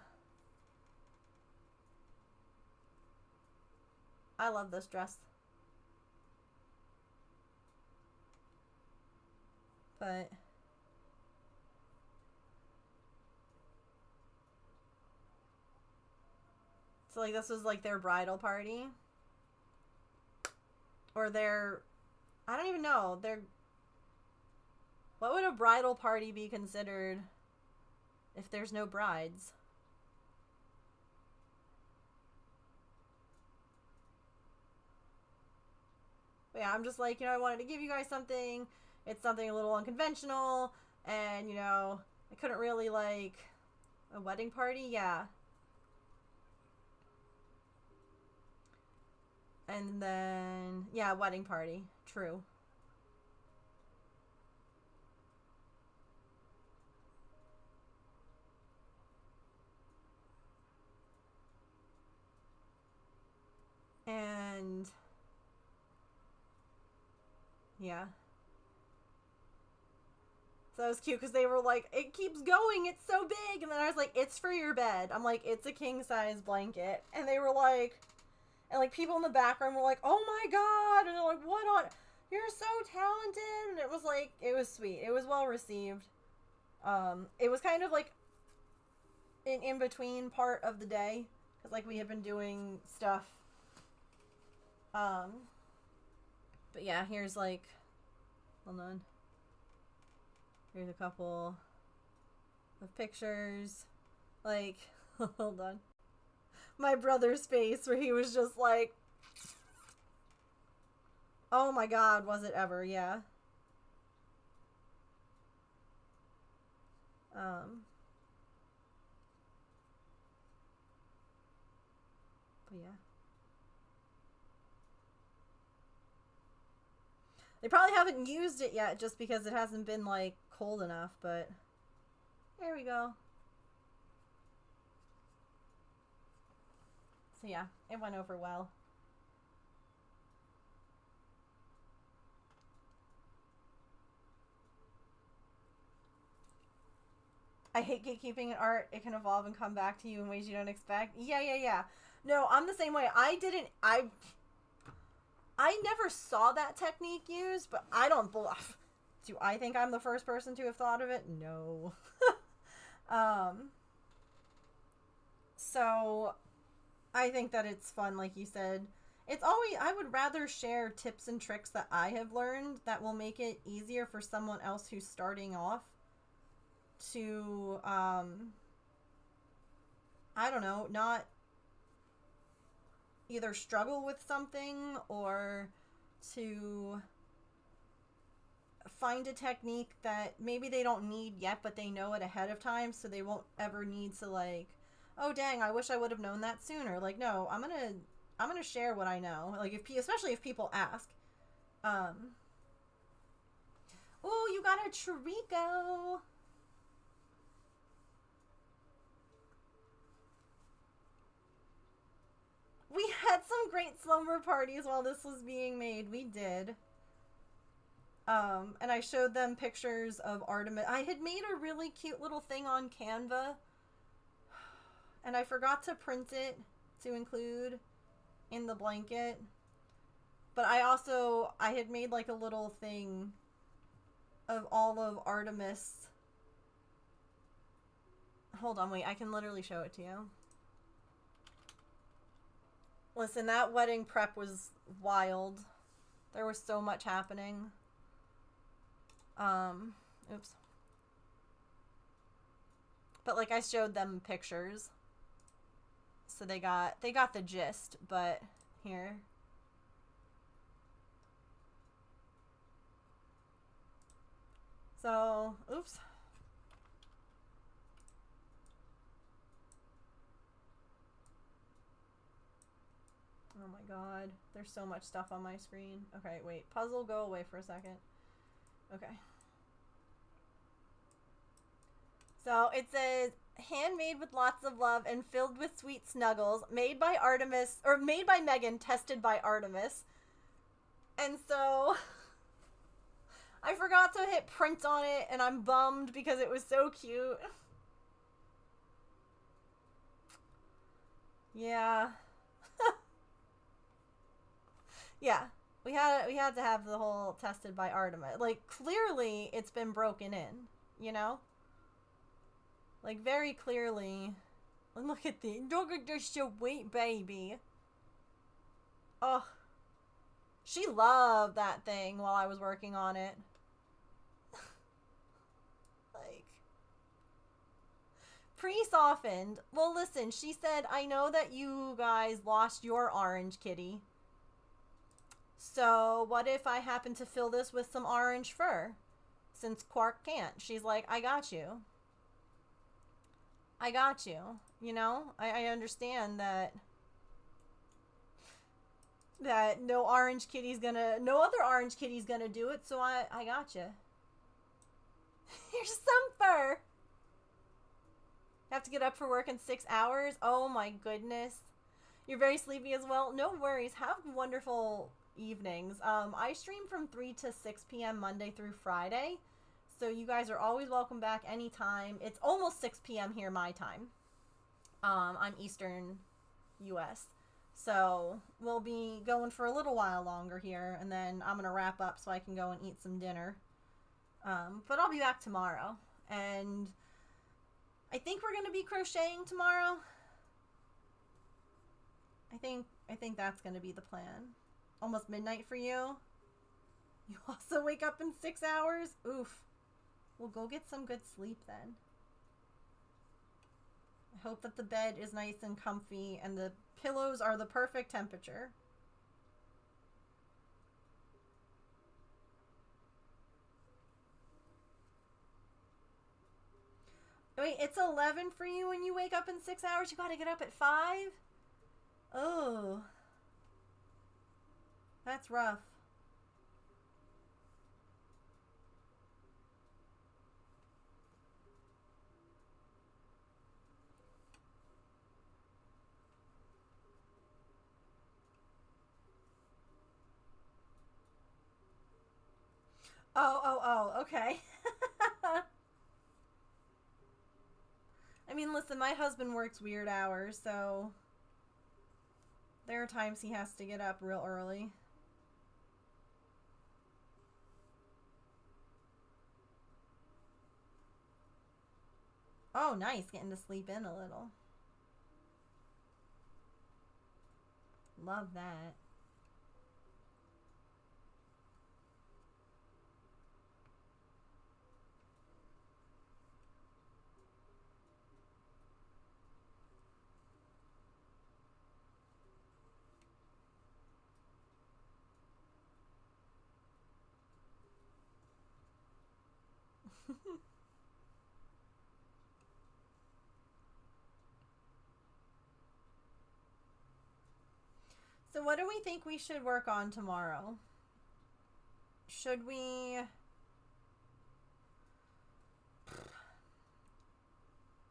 I love this dress. But... So, like, this was, like, their bridal party. Or their... I don't even know. What would a bridal party be considered if there's no brides? But yeah, I'm just like, I wanted to give you guys something. It's something a little unconventional. And, I couldn't really, like... A wedding party? Yeah. And then, yeah, wedding party. True. And, yeah. So that was cute because they were like, it keeps going, it's so big. And then I was like, it's for your bed. I'm like, it's a king-size blanket. And they were like... And, like, people in the background were like, oh my god! And they're like, what on... You're so talented! And it was, like, it was sweet. It was well received. It was kind of, like, an in-between part of the day. Because, like, we had been doing stuff. But, yeah, here's, like... Hold on. Here's a couple of pictures. Like, hold on. My brother's face where he was just like, oh my god, was it ever? Yeah. But yeah. They probably haven't used it yet just because it hasn't been, like, cold enough, but there we go. So yeah, it went over well. I hate gatekeeping in art. It can evolve and come back to you in ways you don't expect. Yeah. No, I'm the same way. I never saw that technique used, but I don't bluff. Do I think I'm the first person to have thought of it? No. So... I think that it's fun, like you said. It's always, I would rather share tips and tricks that I have learned that will make it easier for someone else who's starting off to, I don't know, not either struggle with something or to find a technique that maybe they don't need yet, but they know it ahead of time, so they won't ever need to, like, oh dang, I wish I would have known that sooner. Like, no, I'm gonna share what I know. Like, especially if people ask. Oh, you got a Trico. We had some great slumber parties while this was being made. We did. And I showed them pictures of Artemis. I had made a really cute little thing on Canva. And I forgot to print it to include in the blanket. But I had made like a little thing of all of Artemis. Hold on, wait, I can literally show it to you. Listen, that wedding prep was wild. There was so much happening. Oops. But like I showed them pictures. So they got the gist, but here. So, oops. Oh my god. There's so much stuff on my screen. Okay, wait. Puzzle, go away for a second. Okay. So it says, handmade with lots of love and filled with sweet snuggles, made by Artemis, or made by Megan, tested by Artemis. And so I forgot to hit print on it, and I'm bummed because it was so cute. Yeah. Yeah. We had to have the whole tested by Artemis. Like, clearly it's been broken in, you know? Like, very clearly. Look at this sweet baby. Oh. She loved that thing while I was working on it. Like. Pre-softened. Well, listen, she said, I know that you guys lost your orange kitty. So, what if I happen to fill this with some orange fur? Since Quark can't. She's like, I got you. I got you. You know? I understand that no other orange kitty's gonna do it, so I got you. Here's some fur. Have to get up for work in 6 hours? Oh my goodness. You're very sleepy as well? No worries. Have wonderful evenings. I stream from 3 to 6 p.m. Monday through Friday. So you guys are always welcome back anytime. It's almost 6 p.m. here my time. I'm Eastern US. So we'll be going for a little while longer here, and then I'm going to wrap up so I can go and eat some dinner. But I'll be back tomorrow. And I think we're going to be crocheting tomorrow. I think that's going to be the plan. Almost midnight for you. You also wake up in 6 hours? Oof. We'll go get some good sleep then. I hope that the bed is nice and comfy and the pillows are the perfect temperature. Wait, it's 11 for you when you wake up in 6 hours? You gotta get up at 5? Oh. That's rough. Oh, okay. I mean, listen, my husband works weird hours, so there are times he has to get up real early. Oh, nice. Getting to sleep in a little. Love that. So what do we think we should work on tomorrow? Should we...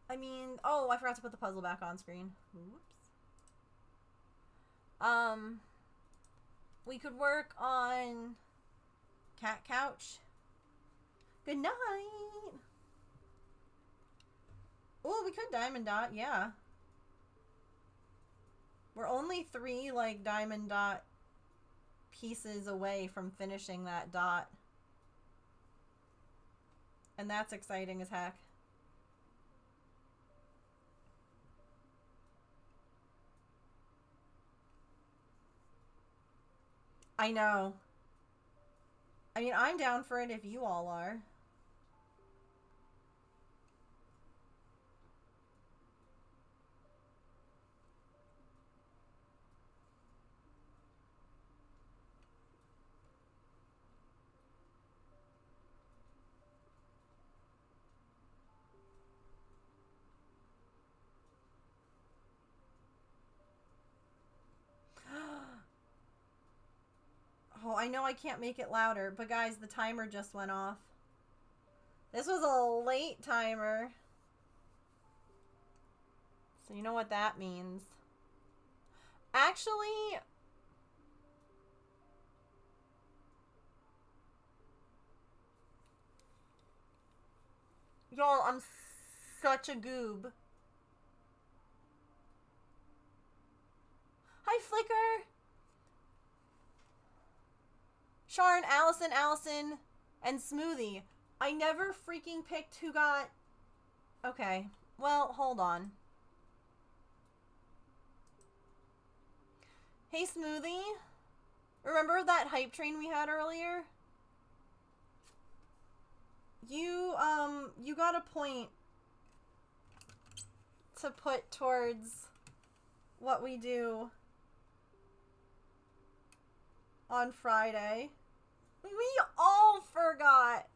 I mean, oh, I forgot to put the puzzle back on screen. Whoops. We could work on cat couch. Good night. Oh, we could diamond dot, yeah. We're only 3 like diamond dot pieces away from finishing that dot. And that's exciting as heck. I know. I mean, I'm down for it if you all are. Oh, I know I can't make it louder, but guys, the timer just went off. This was a late timer. So you know what that means. Actually, y'all, I'm such a goob. Hi, Flicker. Sharn, Allison, and Smoothie. I never freaking picked who got... Okay. Well, hold on. Hey, Smoothie. Remember that hype train we had earlier? You got a point to put towards what we do on Friday. We all forgot.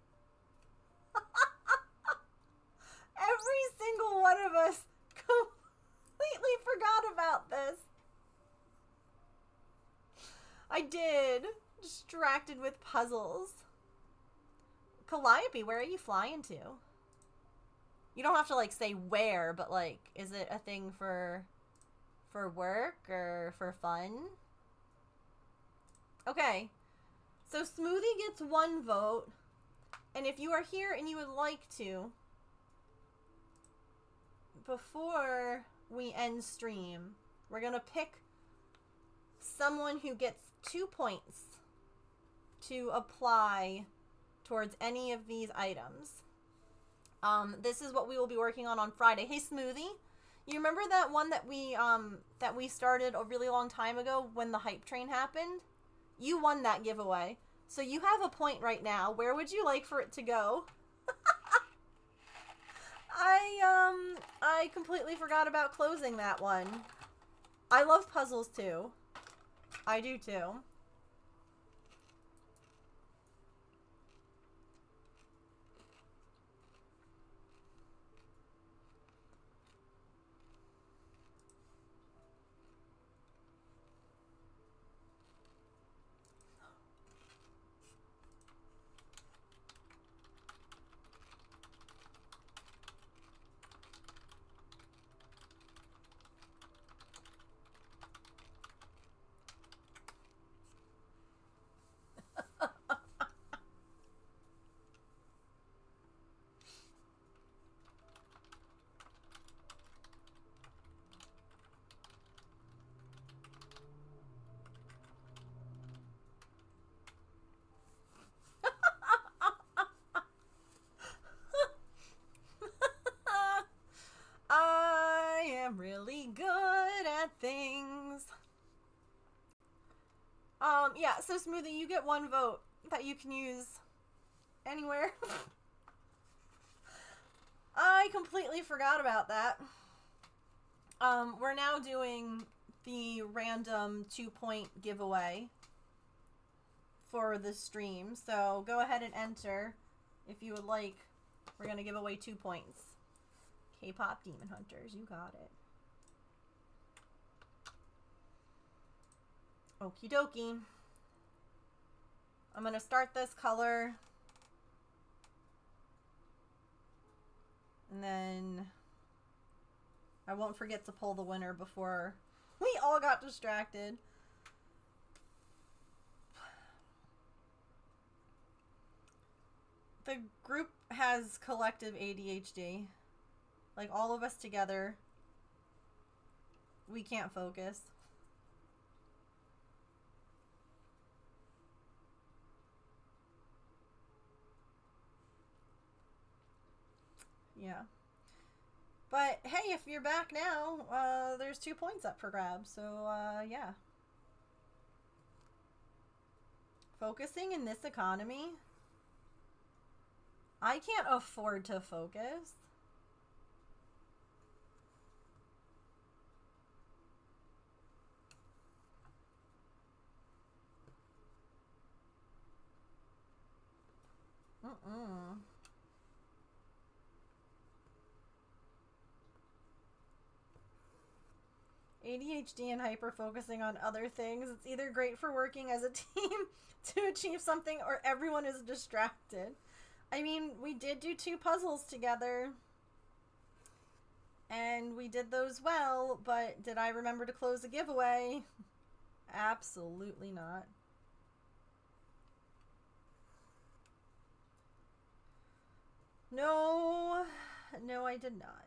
Every single one of us completely forgot about this. I did. Distracted with puzzles. Calliope, where are you flying to? You don't have to, like, say where, but, like, is it a thing for work or for fun? Okay. So Smoothie gets 1 vote. And if you are here and you would like to, before we end stream, we're going to pick someone who gets 2 points to apply towards any of these items. This is what we will be working on Friday. Hey, Smoothie, you remember that one that we started a really long time ago when the hype train happened? You won that giveaway. So you have a point right now. Where would you like for it to go? I completely forgot about closing that one. I love puzzles too. I do too. Really good at things. Yeah, so Smoothie, you get 1 vote that you can use anywhere. I completely forgot about that. We're now doing the random 2-point giveaway for the stream, so go ahead and enter if you would like. We're gonna give away 2 points. K-pop Demon Hunters, you got it. Okie dokie. I'm gonna start this color. And then I won't forget to pull the winner before we all got distracted. The group has collective ADHD. Like, all of us together, we can't focus. Yeah. But, hey, if you're back now, there's 2 points up for grabs. So, yeah. Focusing in this economy? I can't afford to focus. ADHD and hyper focusing on other things. It's either great for working as a team to achieve something or everyone is distracted. I mean, we did do 2 puzzles together. And we did those well, but did I remember to close the giveaway? Absolutely not. No, I did not.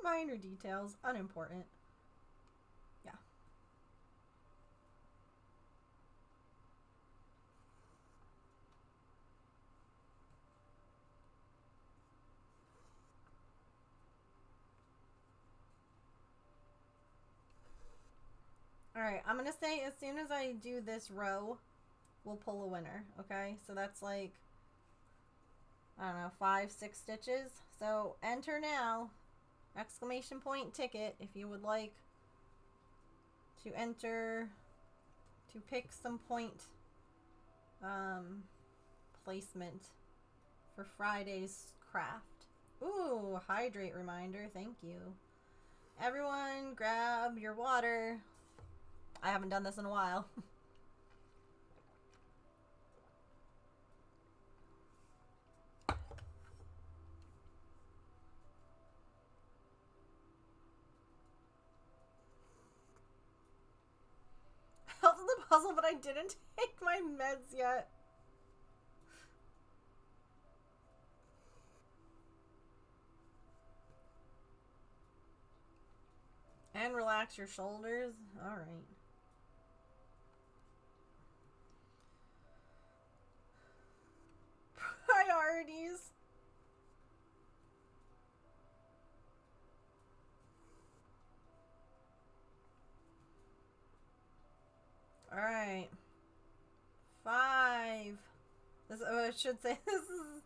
Minor details, unimportant. Yeah. Alright, I'm gonna say as soon as I do this row, we'll pull a winner, okay? So that's like, I don't know, 5, 6 stitches. So enter now, exclamation point ticket, if you would like to enter, to pick some point placement for Friday's craft. Ooh, hydrate reminder, thank you. Everyone grab your water. I haven't done this in a while. Helped with the puzzle, but I didn't take my meds yet. And relax your shoulders. All right. Priorities. All right. 5. This, I should say this is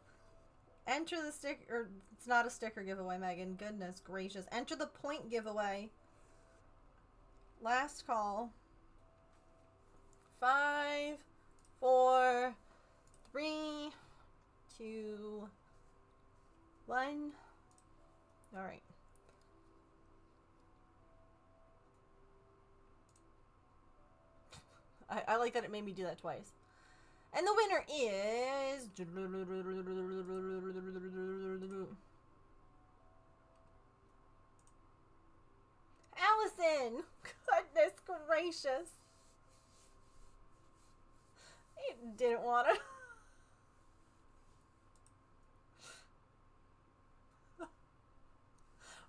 enter the sticker. It's not a sticker giveaway, Megan. Goodness gracious. Enter the point giveaway. Last call. 5, 4, 3, 2, 1. All right. I like that it made me do that twice. And the winner is Allison. Goodness gracious. You didn't want to.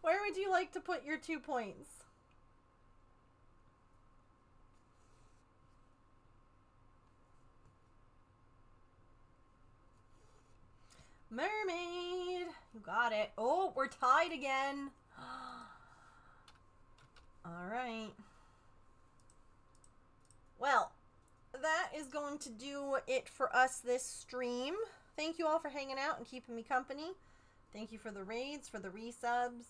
Where would you like to put your 2 points? Mermaid. You got it. Oh, we're tied again. All right. Well, that is going to do it for us this stream. Thank you all for hanging out and keeping me company. Thank you for the raids, for the resubs.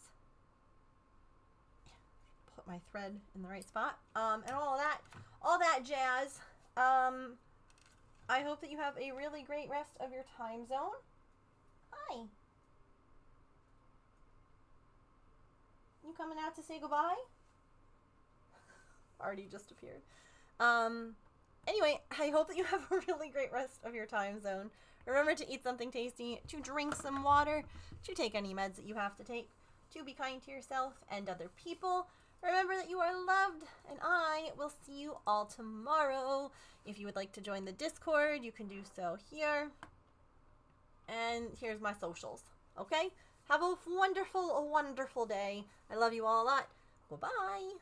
Put my thread in the right spot. And all that jazz. I hope that you have a really great rest of your time zone. Hi. You coming out to say goodbye? Already just appeared. Anyway, I hope that you have a really great rest of your time zone. Remember to eat something tasty, to drink some water, to take any meds that you have to take, to be kind to yourself and other people. Remember that you are loved, and I will see you all tomorrow. If you would like to join the Discord, you can do so here. And here's my socials, okay? Have a wonderful, wonderful day. I love you all a lot. Goodbye.